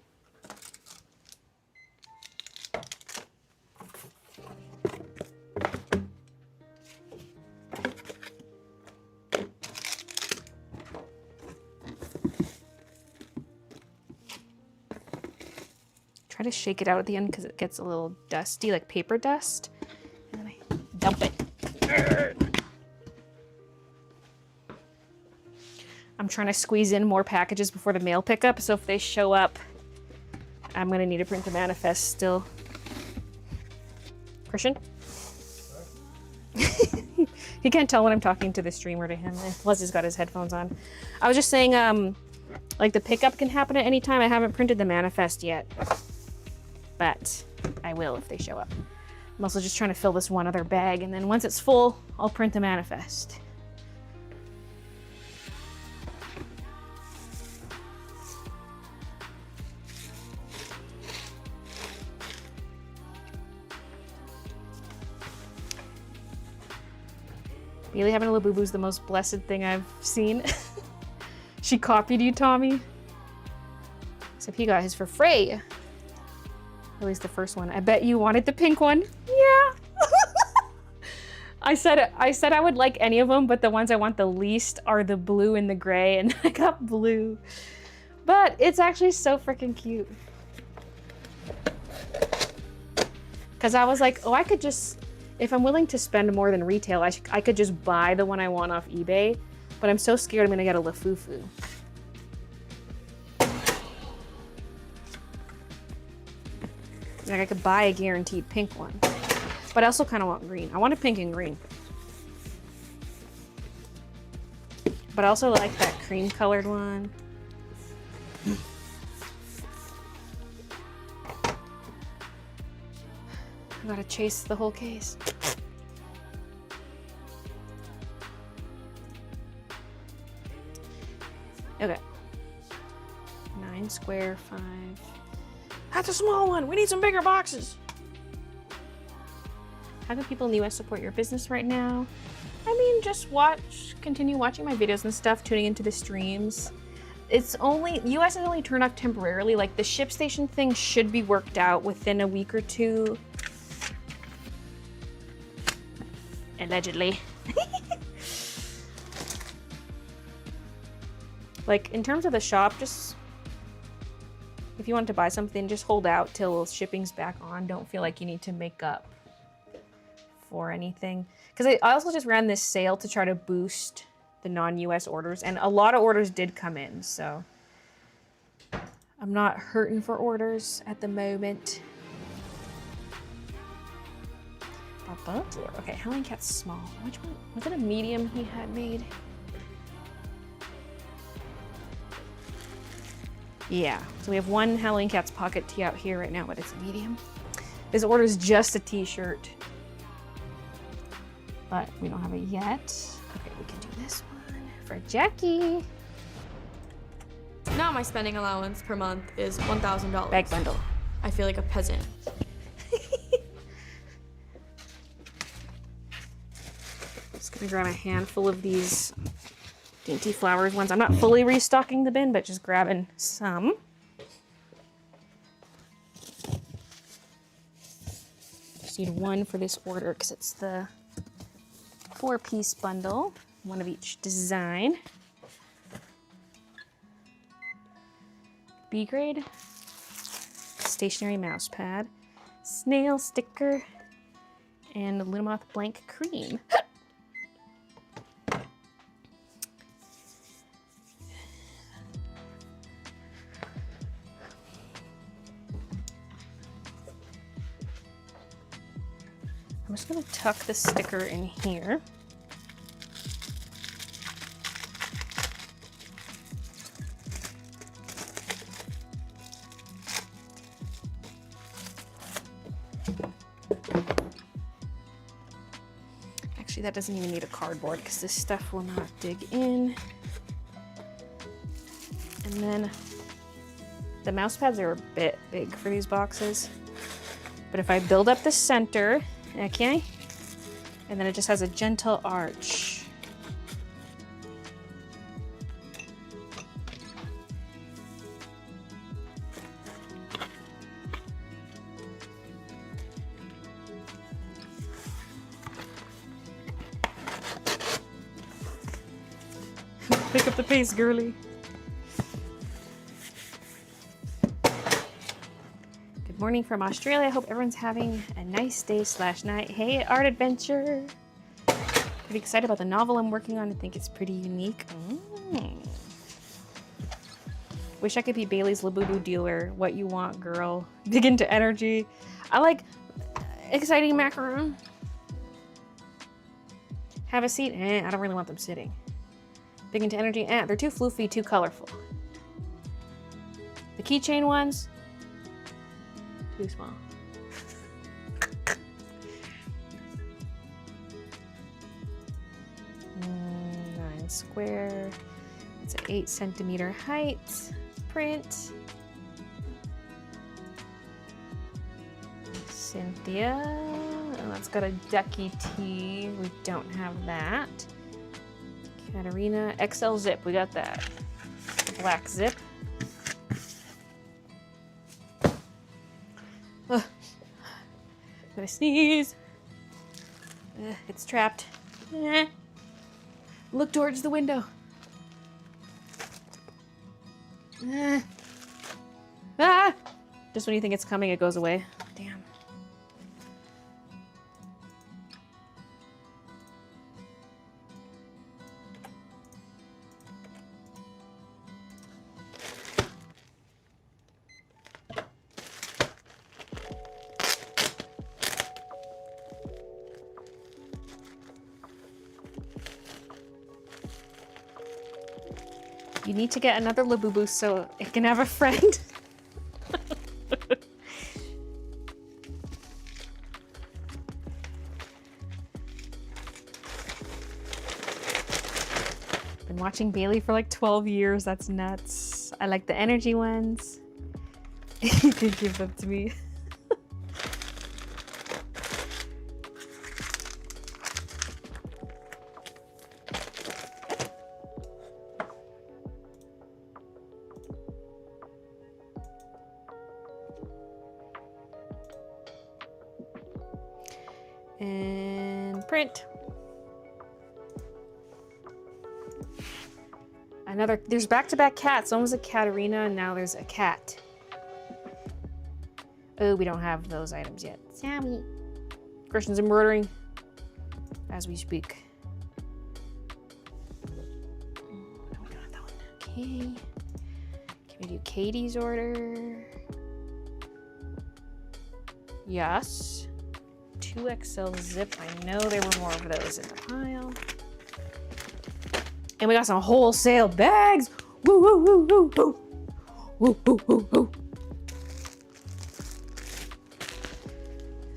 Try to shake it out at the end because it gets a little dusty, like paper dust. And then I dump it. I'm trying to squeeze in more packages before the mail pickup, so if they show up, I'm gonna need to print the manifest still. Christian? He can't tell when I'm talking to the streamer to him, plus he's got his headphones on. I was just saying, like the pickup can happen at any time. I haven't printed the manifest yet, but I will if they show up. I'm also just trying to fill this one other bag, and then once it's full, I'll print the manifest. Baylee having a little boo-boo is the most blessed thing I've seen. She copied you, Tommy. Except he got his for free. At least the first one. I bet you wanted the pink one. Yeah. I said I would like any of them, but the ones I want the least are the blue and the gray, and I got blue. But it's actually so freaking cute. Because I was like, oh, I could just, if I'm willing to spend more than retail, I could just buy the one I want off eBay. But I'm so scared I'm gonna get a Lafufu. Like I could buy a guaranteed pink one. But I also kind of want green. I want a pink and green. But I also like that cream colored one. I gotta chase the whole case. Okay. 9 square, 5. That's a small one. We need some bigger boxes. How can people in the US support your business right now? I mean, just continue watching my videos and stuff, tuning into the streams. It's only, US is only turned off temporarily. Like the ship station thing should be worked out within a week or two. Allegedly. Like in terms of the shop, just if you want to buy something, just hold out till shipping's back on. Don't feel like you need to make up for anything. Because I also just ran this sale to try to boost the non-US orders, and a lot of orders did come in, so I'm not hurting for orders at the moment. Okay, Halloween Cat's small. Which one? Was it a medium he had made? Yeah, so we have one Halloween Cat's pocket tee out here right now, but it's a medium. His order is just a t-shirt, but we don't have it yet. Okay, we can do this one for Jackie. Now my spending allowance per month is $1,000. Bag bundle. I feel like a peasant. Just gonna grab a handful of these Dainty Flowers ones. I'm not fully restocking the bin, but just grabbing some. Just Need one for this order because it's the 4-piece bundle, one of each design. B grade, stationary mouse pad, snail sticker, and Lumoth blank cream. I'm just gonna tuck the sticker in here. Actually, that doesn't even need a cardboard because this stuff will not dig in. And then the mouse pads are a bit big for these boxes. But if I build up the center, okay, and then it just has a gentle arch. Pick up the pace, girly. Morning from Australia. I hope everyone's having a nice day / night. Hey, Art Adventure. Pretty excited about the novel I'm working on. I think it's pretty unique. Wish I could be Bailey's Labubu dealer. What you want, girl. Dig into energy. I like exciting macaron. Have a seat. I don't really want them sitting. Big into energy. They're too floofy, too colorful. The keychain ones, too small. 9 square. It's an 8 centimeter height. Print. Cynthia. Oh, that's got a ducky tee. We don't have that. Katarina. XL zip. We got that. Black zip. I'm gonna sneeze. It's trapped. Look towards the window. Just when you think it's coming, it goes away. Damn. You need to get another Labubu so it can have a friend. Been watching Baylee for like 12 years. That's nuts. I like the energy ones. You can give them to me. And print. Another, there's back-to-back cats. One was a Katarina and now there's a cat. Oh, we don't have those items yet. Sammy. Christian's embroidering as we speak. No, we don't have that one. Okay. Can we do Katie's order? Yes. 2XL zip. I know there were more of those in the pile. And we got some wholesale bags. Woo, woo, woo, woo, woo. Woo, woo, woo, woo.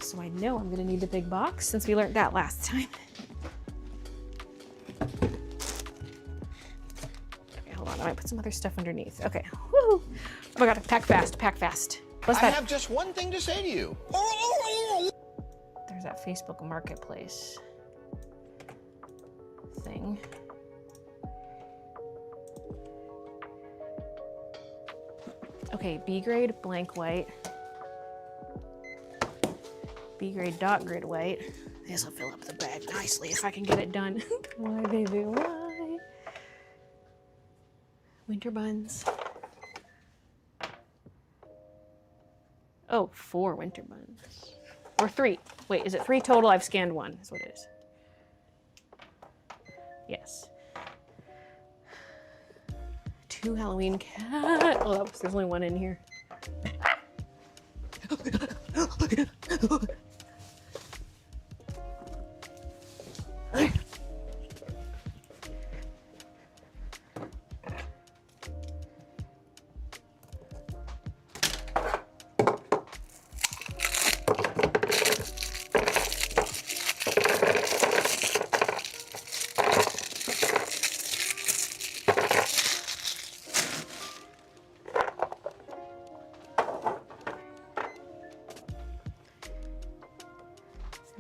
So I know I'm gonna need the big box since we learned that last time. Okay, hold on. I might put some other stuff underneath. Okay. Woo. Oh my god, pack fast, pack fast. What's that? I have just one thing to say to you. There's that Facebook Marketplace thing. Okay, B grade, blank white. B-grade dot grid white. This will fill up the bag nicely if I can get it done. Why, baby, why? Winter buns. Oh, 4 winter buns. Or 3. Wait, is it 3 total? I've scanned 1, is what it is. Yes. 2 Halloween cat. Oh, there's only 1 in here.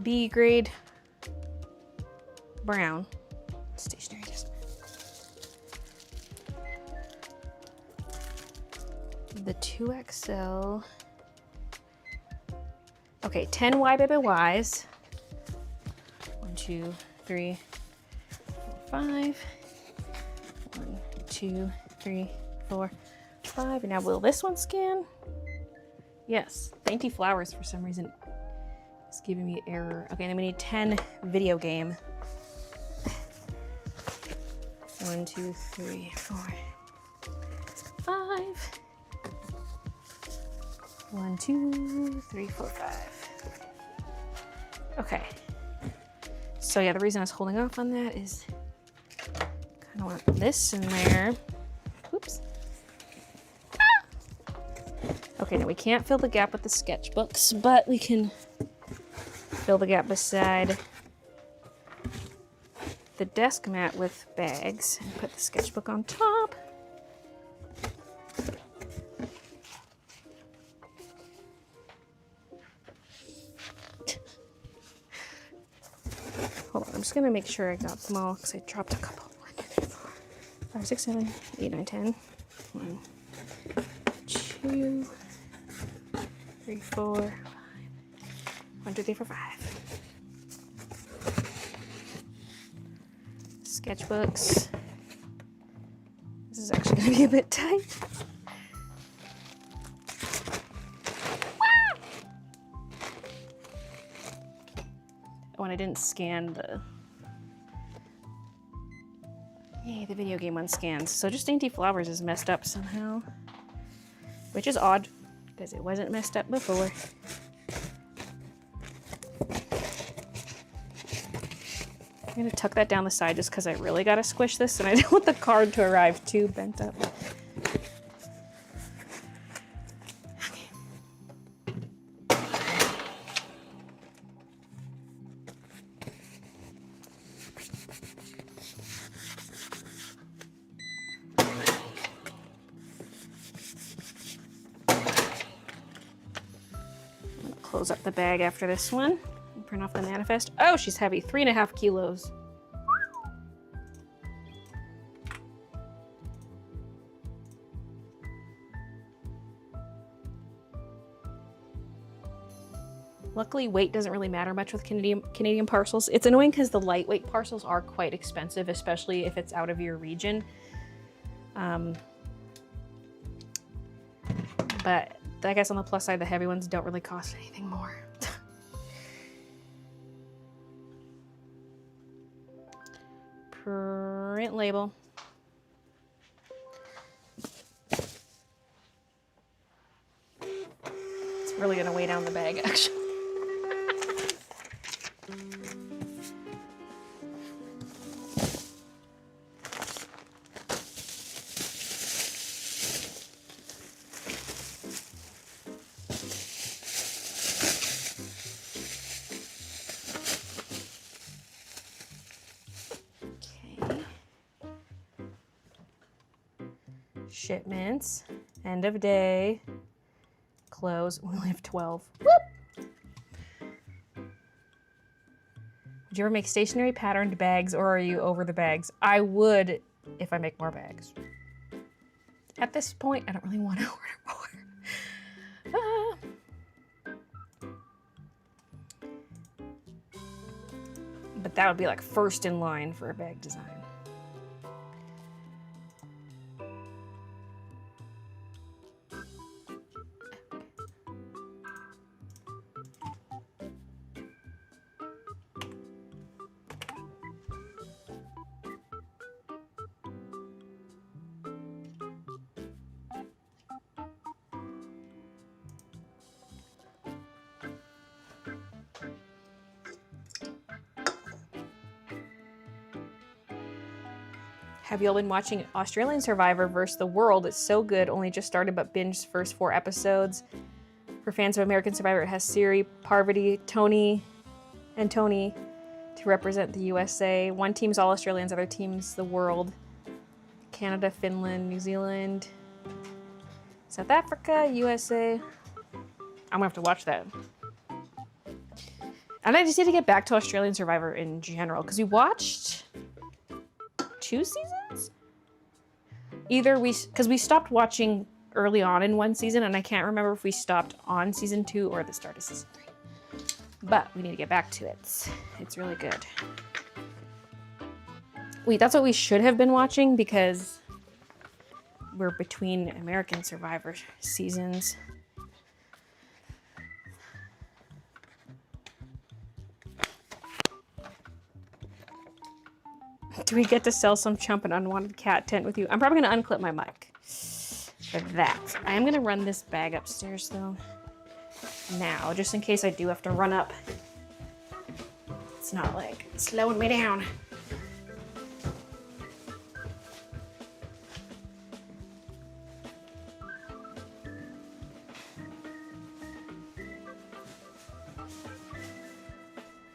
B grade brown stationery disc. The 2XL. Okay, 10 Y baby Ys. 1, 2, 3, 4, 5. 1, 2, 3, 4, 5. And now will this one scan? Yes. Dainty Flowers for some reason. It's giving me error. Okay, then we need 10 video game. 1, 2, 3, 4, 5. 1, 2, 3, 4, 5. Okay. So yeah, the reason I was holding off on that is kind of want this in there. Oops. Okay, now we can't fill the gap with the sketchbooks, but we can fill the gap beside the desk mat with bags and put the sketchbook on top. Hold on, I'm just gonna make sure I got them all because I dropped a couple. 1, 2, 3, 4, 5, 6, 7, 8, 9, 10. 1, 2, 3, 4, 5. 1, 2, 3, 4, 5. Sketchbooks. This is actually going to be a bit tight. Oh, and I didn't scan the... Yay, the video game one scans. So just Dainty Flowers is messed up somehow. Which is odd, because it wasn't messed up before. I'm gonna tuck that down the side just because I really gotta squish this and I don't want the card to arrive too bent up. Close up the bag after this one. Print off the manifest. Oh, she's heavy. 3.5 kilos. Luckily, weight doesn't really matter much with Canadian parcels. It's annoying because the lightweight parcels are quite expensive, especially if it's out of your region. But I guess on the plus side, the heavy ones don't really cost anything more. Print label. It's really gonna weigh down the bag, actually. Shipments, end of day, close. We only have 12. Whoop! Would you ever make stationary patterned bags, or are you over the bags? I would if I make more bags. At this point, I don't really want to order more. But that would be like first in line for a bag design. Have you all been watching Australian Survivor vs. the World? It's so good. Only just started, but binged first 4 episodes. For fans of American Survivor, it has Siri, Parvati, Tony to represent the USA. One team's all Australians, other team's the world. Canada, Finland, New Zealand, South Africa, USA. I'm gonna have to watch that. And I just need to get back to Australian Survivor in general, because we watched 2 seasons? Because we stopped watching early on in 1 season, and I can't remember if we stopped on season 2 or the start of season 3. But we need to get back to it. It's really good. Wait, that's what we should have been watching because we're between American Survivor seasons. Do we get to sell some chump and unwanted cat tent with you? I'm probably gonna unclip my mic for that. I am gonna run this bag upstairs though now, just in case I do have to run up. It's not like slowing me down.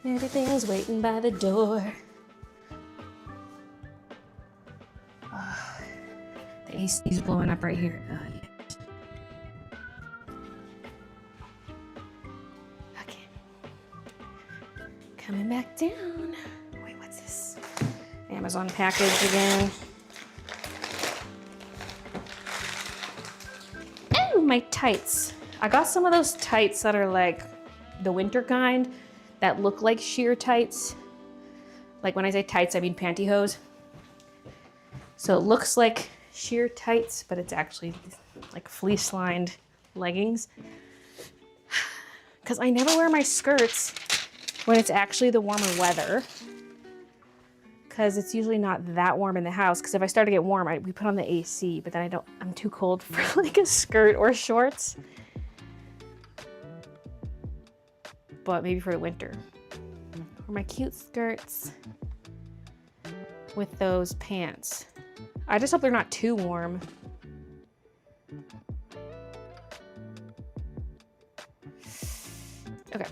Everything's waiting by the door. The AC's blowing up right here. Yes. Okay. Coming back down. Wait, what's this? Amazon package again. Oh, my tights. I got some of those tights that are like the winter kind that look like sheer tights. Like when I say tights, I mean pantyhose. So it looks like sheer tights, but it's actually like fleece-lined leggings. Because I never wear my skirts when it's actually the warmer weather. Because it's usually not that warm in the house. Because if I start to get warm, we put on the AC, but then I'm too cold for like a skirt or shorts. But maybe for the winter. Or my cute skirts with those pants. I just hope they're not too warm. Okay.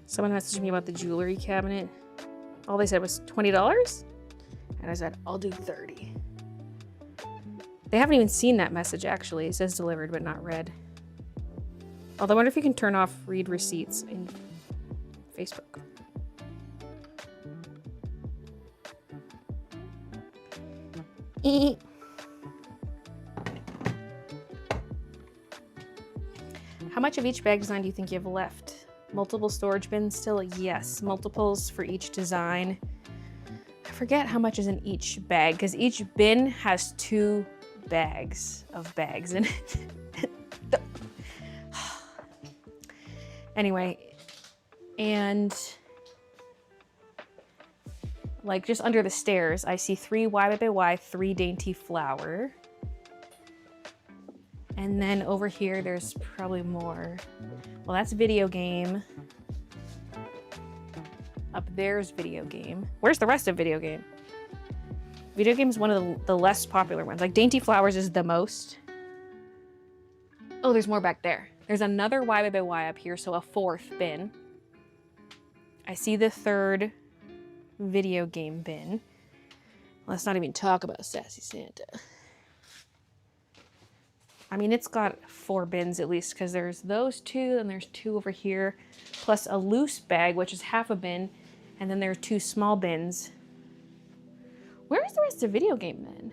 Someone messaged me about the jewelry cabinet. All they said was $20, and I said, I'll do 30. They haven't even seen that message, actually. It says delivered, but not read. Although I wonder if you can turn off read receipts in Facebook. How much of each bag design do you think you have left? Multiple storage bins still? Yes, multiples for each design. I forget how much is in each bag because each bin has 2 bags of bags in it. Anyway, and like just under the stairs, I see 3 Y, 3 dainty flower. And then over here, there's probably more. Well, that's video game. Up there's video game. Where's the rest of video game? Video game is one of the less popular ones. Like Dainty Flowers is the most. Oh, there's more back there. There's another Y up here, so a 4th bin. I see the 3rd video game bin. Let's not even talk about Sassy Santa. I mean, it's got 4 bins at least, because there's those 2, and there's 2 over here, plus a loose bag, which is half a bin, and then there are 2 small bins. Where is the rest of the video game then?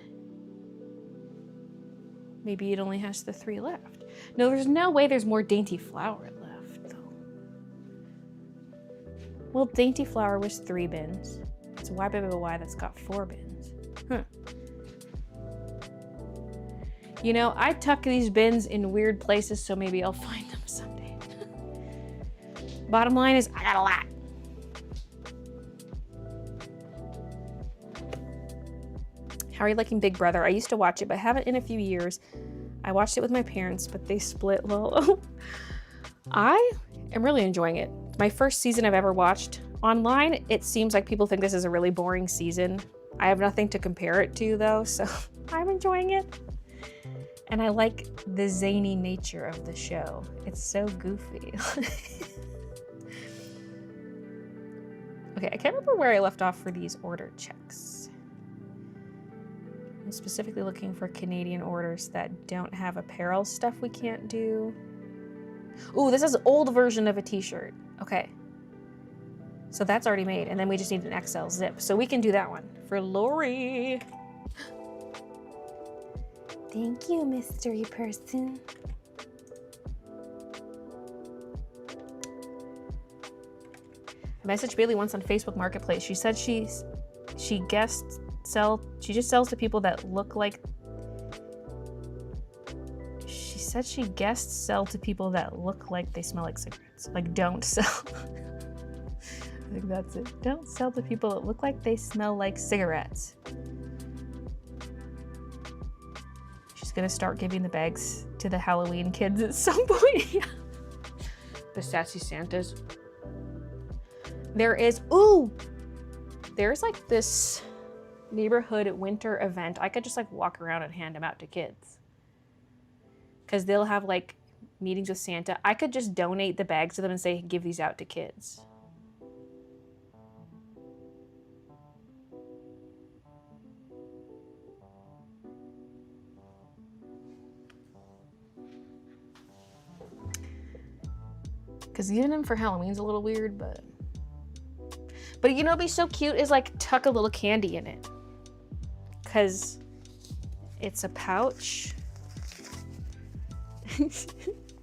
Maybe it only has the 3 left. No, there's no way there's more Dainty Flower left, though. Well, Dainty Flower was 3 bins. It's Why that's got 4 bins. Huh. You know, I tuck these bins in weird places, so maybe I'll find them someday. Bottom line is, I got a lot. How are you liking Big Brother? I used to watch it, but haven't in a few years. I watched it with my parents, but they split. Lol. I am really enjoying it. My first season I've ever watched. Online, it seems like people think this is a really boring season. I have nothing to compare it to, though, so I'm enjoying it. And I like the zany nature of the show. It's so goofy. Okay, I can't remember where I left off for these order checks. I'm specifically looking for Canadian orders that don't have apparel stuff we can't do. Ooh, this is an old version of a t-shirt. Okay. So that's already made, and then we just need an XL zip. So we can do that one for Lori. Thank you, mystery person. I messaged Baylee once on Facebook Marketplace. She said she just sells to people that look like. She said she guest sell to people that look like they smell like cigarettes. Like, don't sell. I think that's it. Don't sell to people that look like they smell like cigarettes. She's gonna start giving the bags to the Halloween kids at some point. The sassy Santas. There's like this neighborhood winter event. I could just like walk around and hand them out to kids. Cause they'll have like meetings with Santa. I could just donate the bags to them and say, give these out to kids. Because giving them for Halloween's a little weird, but you know what'd be so cute is like tuck a little candy in it. Because it's a pouch.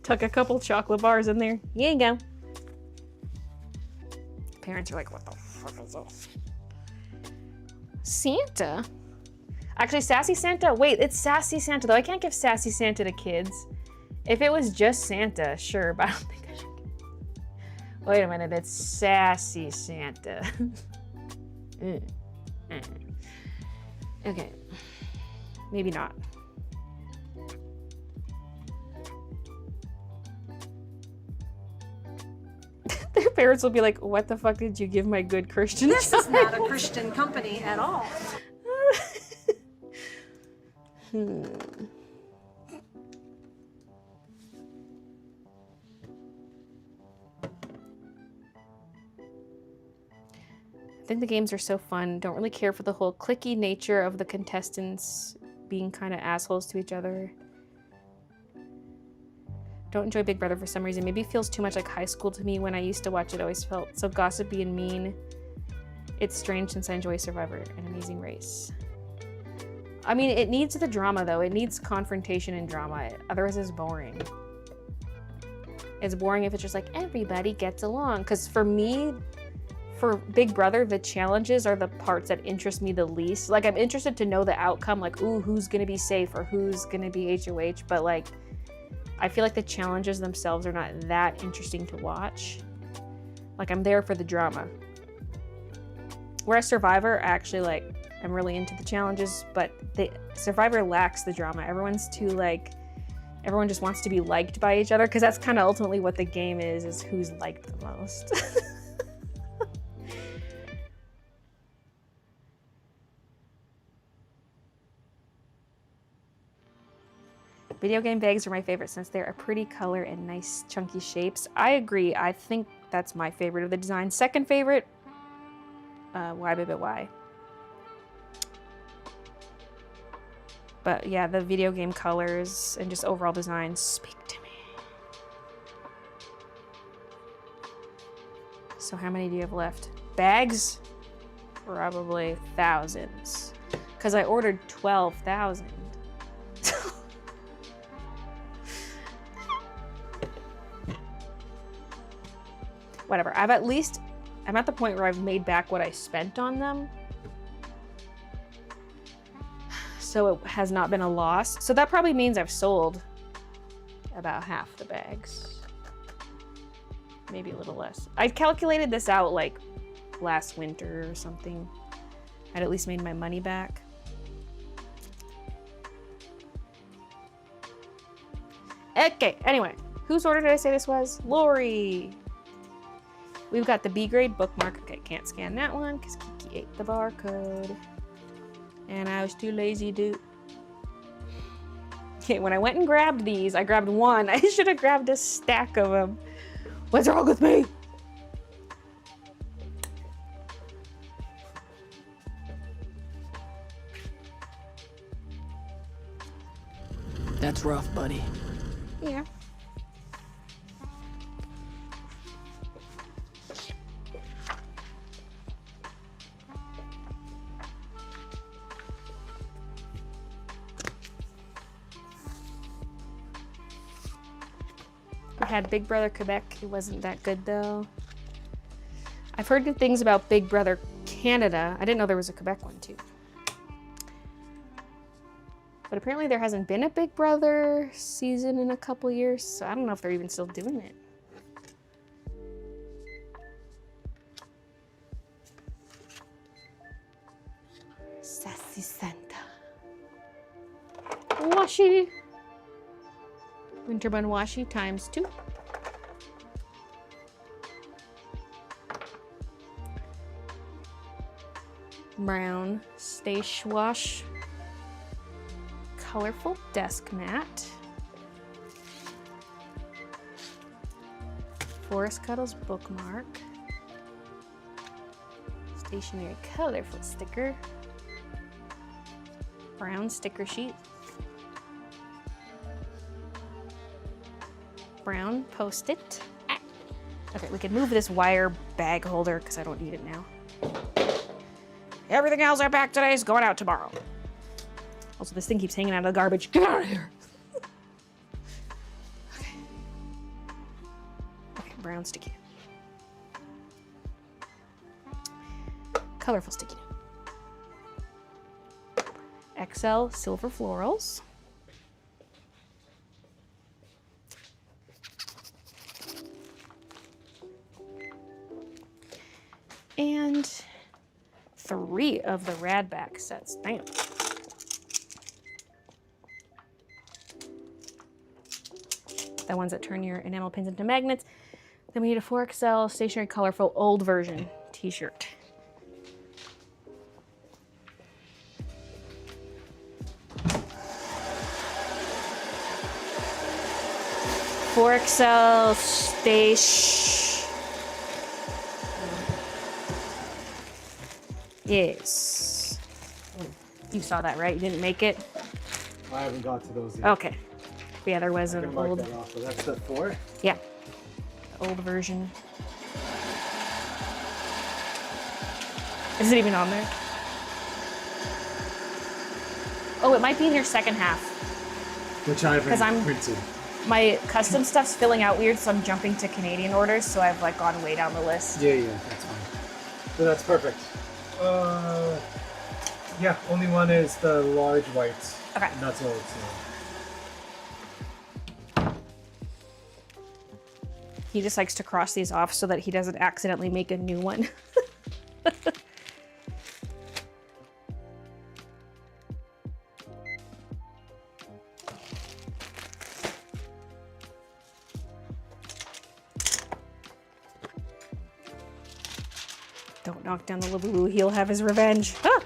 Tuck a couple chocolate bars in there. Here you go. Parents are like, what the fuck is this? Santa? Actually, Sassy Santa? Wait, it's Sassy Santa though. I can't give Sassy Santa to kids. If it was just Santa, sure, but I don't think I should. Wait a minute, it's Sassy Santa. Okay, maybe not. Their parents will be like, what the fuck did you give my good Christian child? This is not a Christian company at all. I think the games are so fun. Don't really care for the whole cliquey nature of the contestants being kind of assholes to each other. Don't enjoy Big Brother for some reason. Maybe it feels too much like high school to me. When I used to watch it, always felt so gossipy and mean. It's strange since I enjoy Survivor and Amazing Race. I mean, it needs the drama though. It needs confrontation and drama. Otherwise it's boring. It's boring if it's just like everybody gets along. Because for me, for Big Brother, the challenges are the parts that interest me the least. Like, I'm interested to know the outcome, like, ooh, who's gonna be safe or who's gonna be HOH, but like, I feel like the challenges themselves are not that interesting to watch. Like, I'm there for the drama. Whereas Survivor, actually, like, I'm really into the challenges, but Survivor lacks the drama. Everyone's too, like, everyone just wants to be liked by each other, because that's kind of ultimately what the game is who's liked the most. Video game bags are my favorite since they're a pretty color and nice chunky shapes. I agree. I think that's my favorite of the design. Second favorite, Why. But yeah, the video game colors and just overall design speak to me. So how many do you have left? Bags? Probably thousands. Because I ordered 12,000. Whatever. I'm at the point where I've made back what I spent on them. So it has not been a loss. So that probably means I've sold about half the bags. Maybe a little less. I calculated this out like last winter or something. I'd at least made my money back. Okay, anyway. Whose order did I say this was? Lori. We've got the B grade bookmark. Okay, can't scan that one because Kiki ate the barcode. And I was too lazy to. Okay, when I went and grabbed these, I grabbed one. I should have grabbed a stack of them. What's wrong with me? That's rough, buddy. Yeah. We had Big Brother Quebec. It wasn't that good though. I've heard good things about Big Brother Canada. I didn't know there was a Quebec one too. But apparently there hasn't been a Big Brother season in a couple years, so I don't know if they're even still doing it. Sassy Santa. Washi. Winterbun washi ×2. Brown Stash Wash. Colorful desk mat. Forest Cuddles bookmark. Stationery colorful sticker. Brown sticker sheet. Brown post-it. Okay, we can move this wire bag holder because I don't need it now. Everything else I packed today is going out tomorrow. Also, this thing keeps hanging out of the garbage. Get out of here! Okay. Okay, brown sticky. Colorful sticky. XL silver florals. And 3 of the Radback sets. Damn. The ones that turn your enamel pins into magnets. Then we need a 4XL stationary colorful old version t-shirt. XL Stash. Yes. You saw that, right? You didn't make it? I haven't got to those yet. Okay. Yeah, there was an Mark old. that off, but that's the 4? Yeah. The old version. Is it even on there? Oh, it might be in your second half. Which I haven't I'm printed. My custom stuff's filling out weird, so I'm jumping to Canadian orders, so I've like gone way down the list. Yeah, that's fine. So that's perfect. Yeah, only one is the large whites. Okay. And that's all it's He just likes to cross these off so that he doesn't accidentally make a new one. Don't knock down the Labubu, he'll have his revenge. Ah!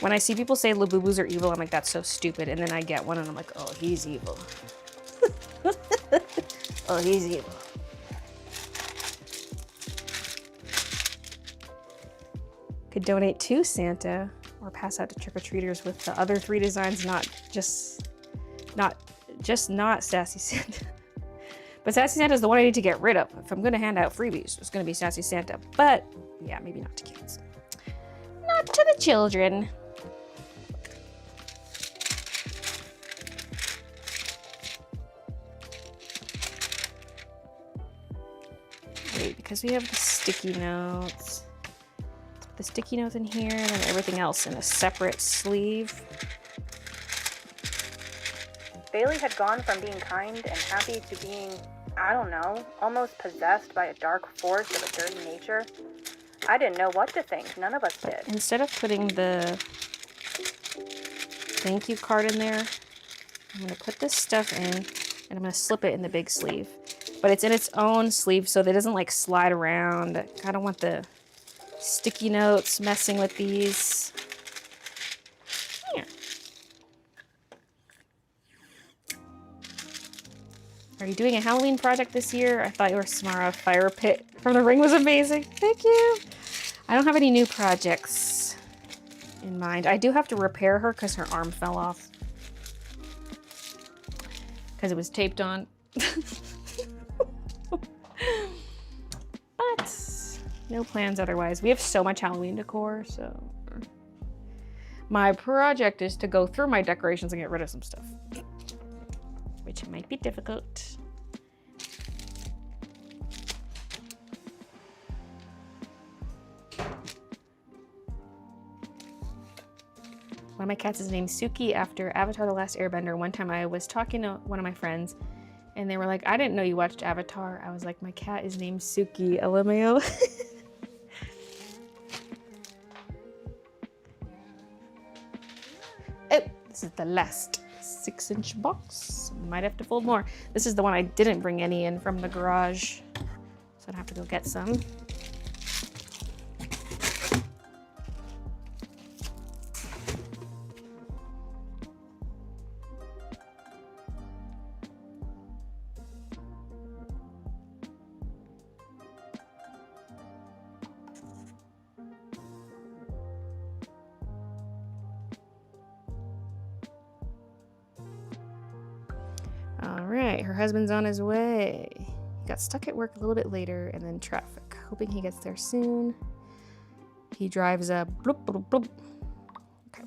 When I see people say Labubus are evil, I'm like, that's so stupid. And then I get one and I'm like, oh, he's evil. Oh, he's evil. Could donate to Santa or pass out to trick-or-treaters with the other 3 designs, not Sassy Santa. But Sassy Santa is the one I need to get rid of. If I'm gonna hand out freebies, it's gonna be Sassy Santa. But yeah, maybe not to kids. Not to the children. Wait, because we have the sticky notes. The sticky notes in here, and then everything else in a separate sleeve. Baylee had gone from being kind and happy to being, I don't know, almost possessed by a dark force of a dirty nature. I didn't know what to think. None of us did. Instead of putting the thank you card in there, I'm going to put this stuff in, and I'm going to slip it in the big sleeve. But it's in its own sleeve so that it doesn't like slide around. I don't want the sticky notes messing with these. Yeah. Are you doing a Halloween project this year? I thought your Samara fire pit from the ring was amazing. Thank you. I don't have any new projects in mind. I do have to repair her because her arm fell off. Because it was taped on. But no plans otherwise. We have so much Halloween decor, so my project is to go through my decorations and get rid of some stuff, which might be difficult. One of my cats is named Suki after Avatar: The Last Airbender. One time I was talking to one of my friends and they were like, I didn't know you watched Avatar. I was like, my cat is named Suki, LMAO. Oh, this is the last 6-inch box. Might have to fold more. This is the one I didn't bring any in from the garage, so I'd have to go get some. Alright, her husband's on his way. He got stuck at work a little bit later and then traffic. Hoping he gets there soon. He drives a bloop, bloop, bloop. Okay.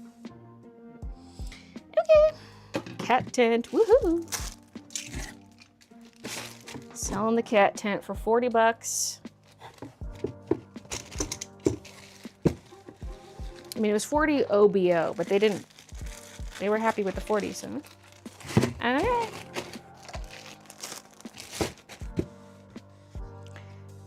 Okay. Cat tent. Woohoo! Selling the cat tent for 40 bucks. I mean, it was 40 OBO, but they were happy with the 40, so. Alright.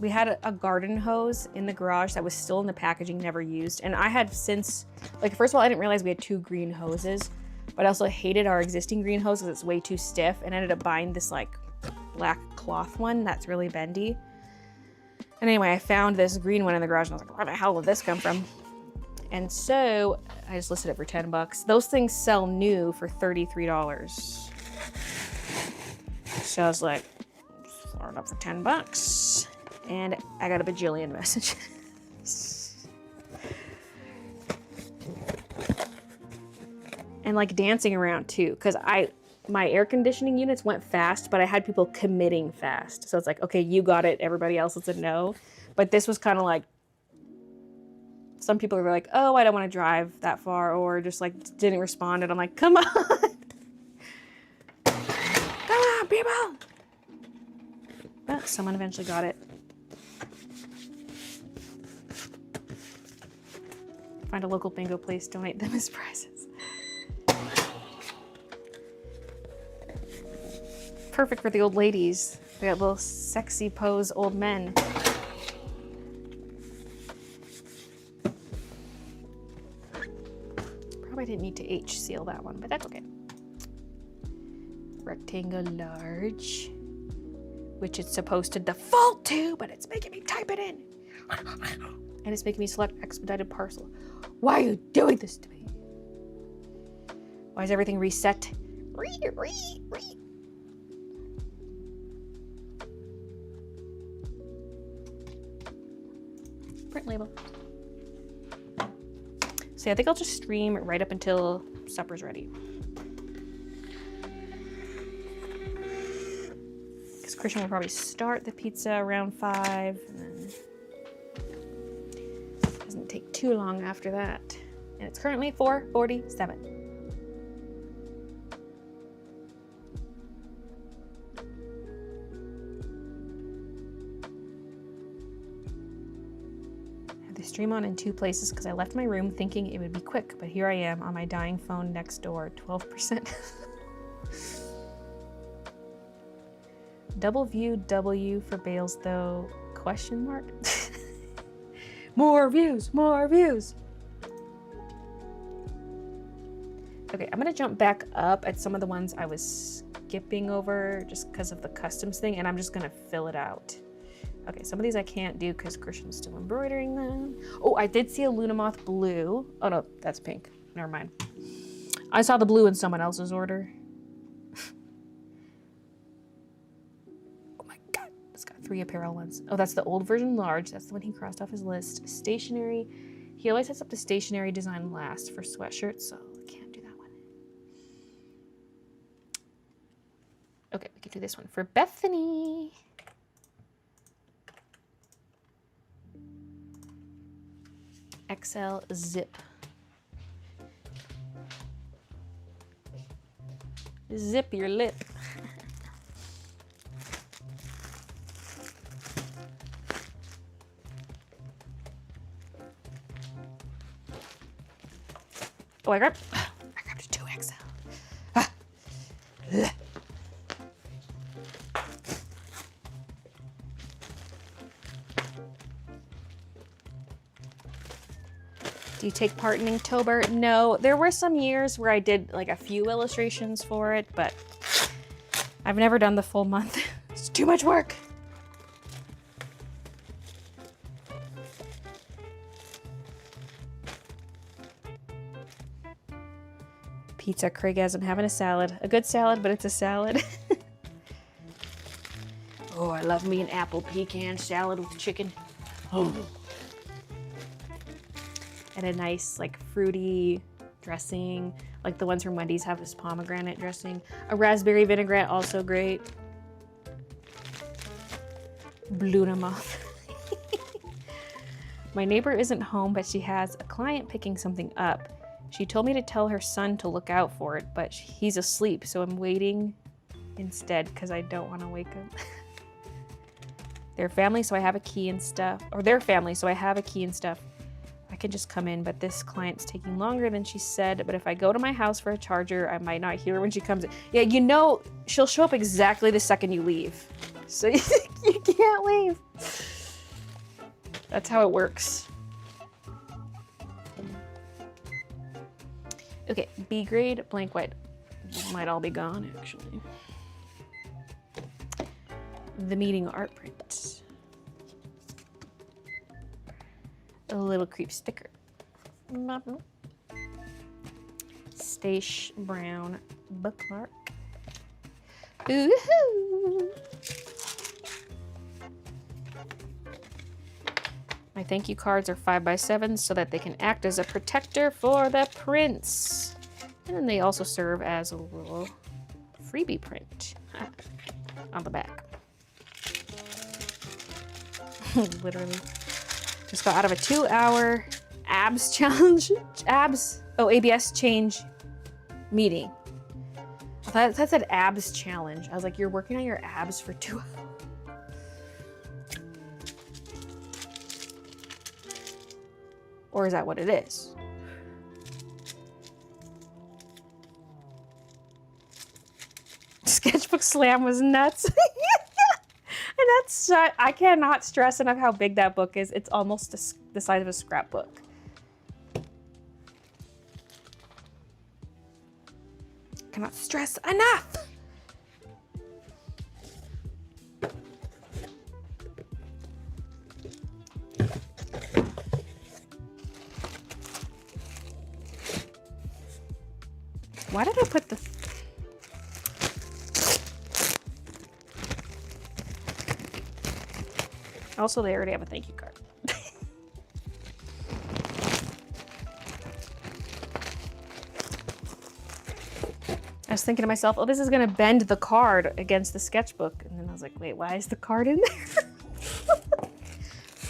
We had a garden hose in the garage that was still in the packaging, never used. And I had since, like, first of all, I didn't realize we had 2 green hoses, but I also hated our existing green hose because it's way too stiff, and ended up buying this, like, black cloth one that's really bendy. And anyway, I found this green one in the garage, and I was like, where the hell did this come from? And so I just listed it for 10 bucks. Those things sell new for $33. So I was like, throw it up for 10 bucks. And I got a bajillion messages. And like dancing around too, because my air conditioning units went fast, but I had people committing fast. So it's like, okay, you got it, everybody else is a no. But this was kind of like, some people were like, oh, I don't want to drive that far, or just like didn't respond. And I'm like, come on. Come on, people. But someone eventually got it. Find a local bingo place, donate them as prizes. Perfect for the old ladies. They got little sexy pose old men. Probably didn't need to H seal that one, but that's okay. Rectangle large, which it's supposed to default to, but it's making me type it in. And it's making me select expedited parcel. Why are you doing this to me? Why is everything reset? Print label. So yeah, I think I'll just stream right up until supper's ready. Because Christian will probably start the pizza around 5, and then it doesn't take too long after that. And it's currently 4:47. Stream on in 2 places because I left my room thinking it would be quick, but here I am on my dying phone next door, 12%. Double view W for Bales though, question mark? More views, more views. Okay, I'm gonna jump back up at some of the ones I was skipping over just because of the customs thing, and I'm just gonna fill it out. Okay, some of these I can't do because Christian's still embroidering them. Oh, I did see a Lunamoth blue. Oh no, that's pink. Never mind. I saw the blue in someone else's order. Oh my god, it's got 3 apparel ones. Oh, that's the old version large. That's the one he crossed off his list. Stationery. He always sets up the stationery design last for sweatshirts, so I can't do that one. Okay, we can do this one for Bethany. XL zip. Zip your lip. Oh, I grabbed a 2XL. Ah. Do you take part in Inktober? No, there were some years where I did like a few illustrations for it, but I've never done the full month. It's too much work. Pizza, Craigasm, having a salad. A good salad, but it's a salad. Oh, I love me an apple pecan salad with chicken. Oh. And a nice, like, fruity dressing. Like the ones from Wendy's have this pomegranate dressing. A raspberry vinaigrette, also great. Lunamoth. My neighbor isn't home, but she has a client picking something up. She told me to tell her son to look out for it, but he's asleep, so I'm waiting instead because I don't want to wake up. Their family, so I have a key and stuff. Or their family, so I have a key and stuff. I can just come in, but this client's taking longer than she said. But if I go to my house for a charger, I might not hear her when she comes in. Yeah, you know, she'll show up exactly the second you leave. So you can't leave. That's how it works. Okay, B grade, blank white. Might all be gone, actually. The meeting art print. A little creep sticker. Stash Brown bookmark. Ooh-hoo. My thank you cards are 5x7 so that they can act as a protector for the prints. And then they also serve as a little freebie print on the back. Literally. Just got out of a 2-hour abs challenge. ABS change meeting. I thought that said abs challenge. I was like, you're working on your abs for 2 hours. Or is that what it is? Sketchbook Slam was nuts. And that's, I cannot stress enough how big that book is. It's almost the size of a scrapbook. Cannot stress enough. Why did I put the... Also, they already have a thank you card. I was thinking to myself, oh, this is gonna bend the card against the sketchbook. And then I was like, wait, why is the card in there?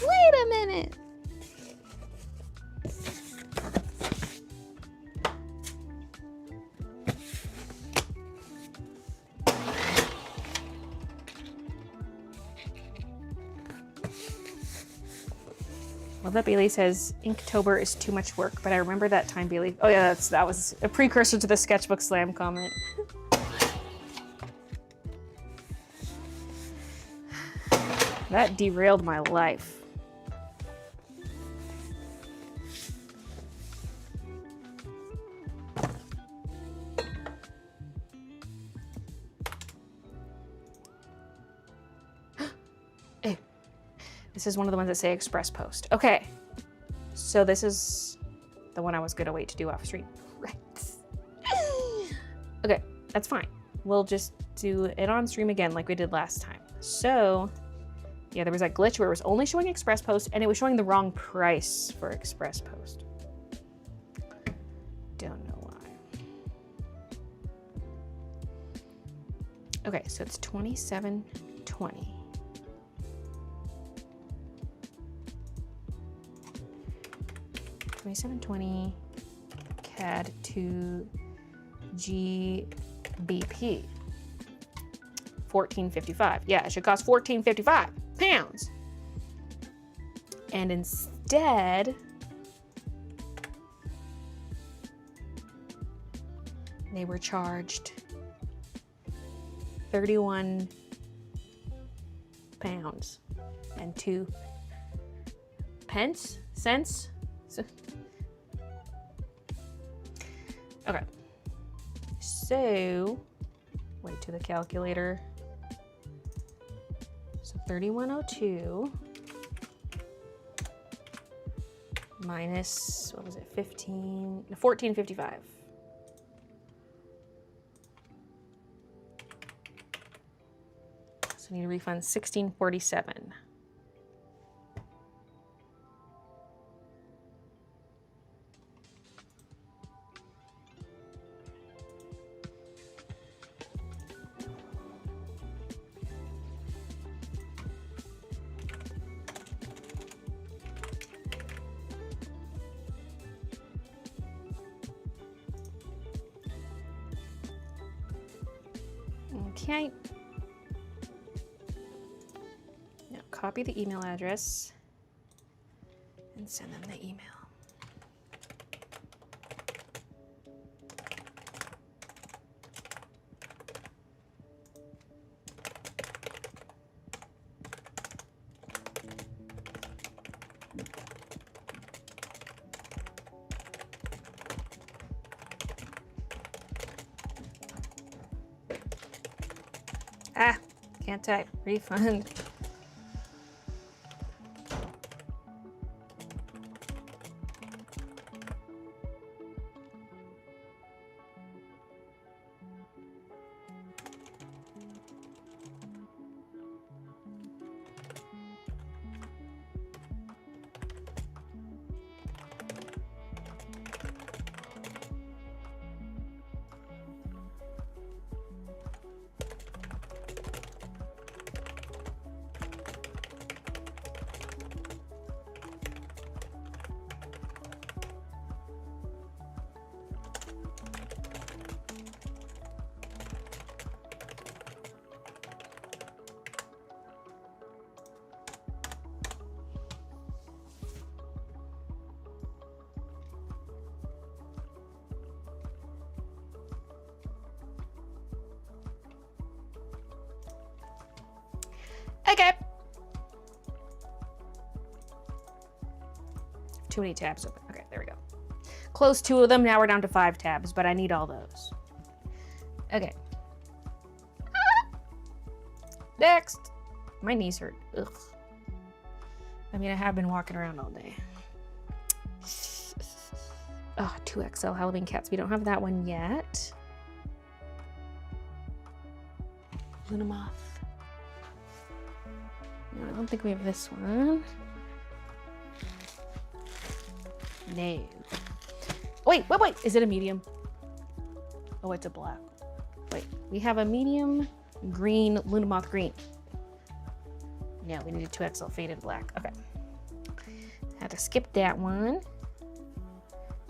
Wait a minute. Well, that Baylee says Inktober is too much work, but I remember that time, Baylee. Oh yeah, that was a precursor to the sketchbook slam comment. That derailed my life. This is one of the ones that say express post. Okay, so this is the one I was gonna wait to do off stream. Right. Okay, that's fine. We'll just do it on stream again like we did last time. So, yeah, there was that glitch where it was only showing express post and it was showing the wrong price for express post. Don't know why. Okay, so it's $27.20. $27.20 CAD to GBP. $14.55. Yeah, it should cost £14.55 pounds. And instead, they were charged 31 pounds and 2 cents. Okay, so wait to the calculator. So 3102 minus, what was it, 14.55. So I need to refund 16.47. Okay. Now copy the email address and send them the email. Ah, can't type. Refund. Okay. Too many tabs open. Okay, there we go. Close 2 of them. Now we're down to 5 tabs, but I need all those. Okay. Next. My knees hurt. Ugh. I mean, I have been walking around all day. Oh, 2XL Halloween cats. We don't have that one yet. Luna Moth. No, I don't think we have this one. No. Wait. Is it a medium? Oh, it's a black. We have a medium green Luna Moth green. No, we need a 2XL faded black. Okay. Had to skip that one.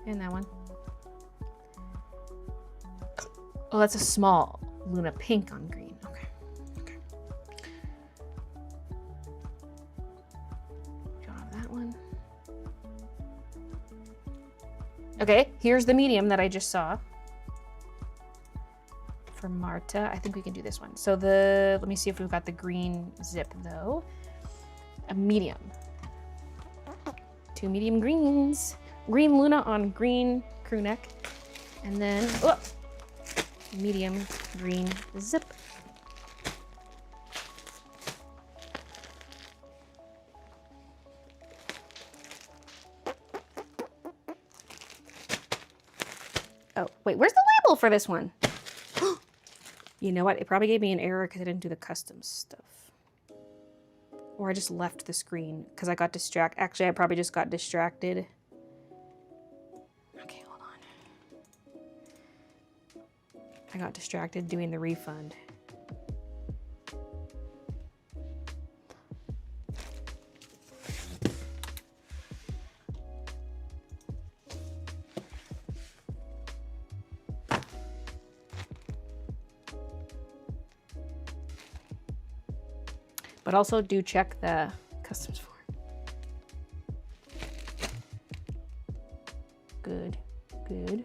And that one. Oh, that's a small Luna pink on green. Okay. Okay. Draw that one. Okay, here's the medium that I just saw. For Marta, I think we can do this one. So let me see if we've got the green zip though. A medium. 2 medium greens. Green Luna on green crew neck. And then, oh, medium green zip. Oh, wait, where's the label for this one? You know what? It probably gave me an error because I didn't do the custom stuff. Or I just left the screen because I got distracted. Actually, I probably just got distracted. Okay, hold on. I got distracted doing the refund. But also do check the customs form. Good, good,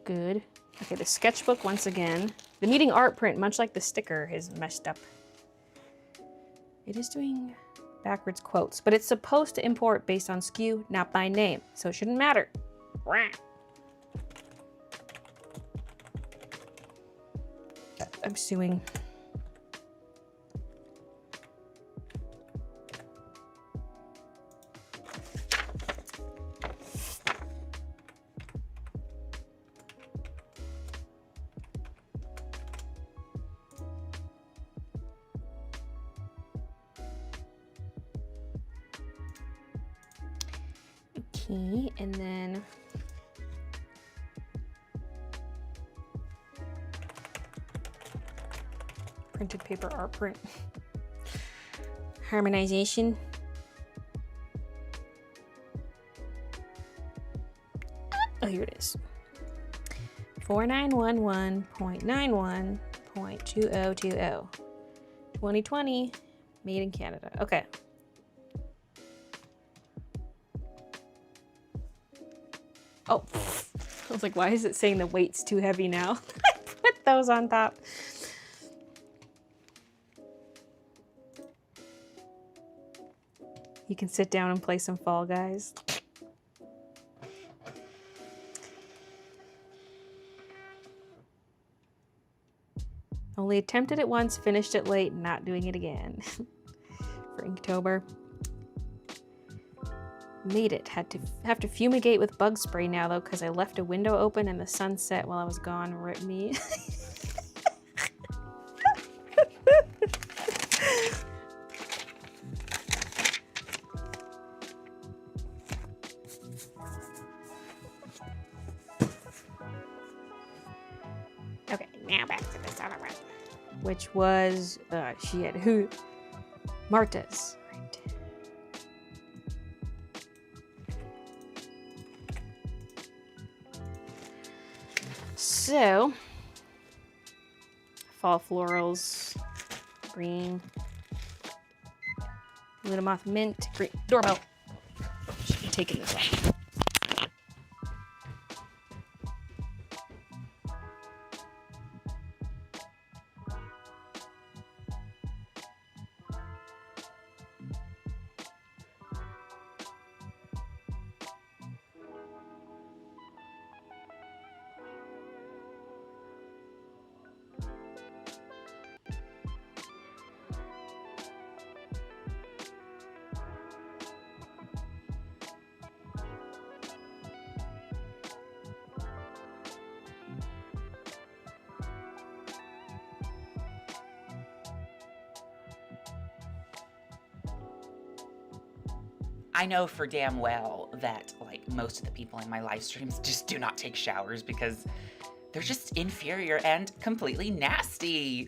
good. Okay, the sketchbook once again. The meeting art print, much like the sticker, is messed up. It is doing backwards quotes, but it's supposed to import based on SKU, not by name, so it shouldn't matter. I'm suing. Okay, and then printed paper art print. Harmonization. Oh, here it is. 4911.91.2020. 2020, made in Canada. Okay. Oh, I was like, why is it saying the weight's too heavy now? I put those on top. You can sit down and play some Fall Guys. Only attempted it once, finished it late, not doing it again. For Inktober. Made it. Have to fumigate with bug spray now though, because I left a window open and the sun set while I was gone. Rip me. Okay, now back to this other one, which was Marta's. Right. So, fall florals, green, Luna Moth mint, green, doorbell. Should be taking this off. I know for damn well that like most of the people in my live streams just do not take showers because They're just inferior and completely nasty.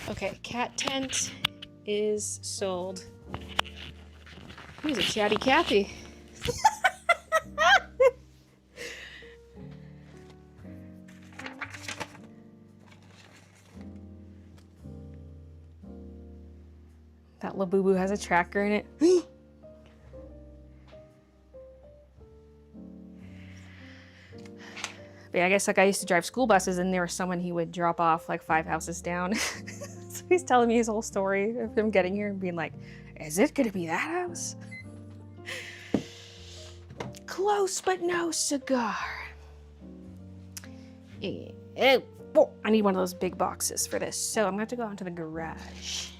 Okay, cat tent is sold. He's a chatty Cathy. That Labubu has a tracker in it. But yeah, I guess like I used to drive school buses and there was someone he would drop off like 5 houses down. So he's telling me his whole story of him getting here and being like, is it gonna be that house? Close but no cigar. I need one of those big boxes for this. So I'm gonna have to go out into the garage.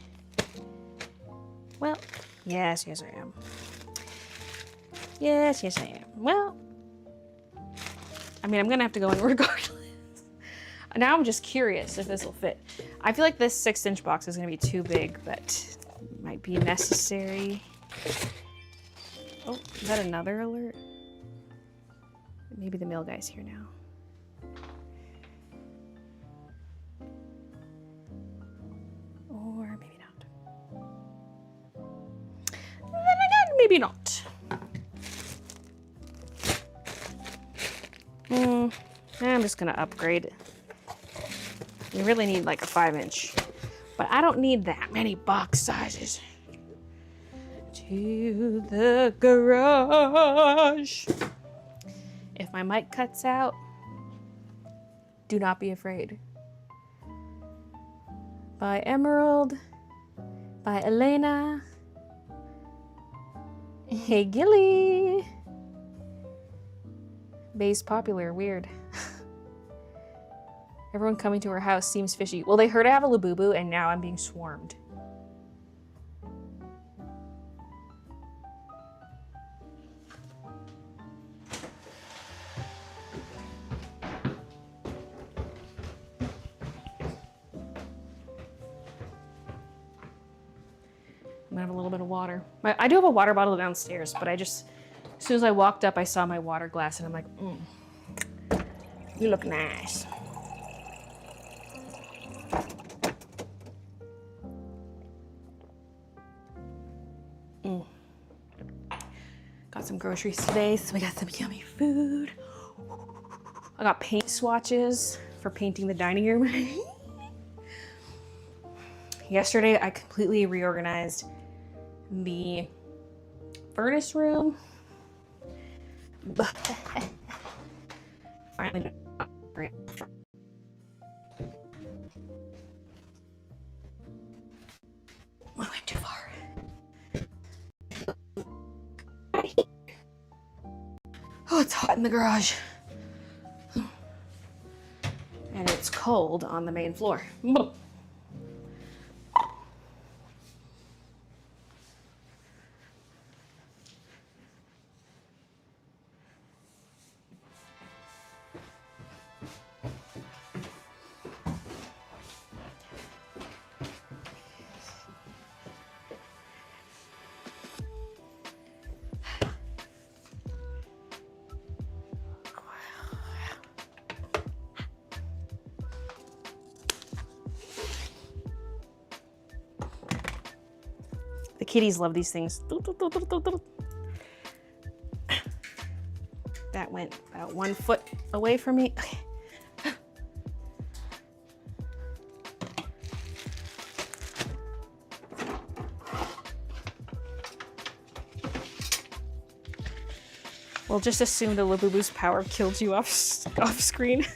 Well, yes, I am. Yes, I am. Well, I mean, I'm gonna have to go in regardless. Now I'm just curious if this will fit. I feel like this 6-inch box is gonna be too big, but might be necessary. Oh, is that another alert? Maybe the mail guy's here now. Or maybe not. Then again, maybe not. I'm just gonna upgrade it. You really need like a 5-inch, but I don't need that many box sizes. To the garage. If my mic cuts out, do not be afraid. By Emerald, by Elena. Hey Gilly. Bay's popular, weird. Everyone coming to her house seems fishy. Well, they heard I have a Labubu and now I'm being swarmed. I'm gonna have a little bit of water. I do have a water bottle downstairs, but as soon as I walked up, I saw my water glass and I'm like, you look nice. Got some groceries today, so we got some yummy food. I got paint swatches for painting the dining room. Yesterday, I completely reorganized the furnace room. Finally, I went too far. Oh, it's hot in the garage. And it's cold on the main floor. The kitties love these things. That went about 1 foot away from me. Okay. Well, just assume the Labubu's power killed you off screen.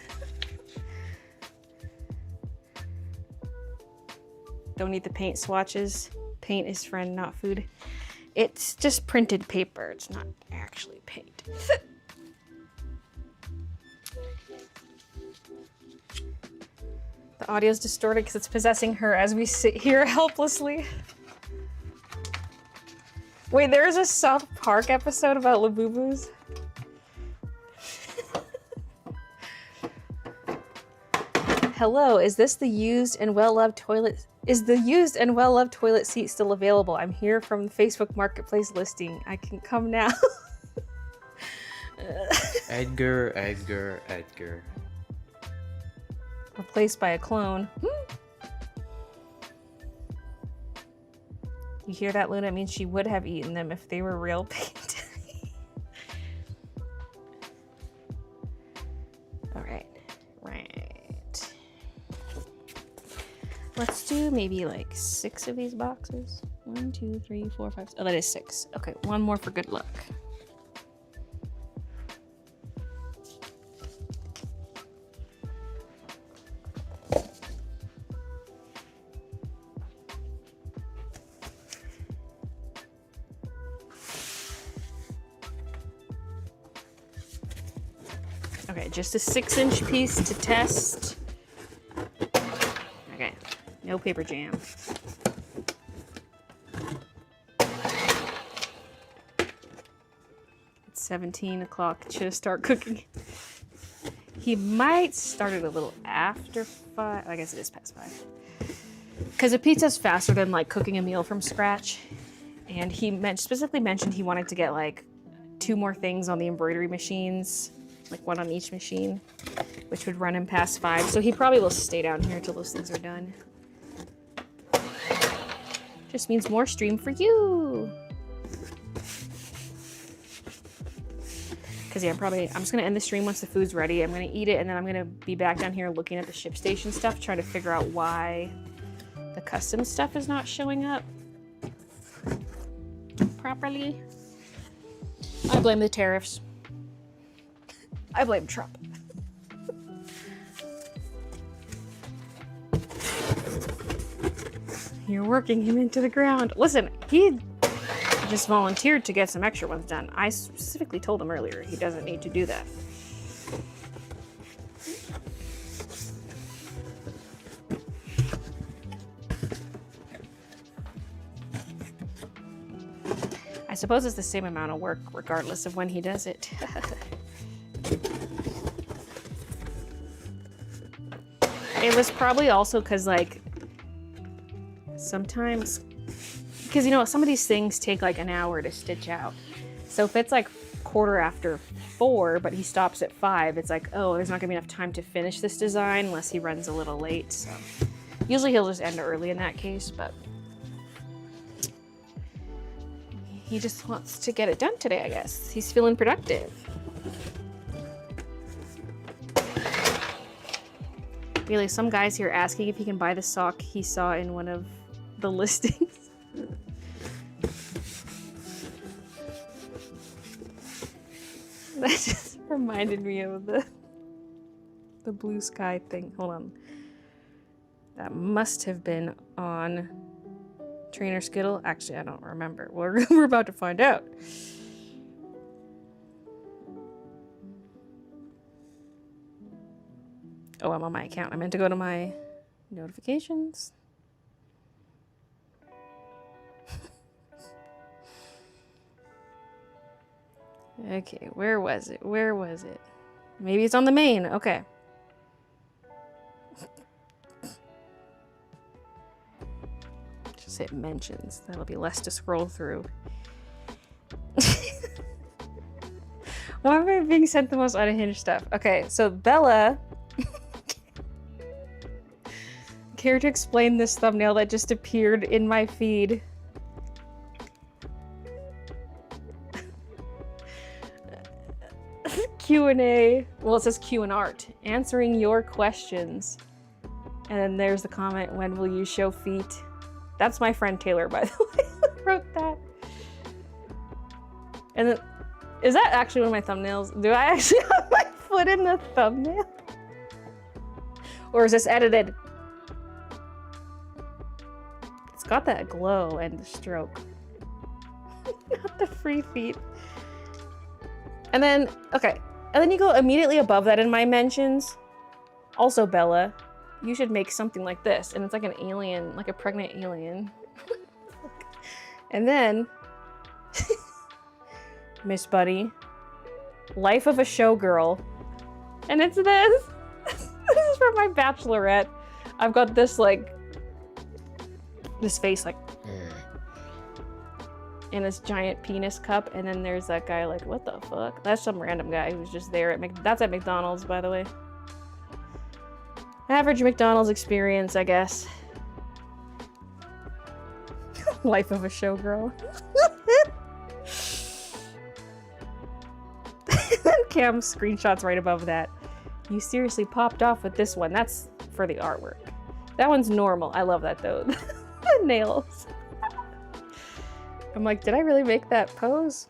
Don't need the paint swatches. Paint is friend, not food. It's just printed paper. It's not actually paint. The audio's distorted because it's possessing her as we sit here helplessly. Wait, there is a South Park episode about Labubus? Hello, is this the used and well-loved toilet? Is the used and well-loved toilet seat still available? I'm here from the Facebook Marketplace listing. I can come now. Edgar. Replaced by a clone. You hear that, Luna? It means she would have eaten them if they were real paint. Alright. Right. Let's do maybe like 6 of these boxes. 1, 2, 3, 4, 5. Oh, that is 6. Okay, one more for good luck. Okay, just a 6-inch piece to test. Okay, no paper jam. It's 17 o'clock, should start cooking. He might start it a little after 5. I guess it is past 5. Because a pizza's faster than like cooking a meal from scratch. And he specifically mentioned he wanted to get like 2 more things on the embroidery machines. Like 1 on each machine, which would run him past 5. So he probably will stay down here until those things are done. Just means more stream for you. Cause yeah, I'm just gonna end the stream once the food's ready. I'm gonna eat it and then I'm gonna be back down here looking at the ShipStation stuff, trying to figure out why the custom stuff is not showing up properly. I blame the tariffs. I blame Trump. You're working him into the ground. Listen, he just volunteered to get some extra ones done. I specifically told him earlier he doesn't need to do that. I suppose it's the same amount of work regardless of when he does it. It was probably also because, like, sometimes, because, you know, some of these things take like an hour to stitch out. So if it's like 4:15, but he stops at 5, it's like, oh, there's not gonna be enough time to finish this design unless he runs a little late. So usually he'll just end early in that case, but he just wants to get it done today, I guess. He's feeling productive. Really, some guy's here asking if he can buy the sock he saw in one of the listings. That just reminded me of the blue sky thing. Hold on. That must have been on Trainer Skittle. Actually, I don't remember. We're about to find out. Oh, I'm on my account. I meant to go to my notifications. Okay, where was it? Where was it? Maybe it's on the main. Okay. Just hit mentions. That'll be less to scroll through. Why am I being sent the most unhinged stuff? Okay, so Bella... Care to explain this thumbnail that just appeared in my feed? Q&A. Well, it says Q and Art. Answering your questions. And then there's the comment, when will you show feet? That's my friend Taylor, by the way, who wrote that. And then, is that actually one of my thumbnails? Do I actually have my foot in the thumbnail? Or is this edited? It's got that glow and the stroke. Not the free feet. And then, okay. And then you go immediately above that in my mentions. Also Bella. you should make something like this. And it's like an alien, like a pregnant alien. And then, Miss Buddy, Life of a Showgirl. And it's this. This is from my bachelorette. I've got this like, this face like, in this giant penis cup, and then there's that guy like, what the fuck? That's some random guy who's just there at that's at McDonald's, by the way. Average McDonald's experience, I guess. Life of a Showgirl. Cam screenshots right above that. You seriously popped off with this one. That's for the artwork. That one's normal. I love that though. Nails. I'm like, did I really make that pose?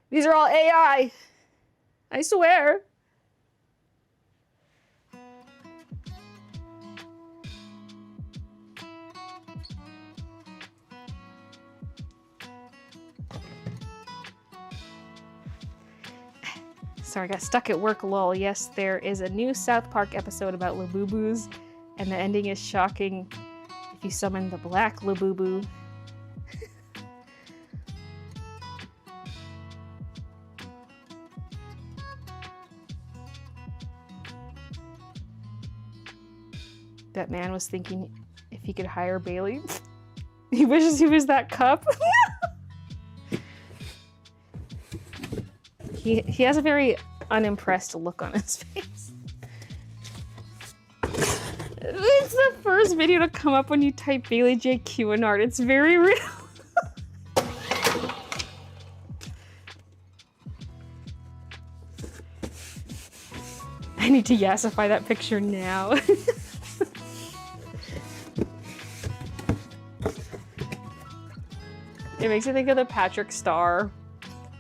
These are all AI. I swear. Sorry, I got stuck at work, lol. Yes, there is a new South Park episode about Labubus, and the ending is shocking if you summon the black Labubu. That man was thinking if he could hire Baylee. He wishes he was that cup. He has a very unimpressed look on his face. It's the first video to come up when you type Baylee J QAnart. It's very real. I need to yassify that picture now. It makes me think of the Patrick Star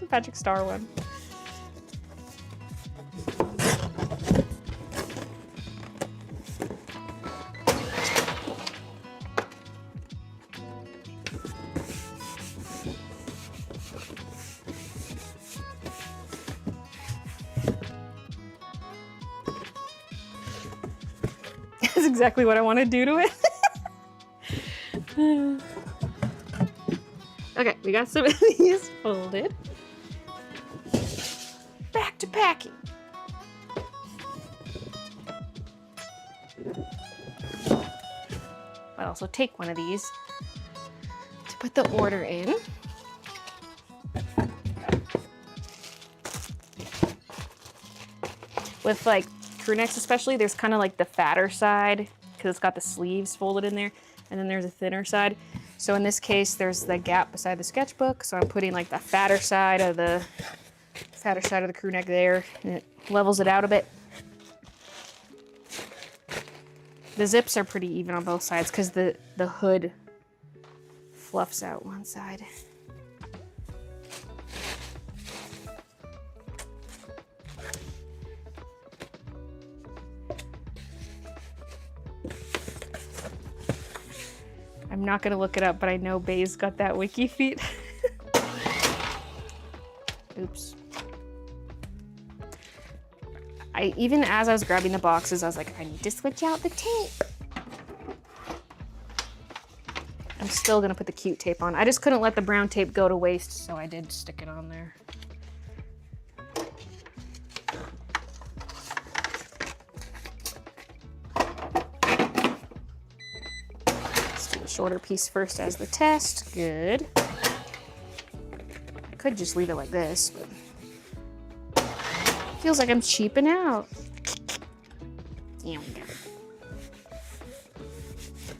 one. That's exactly what I want to do to it. Okay, we got some of these folded. Back to packing. I'll also take one of these to put the order in. With like crew necks especially, there's kind of like the fatter side because it's got the sleeves folded in there, and then there's a thinner side. So in this case, there's the gap beside the sketchbook, so I'm putting like the fatter side of the crew neck there, and it levels it out a bit. The zips are pretty even on both sides because the hood fluffs out one side. I'm not gonna look it up, but I know Bay's got that wiki feet. Oops. Even as I was grabbing the boxes, I was like, I need to switch out the tape. I'm still gonna put the cute tape on. I just couldn't let the brown tape go to waste, so I did stick it on there. Shorter piece first as the test. Good. I could just leave it like this, but feels like I'm cheaping out. There we go.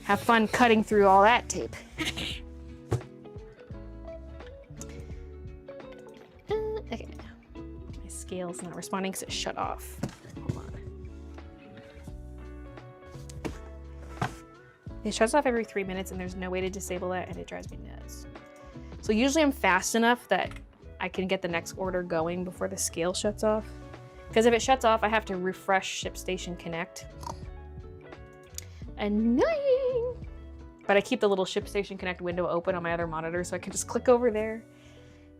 Have fun cutting through all that tape. Okay. My scale's not responding because it shut off. Hold on. It shuts off every 3 minutes and there's no way to disable that, and it drives me nuts. So usually I'm fast enough that I can get the next order going before the scale shuts off. Because if it shuts off, I have to refresh ShipStation Connect. Annoying! But I keep the little ShipStation Connect window open on my other monitor so I can just click over there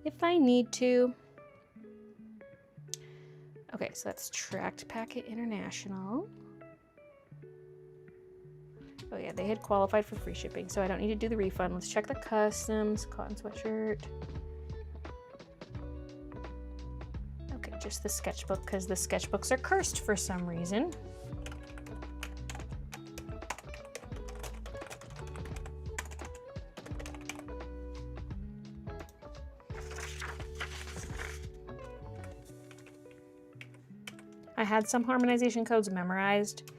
if I need to. Okay, so that's Tracked Packet International. Oh yeah, they had qualified for free shipping, so I don't need to do the refund. Let's check the customs. Cotton sweatshirt. Okay, just the sketchbook, because the sketchbooks are cursed for some reason. I had some harmonization codes memorized,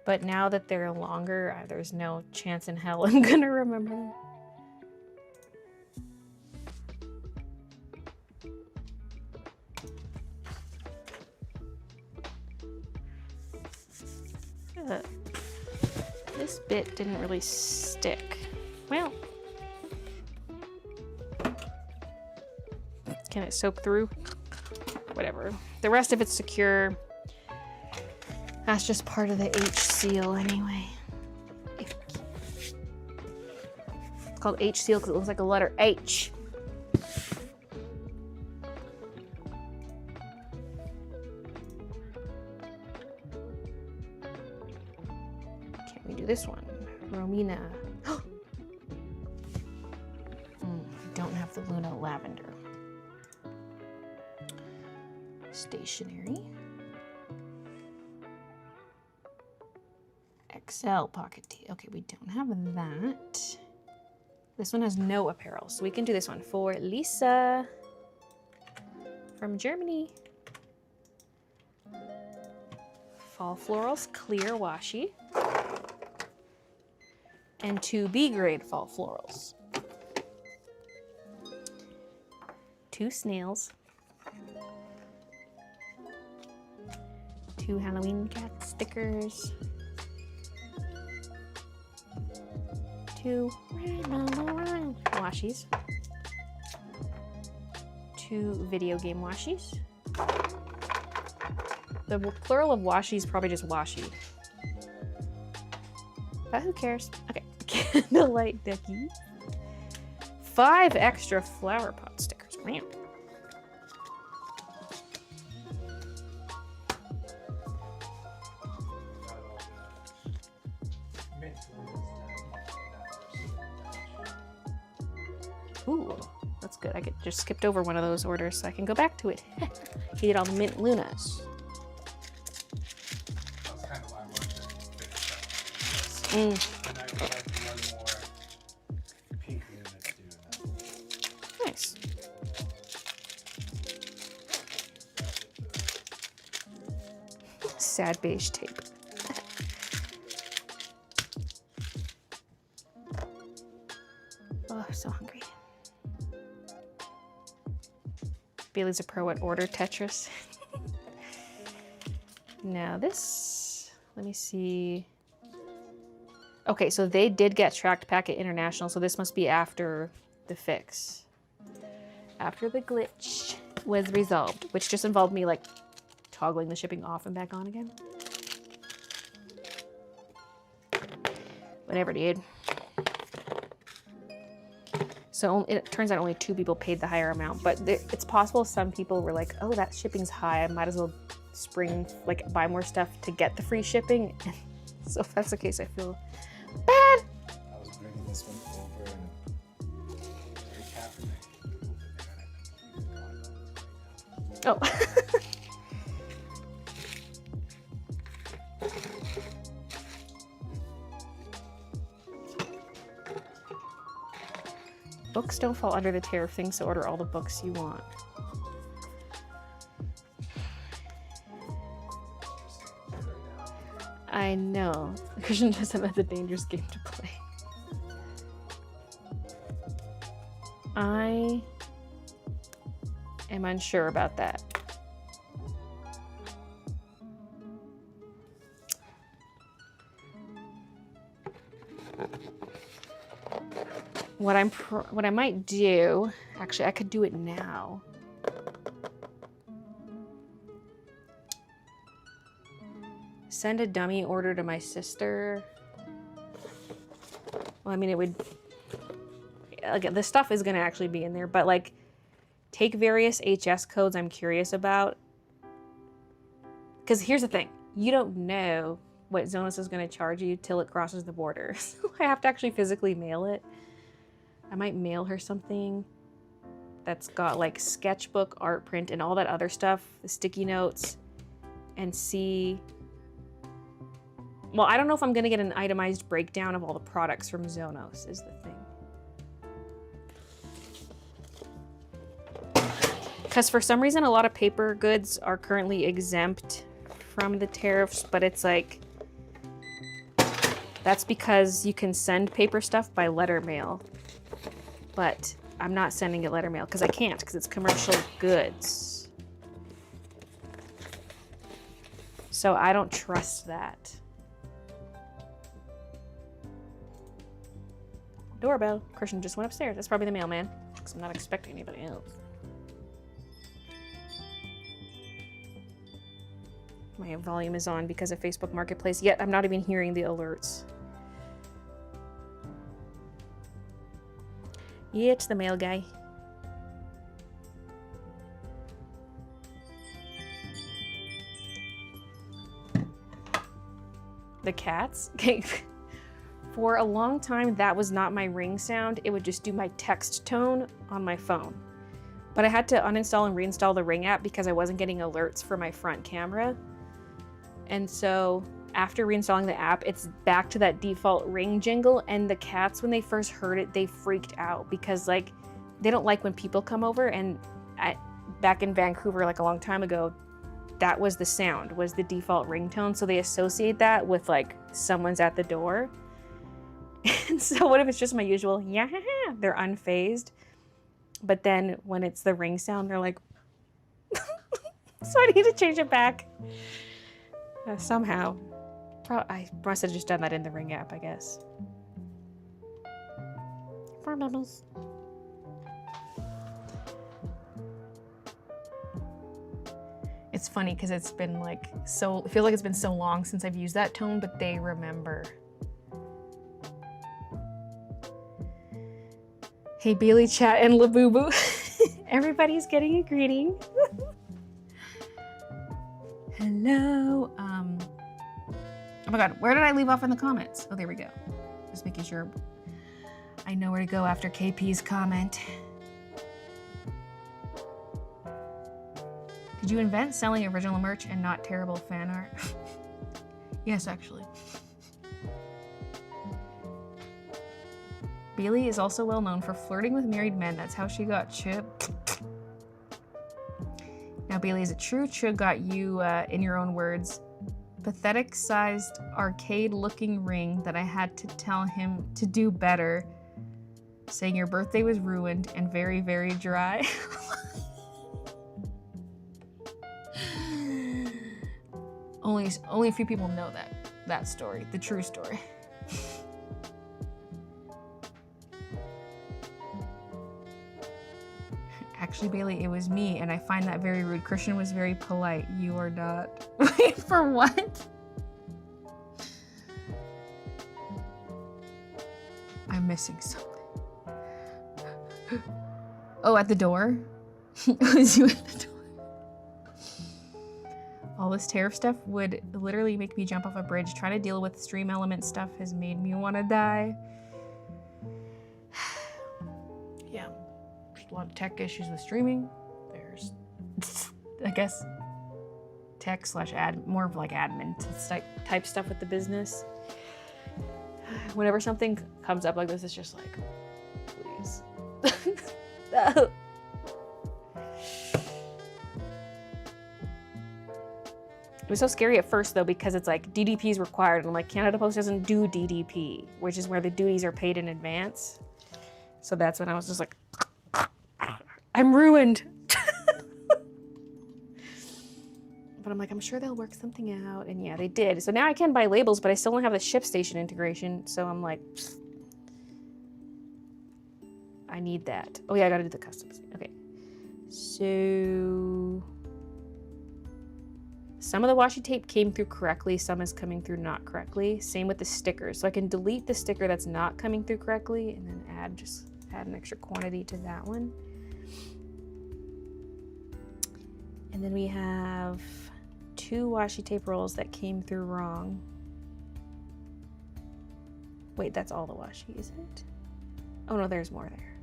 but now that they're longer, there's no chance in hell I'm gonna remember them. This bit didn't really stick. Well, can it soak through? Whatever. The rest of it's secure. That's just part of the H seal anyway. It's called H seal because it looks like a letter H. Can we do this one? Romina. Don't have the Luna lavender. Stationery. XL pocket tee. Okay, we don't have that. This one has no apparel, so we can do this one for Lisa from Germany. Fall Florals clear washi. And 2 B grade fall florals. 2 snails. 2 Halloween cat stickers. 2 washies. 2 video game washies. The plural of washi is probably just washi. But who cares? Okay. Candlelight decky. 5 extra flower pot stickers. Man. Ooh, that's good. I just skipped over one of those orders so I can go back to it. He did all the mint lunas. Nice. Sad beige tape. Oh, I'm so hungry. Baylee's a pro at order Tetris. Now this, let me see. Okay, so they did get Tracked Packet International, so this must be after the fix. After the glitch was resolved, which just involved me like toggling the shipping off and back on again. Whatever, dude. So it turns out only 2 people paid the higher amount, but it's possible some people were like, oh, that shipping's high, I might as well buy more stuff to get the free shipping. So if that's the case, I feel bad. I was bringing this one over and very caffeinated. Oh. Books don't fall under the tariff thing, so order all the books you want. I know. Christian just said that's a dangerous game to play. I am unsure about that. What I might do, actually, I could do it now. Send a dummy order to my sister. Well, I mean, it would, like, the stuff is gonna actually be in there, but like, take various HS codes I'm curious about. Because here's the thing, you don't know what Zonos is going to charge you till it crosses the border. So I have to actually physically mail it. I might mail her something that's got like sketchbook, art print, and all that other stuff, the sticky notes, and see. Well, I don't know if I'm going to get an itemized breakdown of all the products from Zonos is the thing. Because for some reason, a lot of paper goods are currently exempt from the tariffs, but it's like, that's because you can send paper stuff by letter mail. But I'm not sending it letter mail because I can't, because it's commercial goods. So I don't trust that. Doorbell. Christian just went upstairs. That's probably the mailman, because I'm not expecting anybody else. My volume is on because of Facebook Marketplace, yet I'm not even hearing the alerts. Yeah, it's the mail guy. The cats? Okay. For a long time, that was not my ring sound. It would just do my text tone on my phone. But I had to uninstall and reinstall the Ring app because I wasn't getting alerts for my front camera. And so after reinstalling the app, it's back to that default Ring jingle. And the cats, when they first heard it, they freaked out because like they don't like when people come over. And back in Vancouver, like a long time ago, that was the sound, was the default ringtone. So they associate that with like someone's at the door. And so what if it's just my usual, yeah, they're unfazed. But then when it's the ring sound, they're like, so I need to change it back. Somehow. I must have just done that in the Ring app, I guess. Poor bubbles. It's funny because it's been like so, I feel like it's been so long since I've used that tone, but they remember. Hey, Baylee, chat, and Labubu. Everybody's getting a greeting. Hello. Oh my god, where did I leave off in the comments? Oh, there we go. Just making sure I know where to go after KP's comment. Did you invent selling original merch and not terrible fan art? Yes, actually. Baylee is also well known for flirting with married men. That's how she got Chip. Now, Baylee, is it true Chug got you, in your own words, pathetic-sized, arcade-looking ring that I had to tell him to do better, saying your birthday was ruined and very, very dry? Only a few people know that story, the true story. Actually, Baylee, it was me, and I find that very rude. Christian was very polite. You are not. Wait, for what? I'm missing something. Oh, at the door? It was you at the door. All this tariff stuff would literally make me jump off a bridge. Trying to deal with stream element stuff has made me want to die. Yeah. A lot of tech issues with streaming. There's, I guess, tech / more of like admin type stuff with the business. Whenever something comes up like this, it's just like, please. No. It was so scary at first though, because it's like DDP is required, and I'm like, Canada Post doesn't do DDP, which is where the duties are paid in advance. So that's when I was just like, I'm ruined. But I'm like, I'm sure they'll work something out. And yeah, they did. So now I can buy labels, but I still don't have the ShipStation integration. So I'm like, I need that. Oh yeah, I gotta do the customs. Okay. So some of the washi tape came through correctly. Some is coming through not correctly. Same with the stickers. So I can delete the sticker that's not coming through correctly and then add an extra quantity to that one. And then we have 2 washi tape rolls that came through wrong. Wait, that's all the washi, is it? Oh no, there's more there.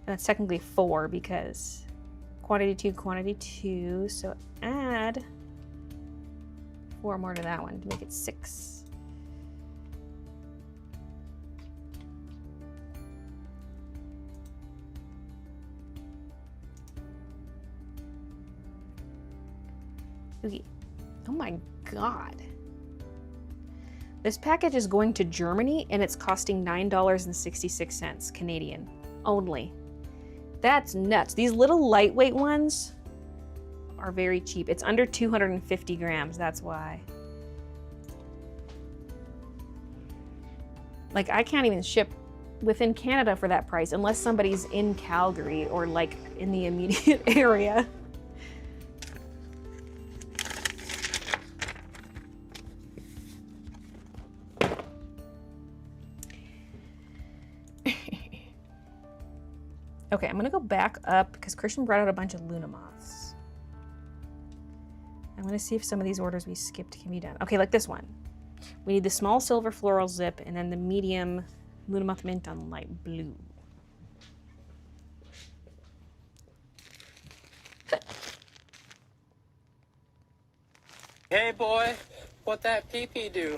And that's technically 4 because quantity 2, so add 4 more to that one to make it 6. Okay. Oh my god. This package is going to Germany and it's costing $9.66 Canadian only. That's nuts. These little lightweight ones are very cheap. It's under 250 grams, that's why. Like, I can't even ship within Canada for that price unless somebody's in Calgary or like in the immediate area. Okay, I'm gonna go back up because Christian brought out a bunch of Luna moths. I'm gonna see if some of these orders we skipped can be done. Okay, like this one. We need the small silver floral zip and then the medium Luna moth mint on light blue. Hey boy, what that pee-pee do?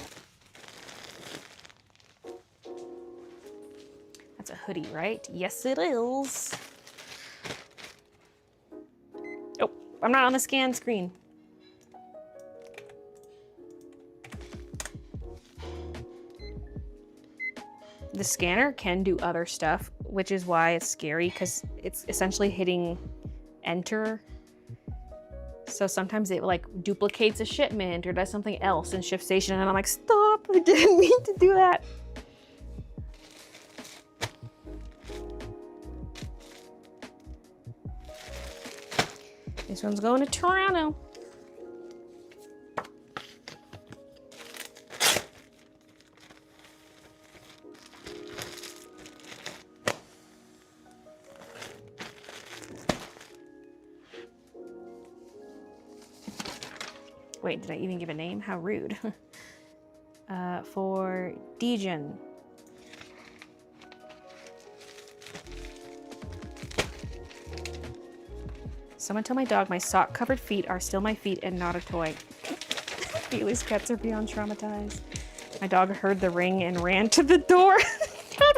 That's a hoodie, right? Yes, it is. Oh, I'm not on the scan screen. The scanner can do other stuff, which is why it's scary because it's essentially hitting enter. So sometimes it like duplicates a shipment or does something else in ShipStation and I'm like, stop, I didn't mean to do that. This one's going to Toronto. Wait, did I even give a name? How rude. For Dijon. Someone tell my dog my sock-covered feet are still my feet and not a toy. Baylee's pets are beyond traumatized. My dog heard the ring and ran to the door.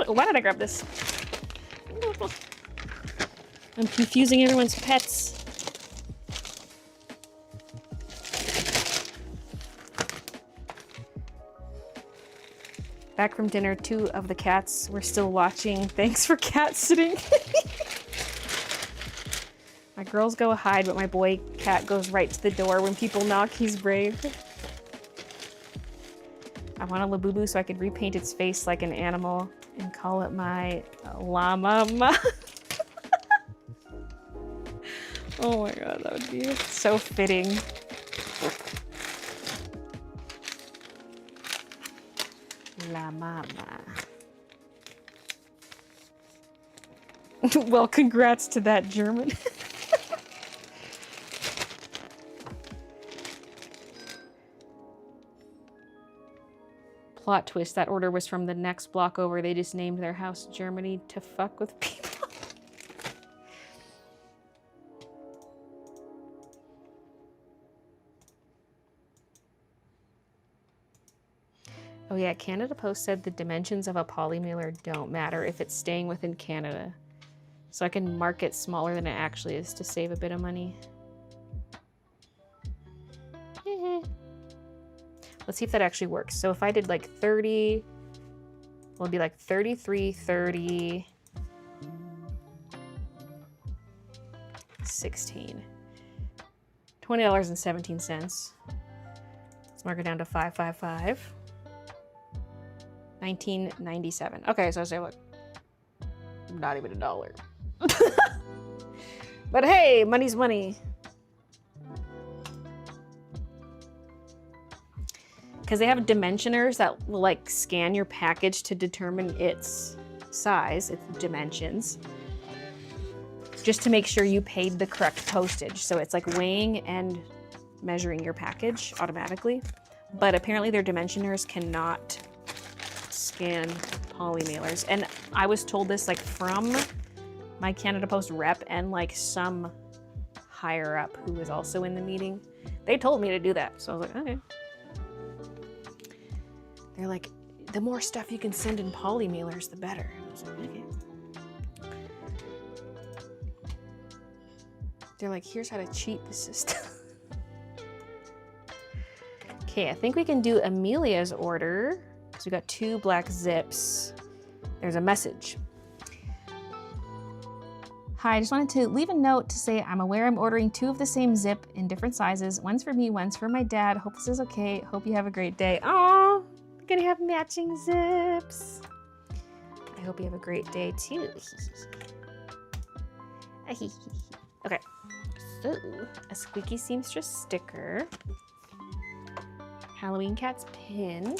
Why did I grab this? I'm confusing everyone's pets. Back from dinner, 2 of the cats were still watching. Thanks for cat sitting. My girls go hide, but my boy cat goes right to the door when people knock. He's brave. I want a Labubu so I could repaint its face like an animal and call it my llama. Oh my god, that would be so fitting. La mama. Well, congrats to that German. Plot twist, that order was from the next block over. They just named their house Germany to fuck with people. Oh yeah, Canada Post said the dimensions of a poly mailer don't matter if it's staying within Canada. So I can mark it smaller than it actually is to save a bit of money. Let's see if that actually works. So if I did like 30, well, it'd be like 33, 30, 16. $20.17. Let's mark it down to 555. 1997. Okay, so I say, look, not even $1. But hey, money's money. Because they have dimensioners that will like scan your package to determine its size, its dimensions, just to make sure you paid the correct postage. So it's like weighing and measuring your package automatically. But apparently their dimensioners cannot scan poly mailers. And I was told this like from my Canada Post rep and like some higher up who was also in the meeting. They told me to do that. So I was like, okay. They're like, the more stuff you can send in poly mailers, the better. I was like, okay. They're like, here's how to cheat the system. Okay, I think we can do Amelia's order because we got 2 black zips. There's a message. Hi, I just wanted to leave a note to say I'm aware I'm ordering 2 of the same zip in different sizes. One's for me, one's for my dad. Hope this is okay. Hope you have a great day. Aww, we're gonna have matching zips. I hope you have a great day too. Okay, so a squeaky seamstress sticker. Halloween Cat's pin.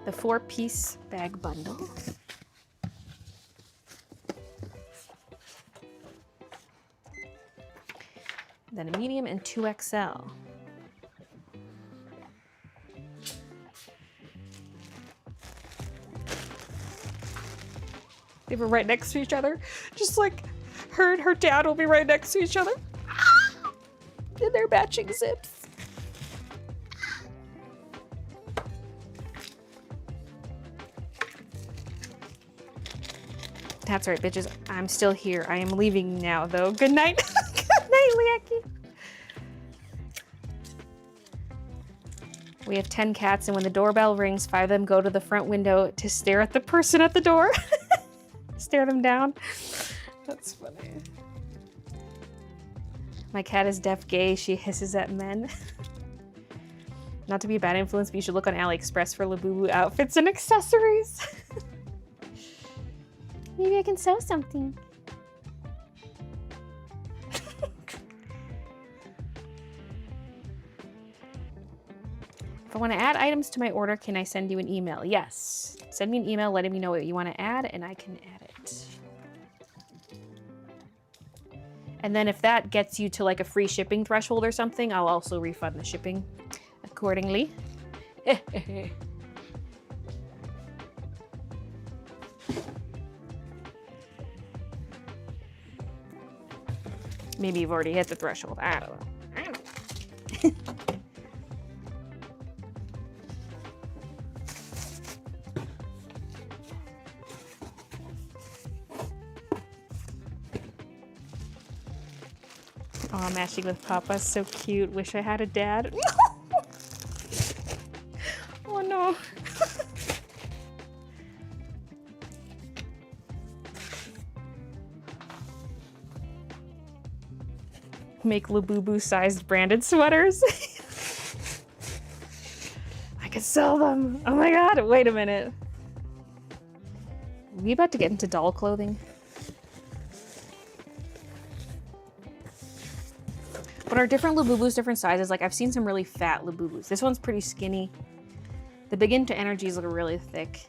The 4-piece bag bundle. Then a medium and 2XL. They were right next to each other. Just like her and her dad will be right next to each other. And they're matching zips. That's right, bitches. I'm still here. I am leaving now, though. Good night. Good night, Leaki. We have 10 cats, and when the doorbell rings, 5 of them go to the front window to stare at the person at the door. Stare them down. That's funny. My cat is deaf gay. She hisses at men. Not to be a bad influence, but you should look on AliExpress for Labubu outfits and accessories. Maybe I can sew something. If I want to add items to my order, can I send you an email? Yes. Send me an email letting me know what you want to add, and I can add it. And then if that gets you to like a free shipping threshold or something, I'll also refund the shipping accordingly. Maybe you've already hit the threshold. I don't know. Oh, matching with Papa, so cute. Wish I had a dad. Oh no. Make Labubu sized branded sweaters. I could sell them. Oh my god, wait a minute. Are we about to get into doll clothing? But are different Labubus different sizes? Like I've seen some really fat Labubus. This one's pretty skinny. The Begin to Energies look really thick.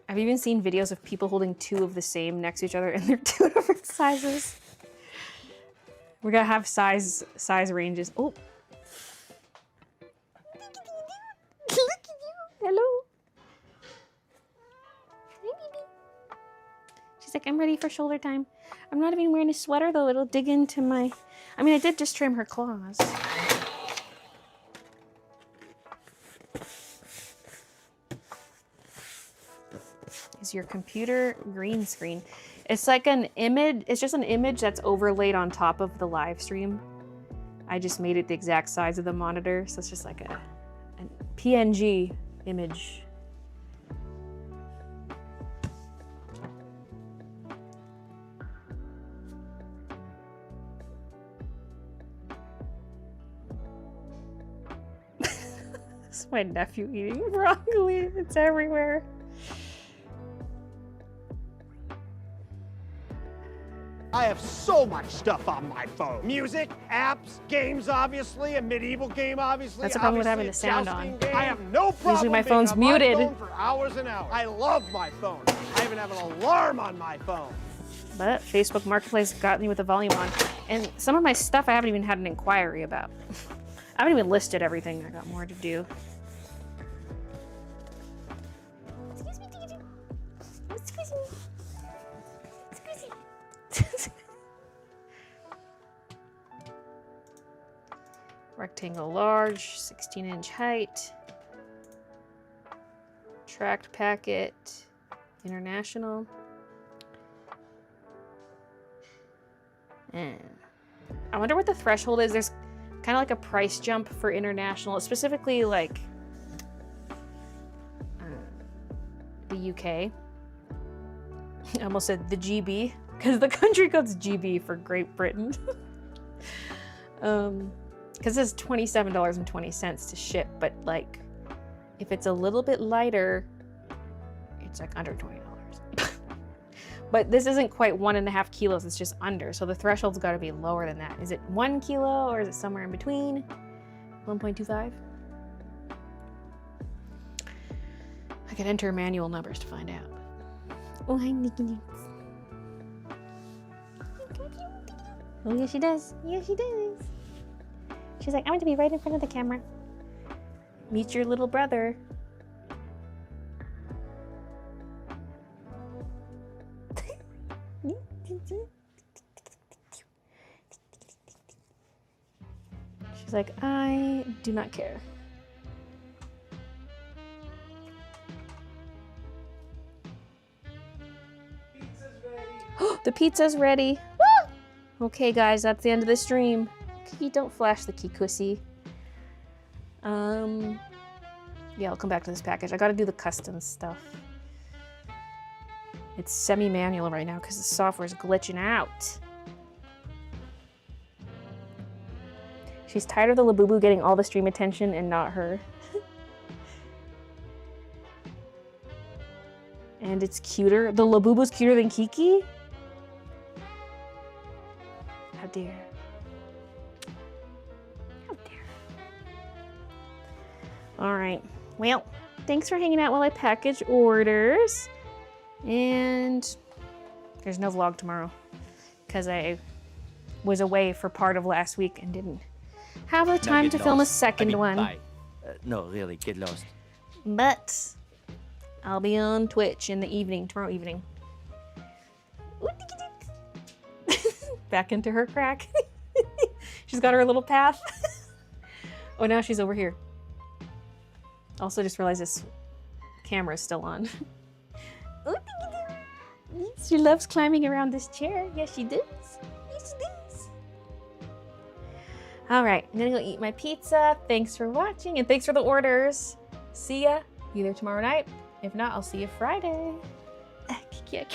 I've even seen videos of people holding 2 of the same next to each other and they're 2 different sizes. We're gonna have size ranges. Oh. Look at you. Hello. Hi, baby. She's like, I'm ready for shoulder time. I'm not even wearing a sweater though. It'll dig into my... I mean, I did just trim her claws. Is your computer green screen? It's like an image, it's just an image that's overlaid on top of the live stream. I just made it the exact size of the monitor, so it's just like a PNG image. It's my nephew eating broccoli. It's everywhere. I have so much stuff on my phone. Music, apps, games, obviously, a medieval game, obviously. That's the problem with having the sound on. Game. I have no problem usually my being phone's on muted. my phone for hours and hours. I love my phone. I even have an alarm on my phone. But Facebook Marketplace got me with the volume on. And some of my stuff I haven't even had an inquiry about. I haven't even listed everything. I got more to do. Excuse me. Rectangle large, 16-inch height. Tracked packet, international. And I wonder what the threshold is. There's kind of like a price jump for international, specifically like the UK. I almost said the GB because the country code's GB for Great Britain. Because it's $27.20 to ship, but like if it's a little bit lighter, it's like under $20. But this isn't quite 1.5 kilos, it's just under. So the threshold's gotta be lower than that. Is it 1 kilo or is it somewhere in between? 1.25? I could enter manual numbers to find out. Oh, hi, Nikki. Oh, yeah, she does. Yeah, she does. She's like, I want to be right in front of the camera. Meet your little brother. She's like, I do not care. The pizza's ready. Okay, guys, that's the end of the stream. Kiki, don't flash the Kikusi. Yeah, I'll come back to this package. I gotta do the custom stuff. It's semi-manual right now because the software's glitching out. She's tired of the Labubu getting all the stream attention and not her. And it's cuter. The Labubu's cuter than Kiki? How dare. How dare. Alright. Well, thanks for hanging out while I package orders. And there's no vlog tomorrow because I was away for part of last week and didn't have the time to film a second one. No, really, get lost. But I'll be on Twitch in the evening, tomorrow evening. Back into her crack. She's got her little path. Oh, now she's over here. Also just realized this camera is still on. She loves climbing around this chair. Yes, she does. Yes, she does. All right, I'm gonna go eat my pizza. Thanks for watching and thanks for the orders. See ya either tomorrow night. If not, I'll see you Friday. I can't.